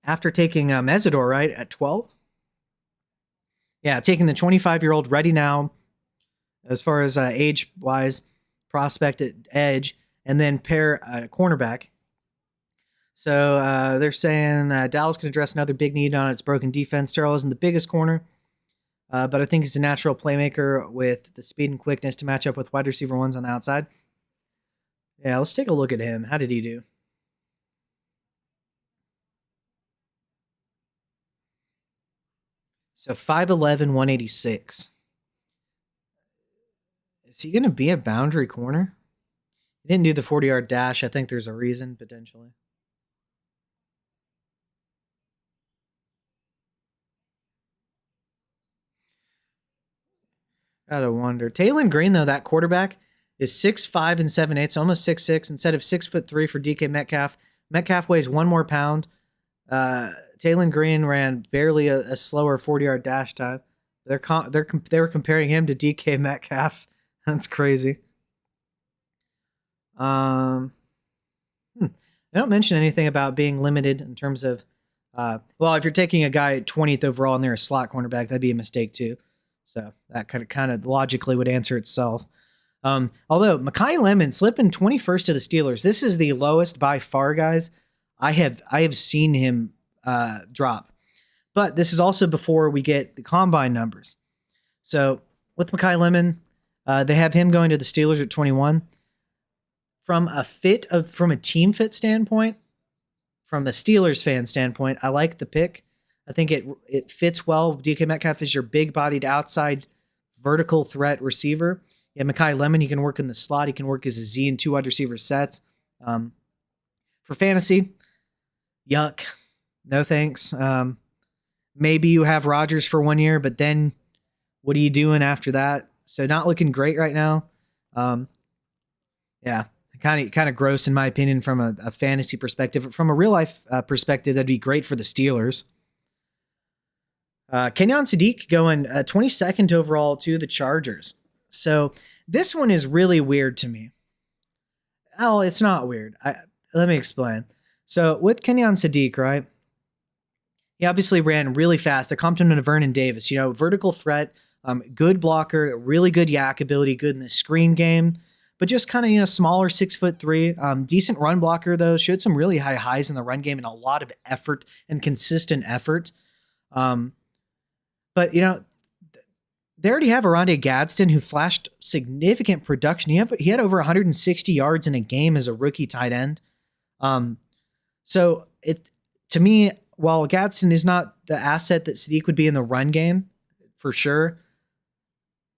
after taking Mesidor, right, at 12? Yeah, taking the 25-year-old ready now, as far as age-wise, prospect at edge, and then pair cornerback. So they're saying Dallas can address another big need on its broken defense. Terrell isn't the biggest corner, but I think he's a natural playmaker with the speed and quickness to match up with wide receiver ones on the outside. Yeah, let's take a look at him. How did he do? So 5'11", 186. Is he going to be a boundary corner? He didn't do the 40-yard dash. I think there's a reason, potentially. Gotta wonder. Taylon Green, though, that quarterback is 6'5" and 7/8, almost 6'6", instead of 6'3" for DK Metcalf. Metcalf weighs 1 more pound. Taylon Green ran barely a slower 40-yard dash time. They were comparing him to DK Metcalf. That's crazy. They don't mention anything about being limited in terms of, well, if you're taking a guy 20th overall and they're a slot cornerback, that'd be a mistake too. So that kind of logically would answer itself. Although Makai Lemon slipping 21st to the Steelers, this is the lowest by far, guys. I have seen him drop, but this is also before we get the combine numbers. So with Makai Lemon, they have him going to the Steelers at 21. From a team fit standpoint, from the Steelers fan standpoint, I like the pick. I think it fits well. DK Metcalf is your big-bodied outside vertical threat receiver. Yeah, Makai Lemon, he can work in the slot. He can work as a Z in 2 wide receiver sets. For fantasy, yuck. No thanks. Maybe you have Rodgers for 1 year, but then what are you doing after that? So not looking great right now. Yeah, kind of gross in my opinion from a fantasy perspective. From a real life perspective, that'd be great for the Steelers. Kenyon Sadiq going 22nd overall to the Chargers. So this one is really weird to me. Oh, it's not weird. Let me explain. So with Kenyon Sadiq, right? He obviously ran really fast. I comped him to Vernon Davis. Vertical threat, good blocker, really good yak ability, good in the screen game, but just kind of smaller, 6'3", decent run blocker though. Showed some really high highs in the run game and a lot of effort and consistent effort. But they already have Oronde Gadsden, who flashed significant production. He had over 160 yards in a game as a rookie tight end. So to me, while Gadsden is not the asset that Sadiq would be in the run game, for sure,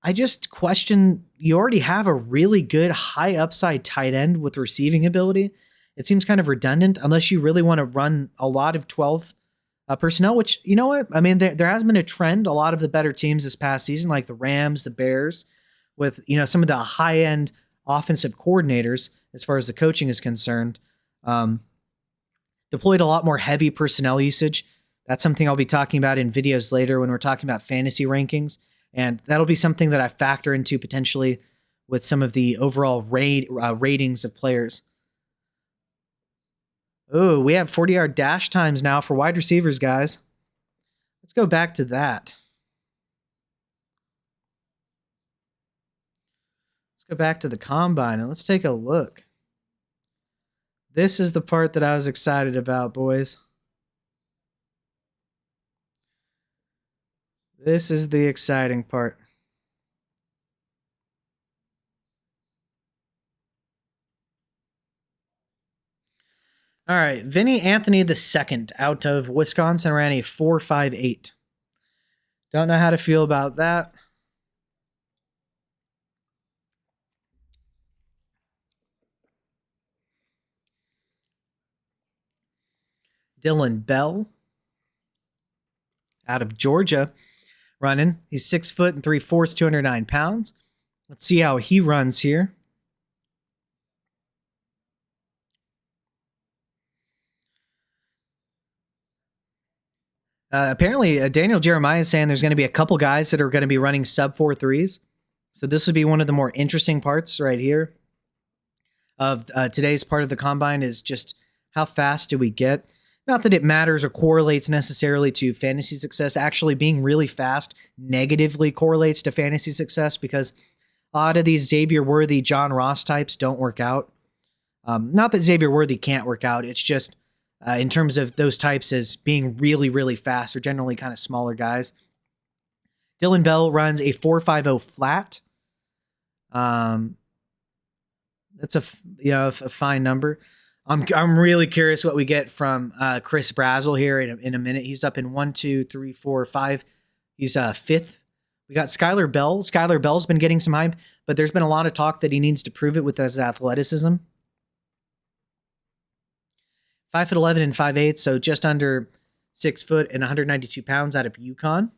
I just question, you already have a really good high upside tight end with receiving ability. It seems kind of redundant unless you really want to run a lot of 12 personnel, which, you know what? I mean, there has been a trend. A lot of the better teams this past season, like the Rams, the Bears, with, some of the high end offensive coordinators, as far as the coaching is concerned, deployed a lot more heavy personnel usage. That's something I'll be talking about in videos later when we're talking about fantasy rankings. And that'll be something that I factor into potentially with some of the overall ratings of players. Oh, we have 40-yard dash times now for wide receivers, guys. Let's go back to that. Let's go back to the combine and let's take a look. This is the part that I was excited about, boys. This is the exciting part. All right, Vinny Anthony II out of Wisconsin ran a 4.58. Don't know how to feel about that. Dylan Bell out of Georgia running. He's 6 foot and 3/4, 209 pounds. Let's see how he runs here. Apparently, Daniel Jeremiah is saying there's going to be a couple guys that are going to be running sub 4.3s. So this would be one of the more interesting parts right here of today's part of the combine, is just how fast do we get? Not that it matters or correlates necessarily to fantasy success. Actually, being really fast negatively correlates to fantasy success because a lot of these Xavier Worthy, John Ross types don't work out. Not that Xavier Worthy can't work out. It's just in terms of those types as being really, really fast, are generally kind of smaller guys. Dylan Bell runs a 4.50 flat. That's a fine number. I'm really curious what we get from Chris Brazzell here in a minute. He's up in 1, 2, 3, 4, 5. He's fifth We got Skylar Bell. Skylar Bell's been getting some hype, but there's been a lot of talk that he needs to prove it with his athleticism. 5'11" and 5'8", so just under 6 foot and 192 pounds out of UConn.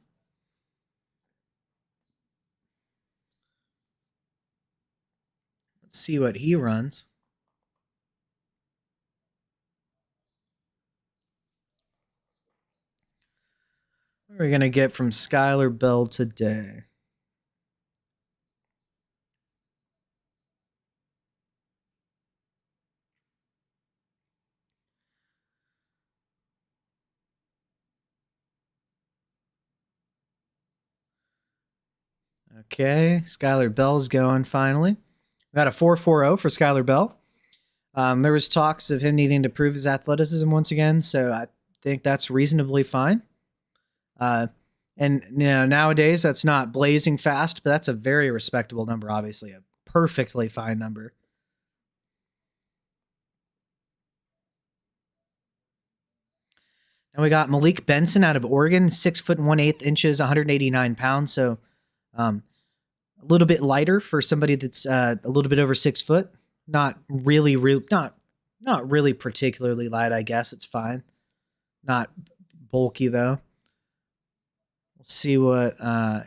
Let's see what he runs. What are we going to get from Skylar Bell today? Okay, Skylar Bell's going finally. We got a 4.40 for Skylar Bell. There was talks of him needing to prove his athleticism once again, so I think that's reasonably fine. And nowadays that's not blazing fast, but that's a very respectable number. Obviously, a perfectly fine number. And we got Malik Benson out of Oregon, 6 foot 1/8 inches, 189 pounds. So, a little bit lighter for somebody that's a little bit over 6 foot. Not really, not really particularly light. I guess it's fine. Not bulky though. We'll see what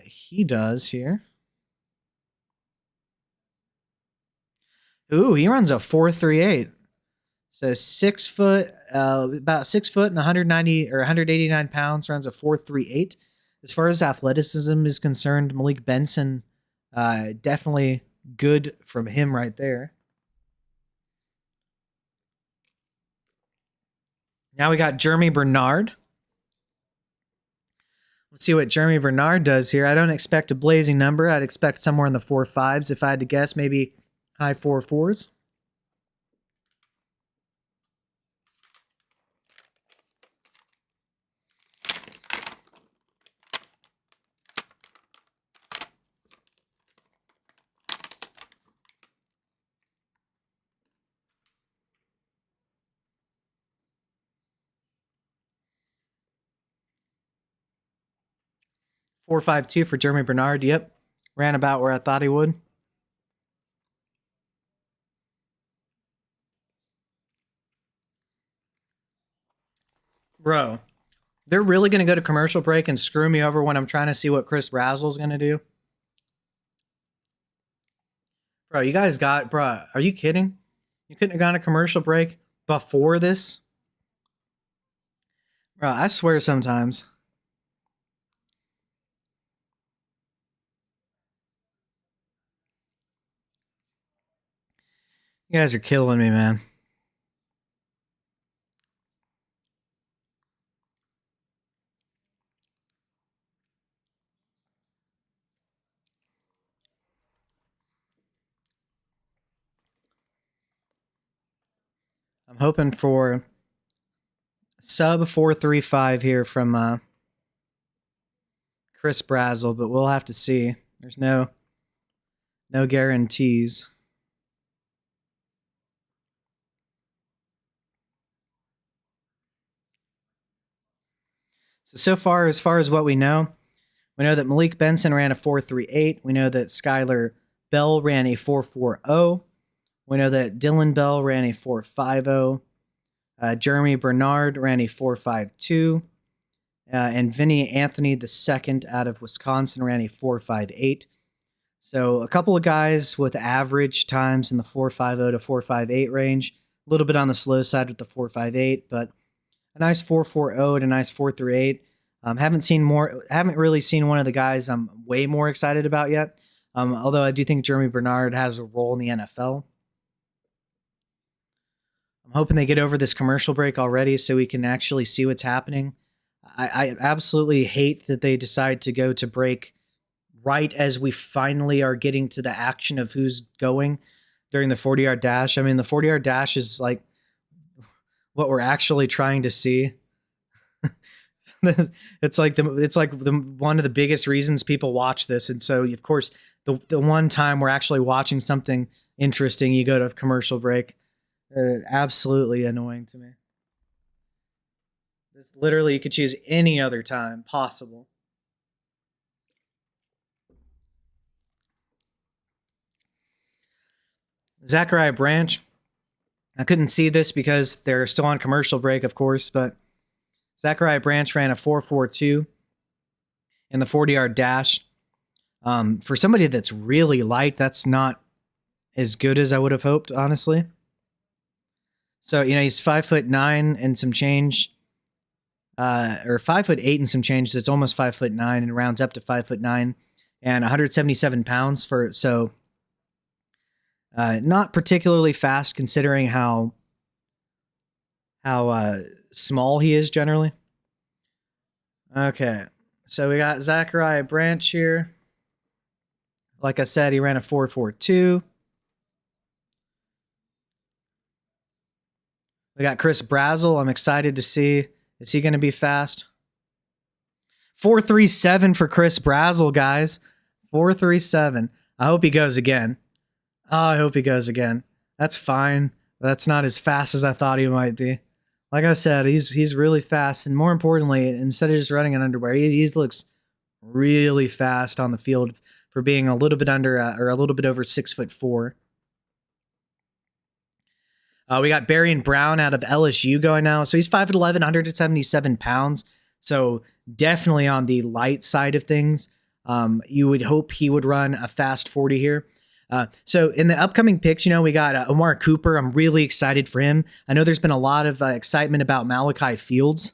he does here. Ooh, he runs a 4.38. So 6 foot, about 6 foot and 190 or 189 pounds, runs a 4.38. As far as athleticism is concerned, Malik Benson, definitely good from him right there. Now we got Jeremy Bernard. Let's see what Jeremy Bernard does here. I don't expect a blazing number. I'd expect somewhere in the 4.5s if I had to guess, maybe high 4.4s. $4.52 for Jeremy Bernard. Yep. Ran about where I thought he would. Bro, they're really going to go to commercial break and screw me over when I'm trying to see what Chris Brazel's going to do? Bro, you guys got, bro, are you kidding? You couldn't have gone to commercial break before this? Bro, I swear sometimes. You guys are killing me, man. I'm hoping for sub 4.35 here from Chris Brazel, but we'll have to see. There's no guarantees. So far as what we know that Malik Benson ran a 4.38. We know that Skylar Bell ran a 4.40. We know that Dylan Bell ran a 4.50. Jeremy Bernard ran a 4.52. And Vinny Anthony, the second out of Wisconsin, ran a 4.58. So a couple of guys with average times in the 4.50 to 4.58 range. A little bit on the slow side with the 4.58, but a nice 4.40 and a nice 4.38. Haven't really seen one of the guys I'm way more excited about yet. Although I do think Jeremy Bernard has a role in the NFL. I'm hoping they get over this commercial break already so we can actually see what's happening. I absolutely hate that they decide to go to break right as we finally are getting to the action of who's going during the 40-yard dash. I mean, the 40-yard dash is like what we're actually trying to see. It's like one of the biggest reasons people watch this. And so, of course, the one time we're actually watching something interesting, you go to commercial break. Absolutely annoying to me. It's literally, you could choose any other time possible. Zachariah Branch. I couldn't see this because they're still on commercial break, of course, but Zachariah Branch ran a 4.42 in the 40-yard dash. For somebody that's really light, that's not as good as I would have hoped, honestly. So, he's 5'9" and some change, or 5'8" and some change. So it's almost 5'9" and rounds up to 5'9" and 177 pounds not particularly fast considering how small he is generally. Okay, so we got Zachariah Branch here. Like I said, he ran a 4.42. We got Chris Brazzell. I'm excited to see. Is he going to be fast? 4.37 for Chris Brazzell, guys. 4.37. I hope he goes again. Oh, I hope he goes again. That's fine. That's not as fast as I thought he might be. Like I said, he's really fast, and more importantly, instead of just running an underwear, he looks really fast on the field for being a little bit under or a little bit over 6'4". We got Barian Brown out of LSU going now, so he's 5'11", 177 pounds. So definitely on the light side of things. You would hope he would run a fast 40 here. So in the upcoming picks, we got Omar Cooper. I'm really excited for him. I know there's been a lot of excitement about Malachi Fields.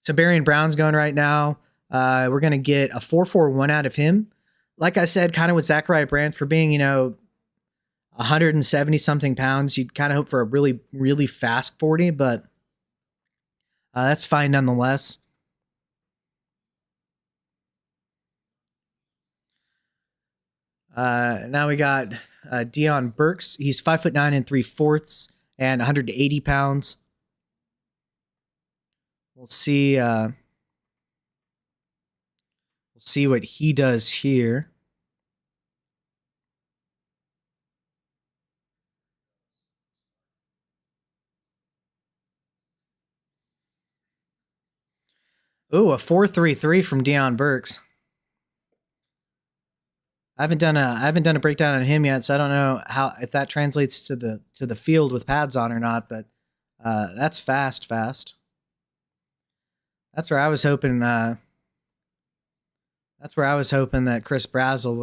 So Barian Brown's going right now. We're going to get a 4.41 out of him. Like I said, kind of with Zachariah Branch for being, 170 something pounds, you'd kind of hope for a really, really fast 40, but that's fine nonetheless. Now we got Dion Burks. He's 5'9" and 3/4 and 180 pounds. We'll see. We'll see what he does here. Ooh, a 4.33 from Dion Burks. I haven't done a breakdown on him yet, so I don't know if that translates to the field with pads on or not. But that's fast. That's where I was hoping. That's where I was hoping that Chris Brazzell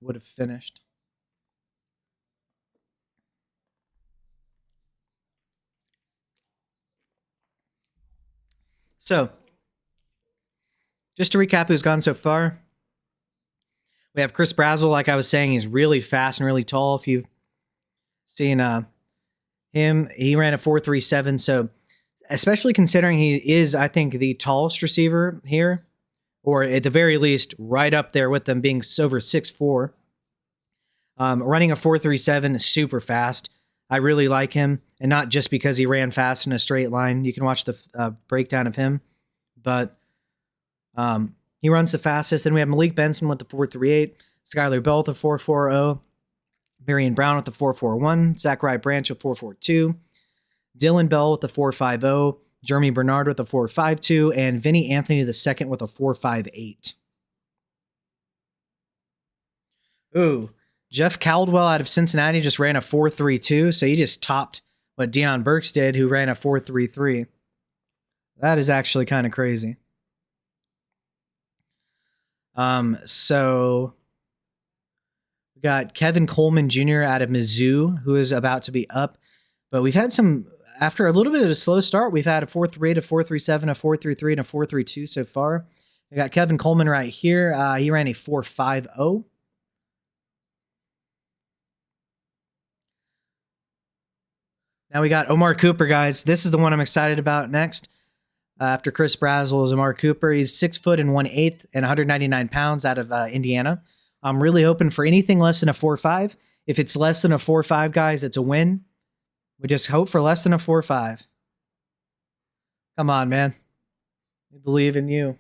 would have finished. So, just to recap who's gone so far, we have Chris Brazzell. Like I was saying, he's really fast and really tall. If you've seen him, he ran a 4.37. So, especially considering he is, I think, the tallest receiver here, or at the very least, right up there with them being over 6'4". Running a 4.37 is super fast. I really like him, and not just because he ran fast in a straight line. You can watch the breakdown of him, but he runs the fastest. Then we have Malik Benson with the 4.38, Skylar Bell with the 4.40, Barian Brown with the 4.41, Zachariah Branch with 4.42, Dylan Bell with the 4.50, Jeremy Bernard with the 4.52, and Vinny Anthony II with a 4.58. Ooh, Jeff Caldwell out of Cincinnati just ran a 4.32, so he just topped what Dion Burks did, who ran a 4.33. That is actually kind of crazy. So we got Kevin Coleman Jr. out of Mizzou, who is about to be up, but we've had after a little bit of a slow start, we've had a 4.38, a 4.37, a 4.33, and a 4.32 so far. We got Kevin Coleman right here. He ran a 4.50. Now we got Omar Cooper, guys. This is the one I'm excited about next. After Chris Brazzell is Omar Cooper. He's 6 foot and 1/8 and 199 pounds out of Indiana. I'm really hoping for anything less than a 4.5. If it's less than a 4.5, guys, it's a win. We just hope for less than a 4.5. Come on, man. We believe in you.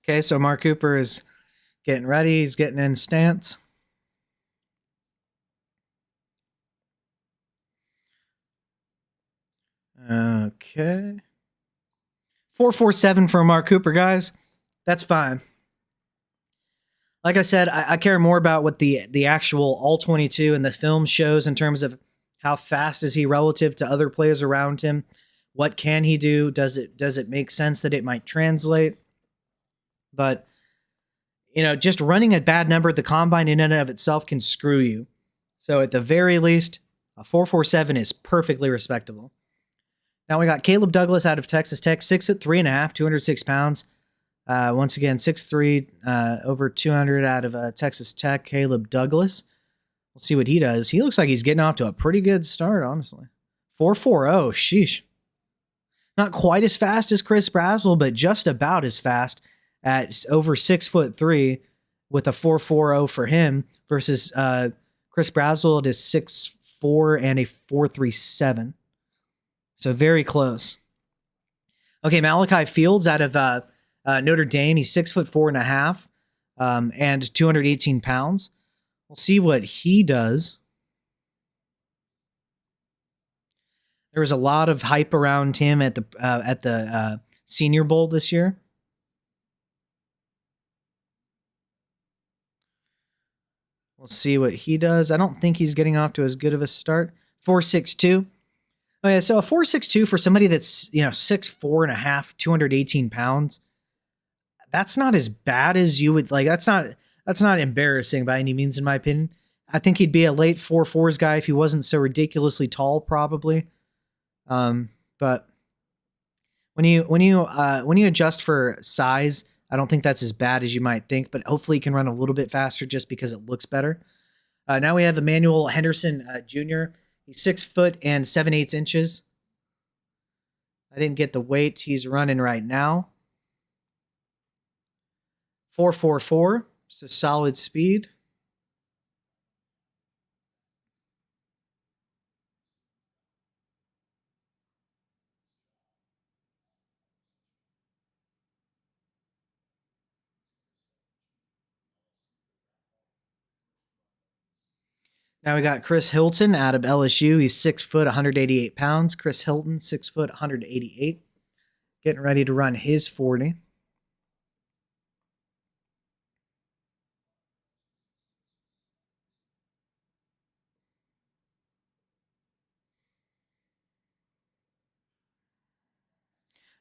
Okay, so Mark Cooper is Getting ready. He's getting in stance. Okay. 447 for Mark Cooper, guys. That's fine. Like I said, I care more about what the actual all 22 and the film shows in terms of how fast is he relative to other players around him. What can he do? Does it make sense that it might translate? But just running a bad number at the combine in and of itself can screw you. So at the very least, a 447 is perfectly respectable. Now we got Caleb Douglas out of Texas Tech, 6'3.5", 206 pounds. Once again, 6'3", over 200 out of Texas Tech. Caleb Douglas. We'll see what he does. He looks like he's getting off to a pretty good start, honestly. 4.40, sheesh. Not quite as fast as Chris Brazzell, but just about as fast at over 6'3" with a 4.40 for him versus Chris Brazzell at his 6'4" and a 4.37. So very close. Okay, Malachi Fields out of Notre Dame. He's 6'4.5", and 218 pounds. We'll see what he does. There was a lot of hype around him at the Senior Bowl this year. We'll see what he does. I don't think he's getting off to as good of a start. 4.62. Oh yeah, so a 4.62 for somebody that's 6'4.5", 218 pounds. That's not as bad as you would like. That's not embarrassing by any means, in my opinion. I think he'd be a late 4.4s guy if he wasn't so ridiculously tall, probably. But when you adjust for size, I don't think that's as bad as you might think. But hopefully, he can run a little bit faster just because it looks better. Now we have Emmanuel Henderson Jr. He's 6 foot and 7/8 inches. I didn't get the weight he's running right now. 4.44. It's a solid speed. Now we got Chris Hilton out of LSU. He's 6 foot, 188 pounds. Chris Hilton, 6 foot, 188. Getting ready to run his 40.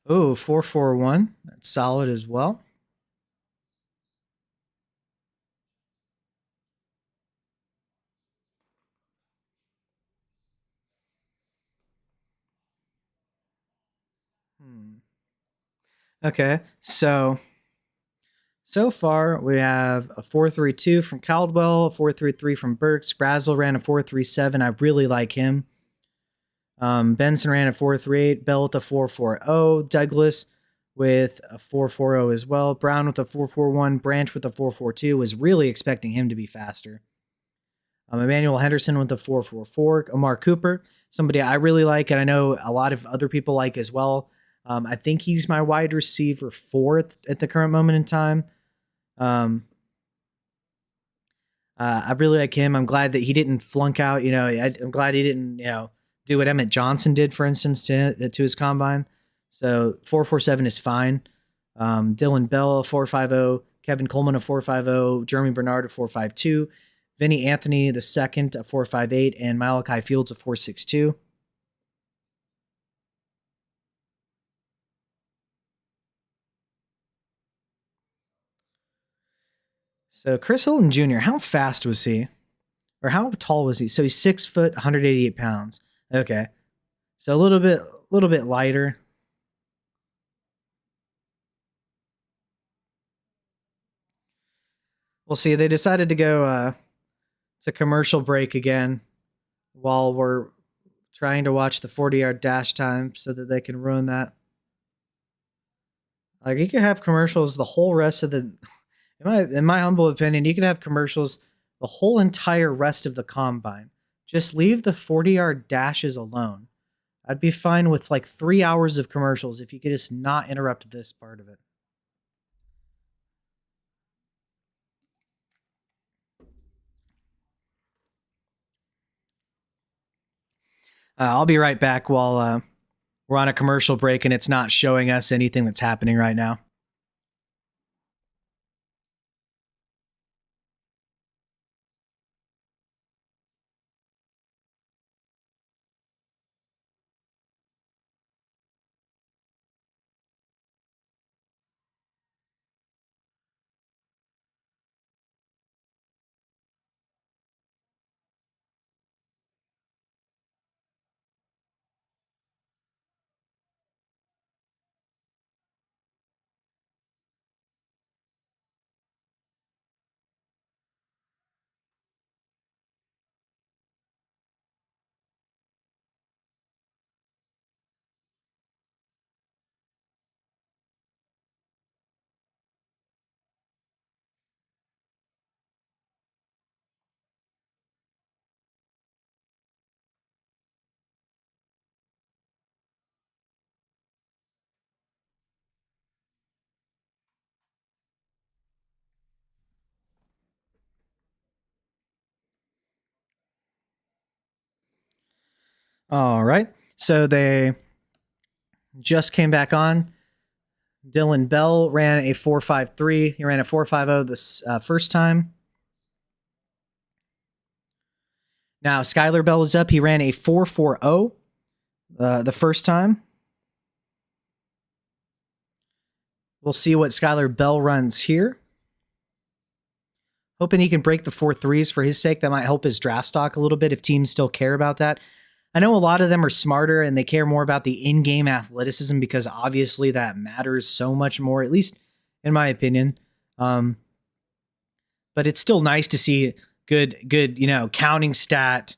Oh, 4.41. That's solid as well. Okay, so far we have a 4.32 from Caldwell, a 4.33 from Burks. Brazzell ran a 4.37. I really like him. Benson ran a 4.38. Bell with a 4.40. Douglas with a 4.40 as well. Brown with a 4.41. Branch with a 4.42. Was really expecting him to be faster. Emmanuel Henderson with a 4.44. Omar Cooper, somebody I really like, and I know a lot of other people like as well. I think he's my wide receiver 4 at the current moment in time. I really like him. I'm glad that he didn't flunk out. I'm glad he didn't, do what Emmett Johnson did, for instance, to his combine. So 4.47 is fine. Dylan Bell, 4.50. Kevin Coleman, a 4.50. Jeremy Bernard, a 4.52. Vinny Anthony, the second, a 4.58. And Malachi Fields, a 4.62. So Chris Hilton Jr., how fast was he? Or how tall was he? So he's 6 foot, 188 pounds. Okay. So a little bit lighter. We'll see. They decided to go to commercial break again while we're trying to watch the 40-yard dash time so that they can ruin that. Like, you can have commercials the whole rest of the in my humble opinion, you can have commercials the whole entire rest of the combine. Just leave the 40-yard dashes alone. I'd be fine with like 3 hours of commercials if you could just not interrupt this part of it. I'll be right back while we're on a commercial break and it's not showing us anything that's happening right now. All right. So they just came back on. Dylan Bell ran a 4.53. He ran a 4.50 this first time. Now Skylar Bell is up. He ran a 4.40 the first time. We'll see what Skylar Bell runs here. Hoping he can break the 4.3s for his sake. That might help his draft stock a little bit if teams still care about that. I know a lot of them are smarter and they care more about the in-game athleticism because obviously that matters so much more, at least in my opinion. But it's still nice to see good, counting stat,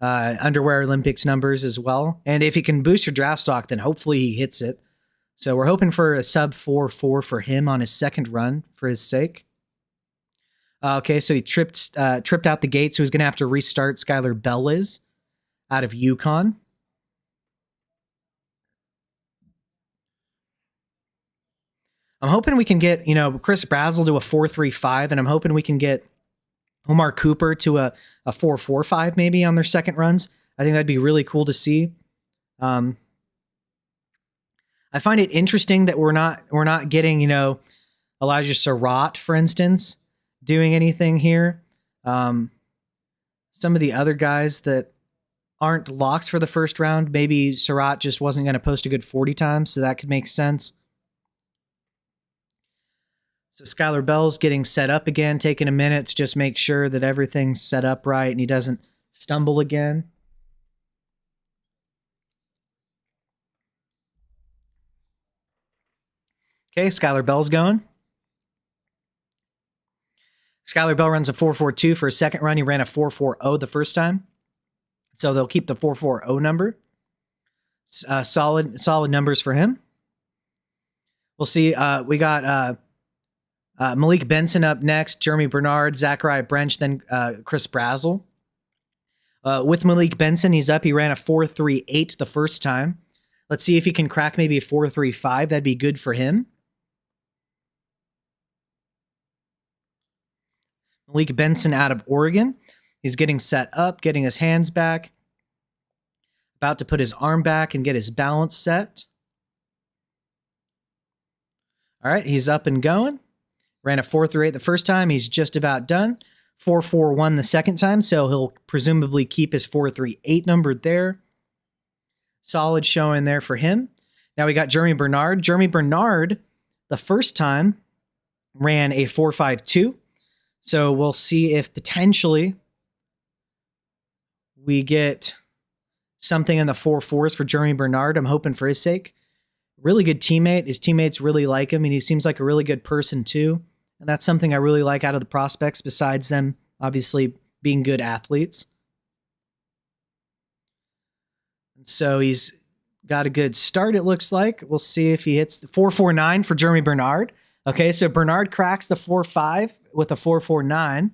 underwear Olympics numbers as well. And if he can boost your draft stock, then hopefully he hits it. So we're hoping for a sub 4.4 for him on his second run for his sake. Okay, so he tripped out the gate, so he's going to have to restart. Skylar Bell is out of UConn. I'm hoping we can get, Chris Brazel to a 4.35, and I'm hoping we can get Omar Cooper to a 4.45 maybe on their second runs. I think that'd be really cool to see. I find it interesting that we're not getting, Elijah Surratt, for instance, doing anything here. Some of the other guys that aren't locks for the first round, maybe Surratt just wasn't going to post a good 40 times, so that could make sense. So Skylar Bell's getting set up again, taking a minute to just make sure that everything's set up right and he doesn't stumble again. Okay, Skylar Bell's going. Skylar Bell runs a 4.42 for a second run. He ran a 4.40 the first time. So they'll keep the 4.40 number. Solid numbers for him. We'll see. We got Malik Benson up next, Jeremy Bernard, Zachariah Brench, then Chris Brazel. With Malik Benson, he's up. He ran a 4.38 the first time. Let's see if he can crack maybe a 4.35. That'd be good for him. Malik Benson out of Oregon. He's getting set up, getting his hands back. About to put his arm back and get his balance set. All right, he's up and going. Ran a 4.38 the first time. He's just about done. 4.41 the second time, so he'll presumably keep his 4.38 number there. Solid showing there for him. Now we got Jeremy Bernard. Jeremy Bernard, the first time, ran a 4.52. So we'll see if potentially we get something in the 4.4s for Jeremy Bernard. I'm hoping for his sake. Really good teammate. His teammates really like him, and he seems like a really good person too. And that's something I really like out of the prospects, besides them obviously being good athletes. And so he's got a good start, it looks like. We'll see if he hits the 4.49 for Jeremy Bernard. Okay, so Bernard cracks the 4.5 with a 4.49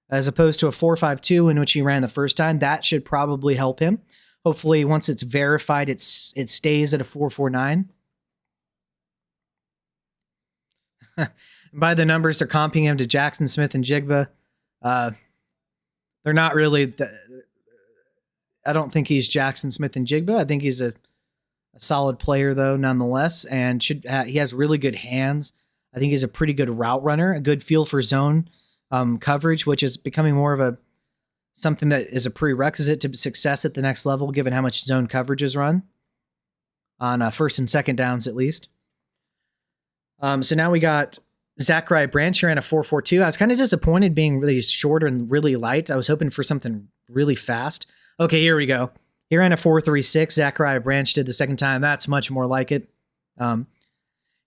as opposed to a 4.52 in which he ran the first time. That should probably help him. Hopefully, once it's verified, it stays at a 4.49. By the numbers, they're comping him to Jackson Smith and Jigba. They're not really. I don't think he's Jackson Smith and Jigba. I think he's a solid player though, nonetheless, and he has really good hands. I think he's a pretty good route runner, a good feel for zone coverage, which is becoming more of a something that is a prerequisite to success at the next level, given how much zone coverage is run on first and second downs, at least. So now we got Zachariah Branch here in a 4.42. I was kind of disappointed being really shorter and really light. I was hoping for something really fast. Okay, here we go. He ran a 4.36. Zachariah Branch did the second time. That's much more like it.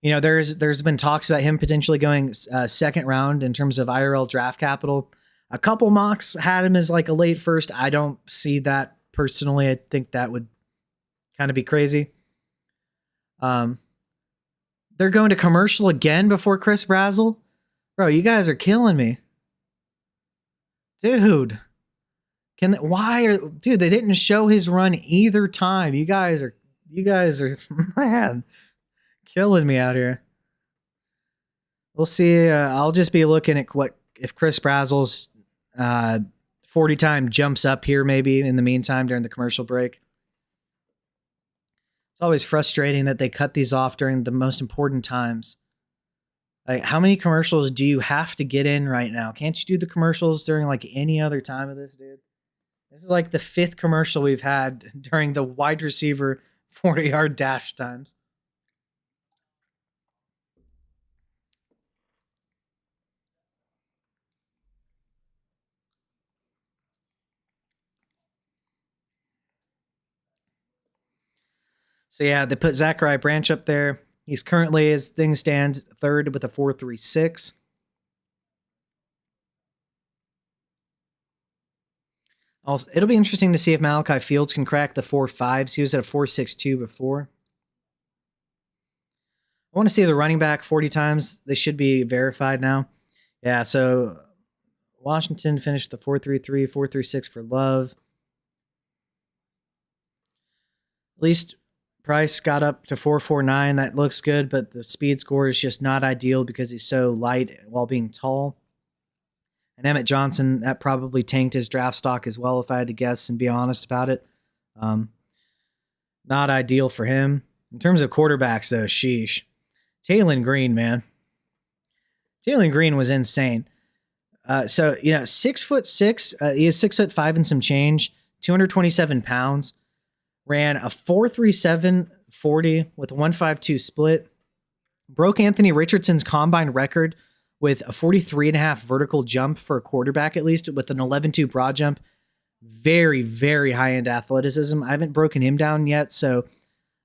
There's been talks about him potentially going second round in terms of IRL draft capital. A couple mocks had him as like a late first. I don't see that personally. I think that would kind of be crazy. They're going to commercial again before Chris Brazzell. Bro, you guys are killing me. Dude. Dude, they didn't show his run either time. You guys are man, killing me out here. We'll see. I'll just be looking at if Chris Brazzell's 40 time jumps up here maybe in the meantime during the commercial break. It's always frustrating that they cut these off during the most important times. Like, how many commercials do you have to get in right now? Can't you do the commercials during like any other time of this, dude? This is like the 5th commercial we've had during the wide receiver 40-yard dash times. So yeah, they put Zachariah Branch up there. He's currently, as things stand, third with a 4.36. It'll be interesting to see if Malachi Fields can crack the 4.5s. He was at a 4.62 before. I want to see the running back 40 times. They should be verified now. Yeah, so Washington finished the 4.33, 4.36 for Love. At least Price got up to 4.49. That looks good, but the speed score is just not ideal because he's so light while being tall. And Emmett Johnson, that probably tanked his draft stock as well, if I had to guess and be honest about it. Not ideal for him. In terms of quarterbacks, though, sheesh. Taylon Green, man. Taylon Green was insane. 6'6", he is 6'5" and some change, 227 pounds. Ran a 4.37 40 with a 1.52 split. Broke Anthony Richardson's combine record with a 43.5 vertical jump for a quarterback, at least, with an 11.2 broad jump. Very, very high-end athleticism. I haven't broken him down yet, so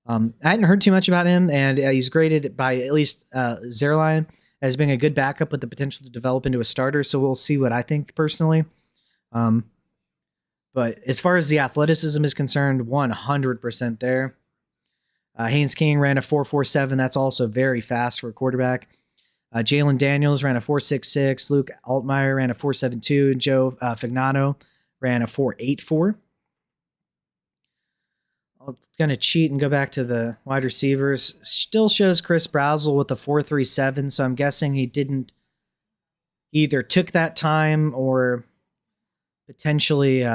I hadn't heard too much about him, and he's graded by at least Zerline as being a good backup with the potential to develop into a starter, so we'll see what I think personally. But as far as the athleticism is concerned, 100% there. Haynes King ran a 4.47. That's also very fast for a quarterback. Jalen Daniels ran a 4.66. Luke Altmaier ran a 4.72. And Joe Fagnano ran a 4.84. I'm going to cheat and go back to the wide receivers. Still shows Chris Brazzell with a 4.37, so I'm guessing he didn't either took that time or potentially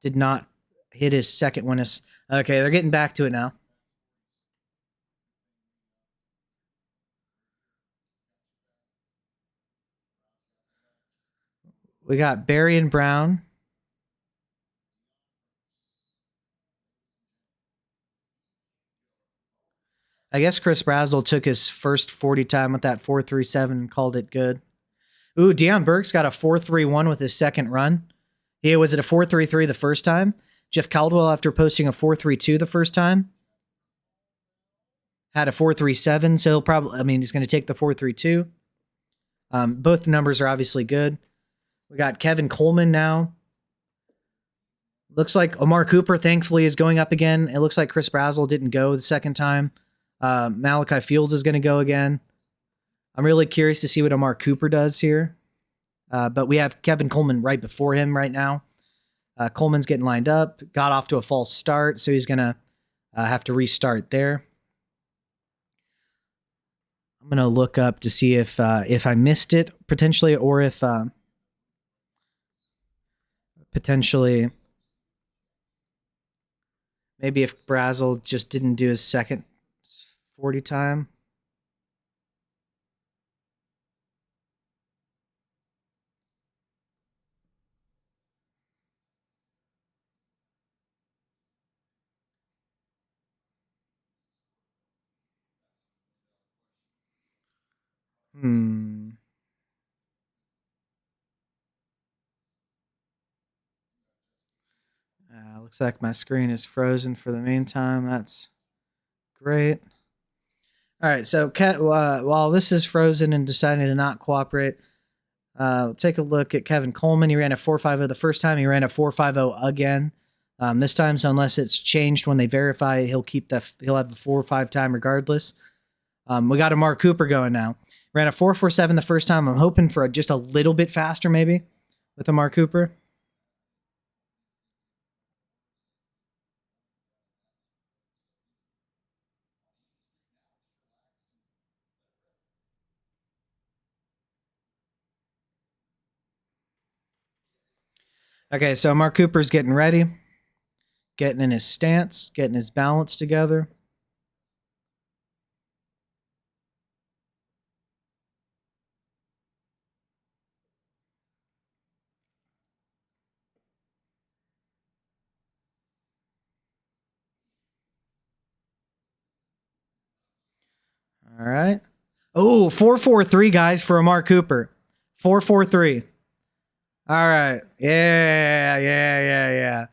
did not hit his second one. Okay, they're getting back to it now. We got Barry and Brown. I guess Chris Brazzell took his first 40 time with that 4.37 and called it good. Ooh, Deion Burks got a 4.31 with his second run. He was at a 4.33 the first time. Jeff Caldwell, after posting a 4.32 the first time, had a 4.37. So he'll probably, he's going to take the 4.32. Both numbers are obviously good. We got Kevin Coleman now. Looks like Amari Cooper, thankfully, is going up again. It looks like Chris Brazzell didn't go the second time. Malachi Fields is going to go again. I'm really curious to see what Amari Cooper does here. But we have Kevin Coleman right before him right now. Coleman's getting lined up. Got off to a false start, so he's going to have to restart there. I'm going to look up to see if I missed it, potentially, or if potentially Maybe if Brazel just didn't do his second 40 time. Hmm. Looks like my screen is frozen for the meantime. That's great. All right, so while this is frozen and deciding to not cooperate, take a look at Kevin Coleman. He ran a 4.50 the first time. He ran a 4.50 again. This time, so unless it's changed when they verify, he'll have the 4.5 time regardless. We got a Mark Cooper going now. Ran a 4.47 the first time. I'm hoping for just a little bit faster, maybe, with a Mark Cooper. Okay, so Mark Cooper's getting ready, getting in his stance, getting his balance together. All right. Oh, 4.43, guys, for a Mark Cooper. 4.43. All right. Yeah.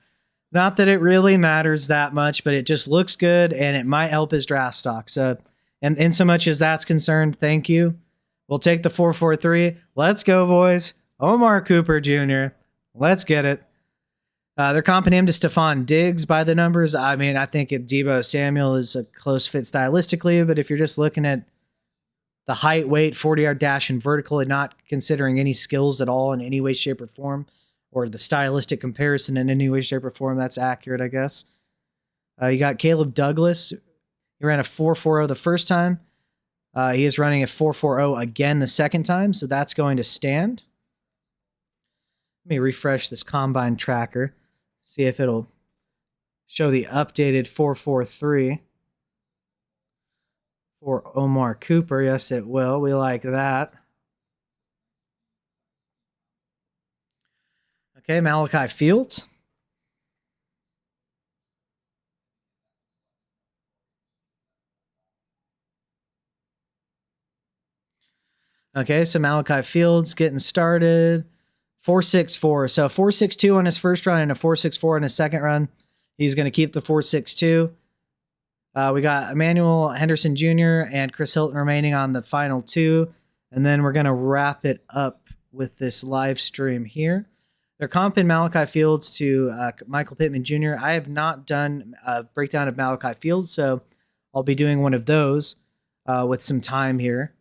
Not that it really matters that much, but it just looks good and it might help his draft stock. So, and in so much as that's concerned, thank you. We'll take the 4.43. Let's go, boys. Omar Cooper Jr. Let's get it. They're comping him to Stephon Diggs by the numbers. I mean, I think Deebo Samuel is a close fit stylistically, but if you're just looking at the height, weight, 40-yard dash, and vertical, and not considering any skills at all in any way, shape, or form, or the stylistic comparison in any way, shape, or form, that's accurate, I guess. You got Caleb Douglas. He ran a 4.40 the first time. He is running a 4.40 again the second time, so that's going to stand. Let me refresh this combine tracker, see if it'll show the updated 4.43 for Omar Cooper. Yes, it will. We like that. Okay, Malachi Fields. Okay, so Malachi Fields getting started. 4.64. So 4.62 on his first run and a 4.64 on his second run. He's going to keep the 4.62. We got Emmanuel Henderson Jr. and Chris Hilton remaining on the final two. And then we're going to wrap it up with this live stream here. They're comping Malachi Fields to Michael Pittman Jr. I have not done a breakdown of Malachi Fields, so I'll be doing one of those with some time here.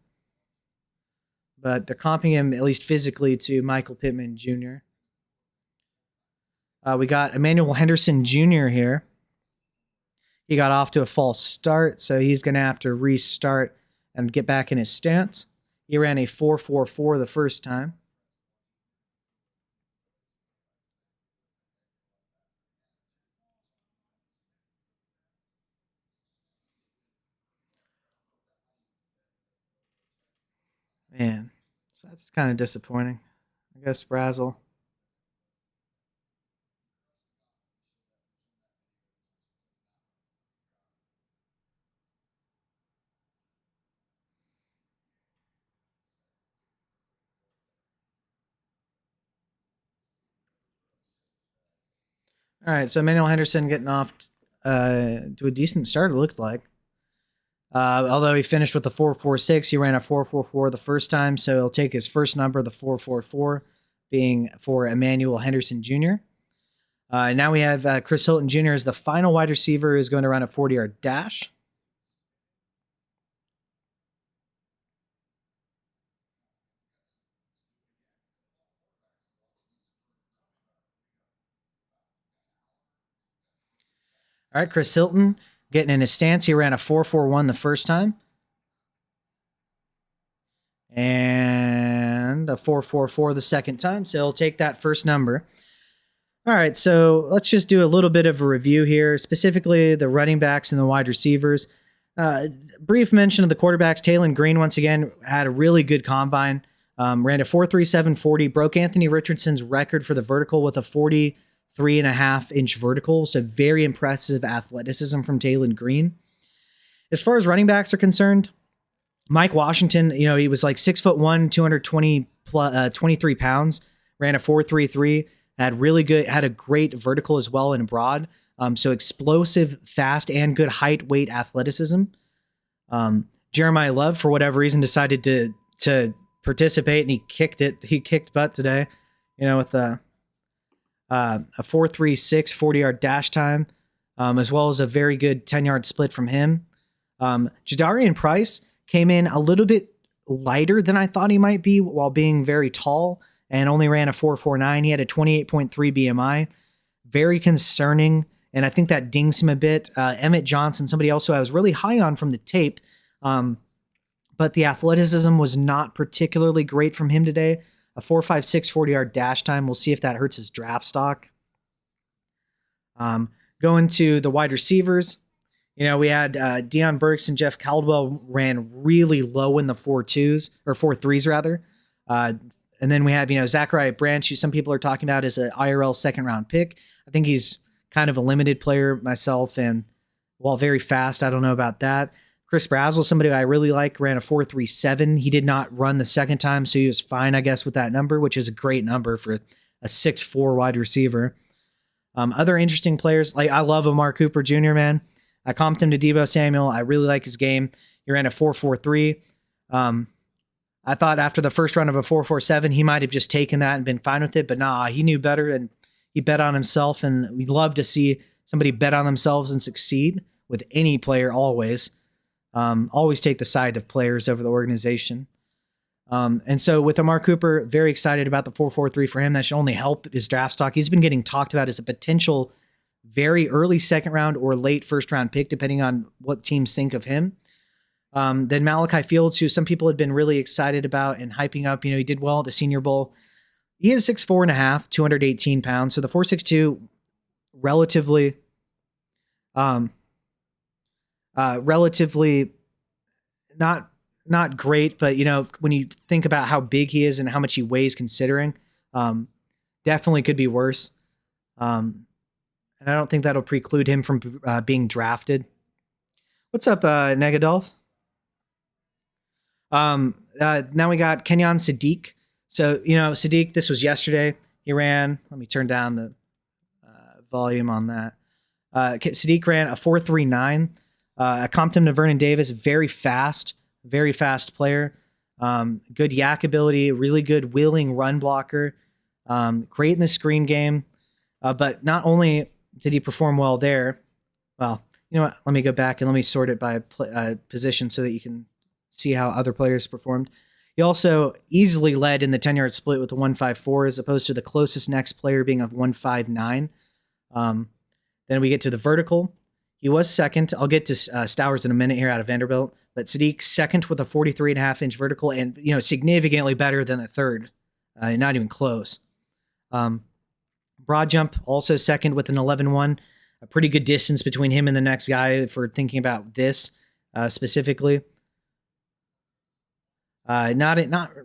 But they're comping him, at least physically, to Michael Pittman Jr. We got Emmanuel Henderson Jr. here. He got off to a false start, so he's going to have to restart and get back in his stance. He ran a 4.44 the first time. Man, so that's kind of disappointing. I guess Brazel. All right, so Emmanuel Henderson getting off to a decent start, it looked like. Although he finished with the 4.46, he ran a 4.44 the first time, so he'll take his first number, the 4.44, being for Emmanuel Henderson Jr. Now we have Chris Hilton Jr. as the final wide receiver who's going to run a 40-yard dash. All right, Chris Hilton getting in his stance. He ran a 4.41 the first time. And a 4.44 the second time. So he'll take that first number. All right, so let's just do a little bit of a review here, specifically the running backs and the wide receivers. Brief mention of the quarterbacks. Taylon Green, once again, had a really good combine. Ran a 4.3740, broke Anthony Richardson's record for the vertical with a 43.5-inch vertical. So very impressive athleticism from Taylon Green. As far as running backs are concerned, Mike Washington, he was like 6'1", 23 pounds, ran a 4.33, had a great vertical as well and broad. So explosive, fast, and good height, weight, athleticism. Jeremiah Love, for whatever reason, decided to participate, and he kicked butt today, with a 4.36 40-yard dash time, as well as a very good 10-yard split from him. Jadarian Price came in a little bit lighter than I thought he might be while being very tall, and only ran a 4.49. He had a 28.3 BMI. Very concerning, and I think that dings him a bit. Emmett Johnson, somebody else who I was really high on from the tape, but the athleticism was not particularly great from him today. A 4.56 40-yard dash time. We'll see if that hurts his draft stock. Going to the wide receivers, we had Deion Burks and Jeff Caldwell ran really low in the 4.2s, or 4.3s rather. And then we have, Zachariah Branch, who some people are talking about as an IRL second-round pick. I think he's kind of a limited player myself, and while very fast, I don't know about that. Chris Brazzell, somebody I really like, ran a 4.37. He did not run the second time, so he was fine, I guess, with that number, which is a great number for a 6'4" wide receiver. Other interesting players, like I love Amari Cooper Jr., man. I comped him to Deebo Samuel. I really like his game. He ran a 4.43. I thought after the first run of a 4.47, he might have just taken that and been fine with it, but nah, he knew better and he bet on himself, and we'd love to see somebody bet on themselves and succeed with any player always. Always take the side of players over the organization. And so with Amari Cooper, very excited about the 4.43 for him. That should only help his draft stock. He's been getting talked about as a potential very early second round or late first round pick, depending on what teams think of him. Then Malachi Fields, who some people had been really excited about and hyping up. He did well at the Senior Bowl. He is 6'4.5", 218 pounds. So the 4.62 relatively not great, but when you think about how big he is and how much he weighs considering, definitely could be worse. And I don't think that'll preclude him from being drafted. What's up, Negadolf? Now we got Kenyon Sadiq. So, Sadiq, this was yesterday. He ran, let me turn down the volume on that. Sadiq ran a 4.39. I comped him to Vernon Davis. Very fast player. Good yak ability, really good wheeling run blocker. Great in the screen game. But not only did he perform well there, well, you know what? Let me go back and let me sort it by position so that you can see how other players performed. He also easily led in the 10-yard split with a 1.54 as opposed to the closest next player being a 1.59. Then we get to the vertical. He was second. I'll get to Stowers in a minute here out of Vanderbilt, but Sadiq second with a 43.5-inch vertical and, significantly better than the third. Not even close. Broad jump also second with an 11.1. A pretty good distance between him and the next guy if we're thinking about this specifically. Not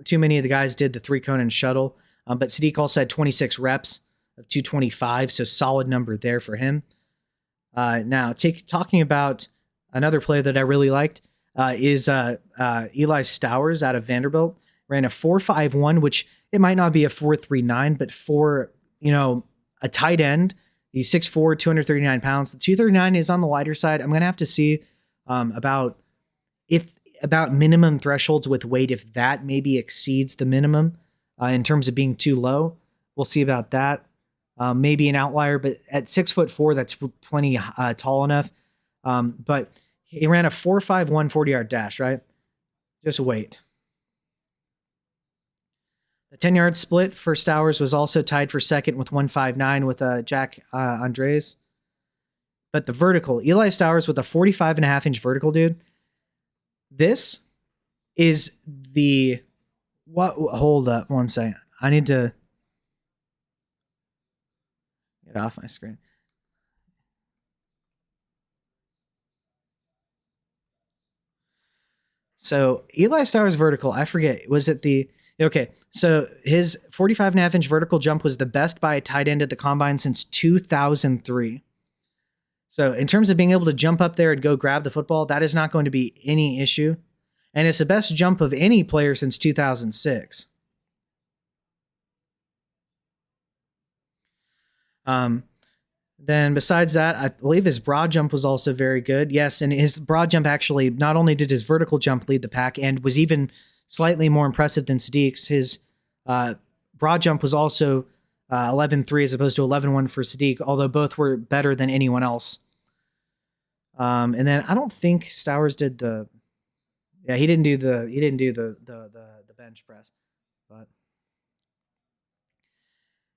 too many of the guys did the 3-cone and shuttle, but Sadiq also had 26 reps of 225, so solid number there for him. Now, talking about another player that I really liked is Eli Stowers out of Vanderbilt. Ran a 4.51, which it might not be a 4.39, but for a tight end, he's 6'4", 239 pounds. The 239 is on the lighter side. I'm gonna have to see about minimum thresholds with weight, if that maybe exceeds the minimum in terms of being too low. We'll see about that. Maybe an outlier, but at 6'4", that's plenty tall enough. But he ran a 4.51 40-yard dash, right? Just wait. The 10-yard split for Stowers was also tied for second with 1.59 with Jack Andres. But the vertical, Eli Stowers with a 45.5-inch vertical, dude. This is the what? Hold up one second. I need to. Get off my screen. So Eli Stowers vertical, I forget, was it the okay? So his 45.5-inch vertical jump was the best by a tight end at the combine since 2003. So in terms of being able to jump up there and go grab the football, that is not going to be any issue. And it's the best jump of any player since 2006. Then besides that, I believe his broad jump was also very good. Yes, and his broad jump actually, not only did his vertical jump lead the pack and was even slightly more impressive than Sadiq's, his broad jump was also 11.3 as opposed to 11.1 for Sadiq, although both were better than anyone else. And then I don't think Stowers did the, yeah, he didn't do the bench press, but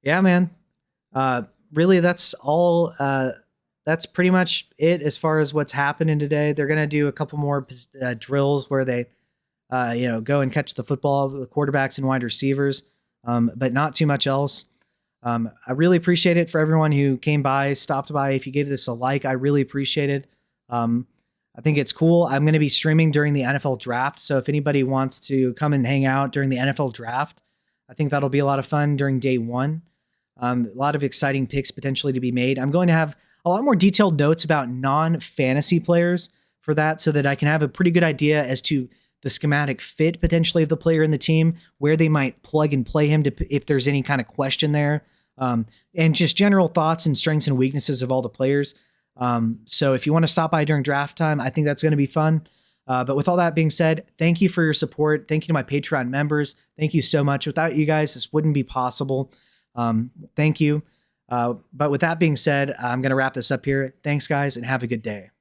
yeah, man. Really, that's all. That's pretty much it as far as what's happening today. They're gonna do a couple more drills where they, go and catch the football, the quarterbacks and wide receivers, but not too much else. I really appreciate it for everyone who came by, stopped by. If you gave this a like, I really appreciate it. I think it's cool. I'm going to be streaming during the NFL draft. So if anybody wants to come and hang out during the NFL draft, I think that'll be a lot of fun during day one. A lot of exciting picks potentially to be made. I'm going to have a lot more detailed notes about non-fantasy players for that so that I can have a pretty good idea as to the schematic fit potentially of the player in the team, where they might plug and play him if there's any kind of question there, and just general thoughts and strengths and weaknesses of all the players. So if you want to stop by during draft time, I think that's going to be fun. But with all that being said, thank you for your support. Thank you to my Patreon members. Thank you so much. Without you guys, this wouldn't be possible. Thank you. But with that being said, I'm going to wrap this up here. Thanks, guys, and have a good day.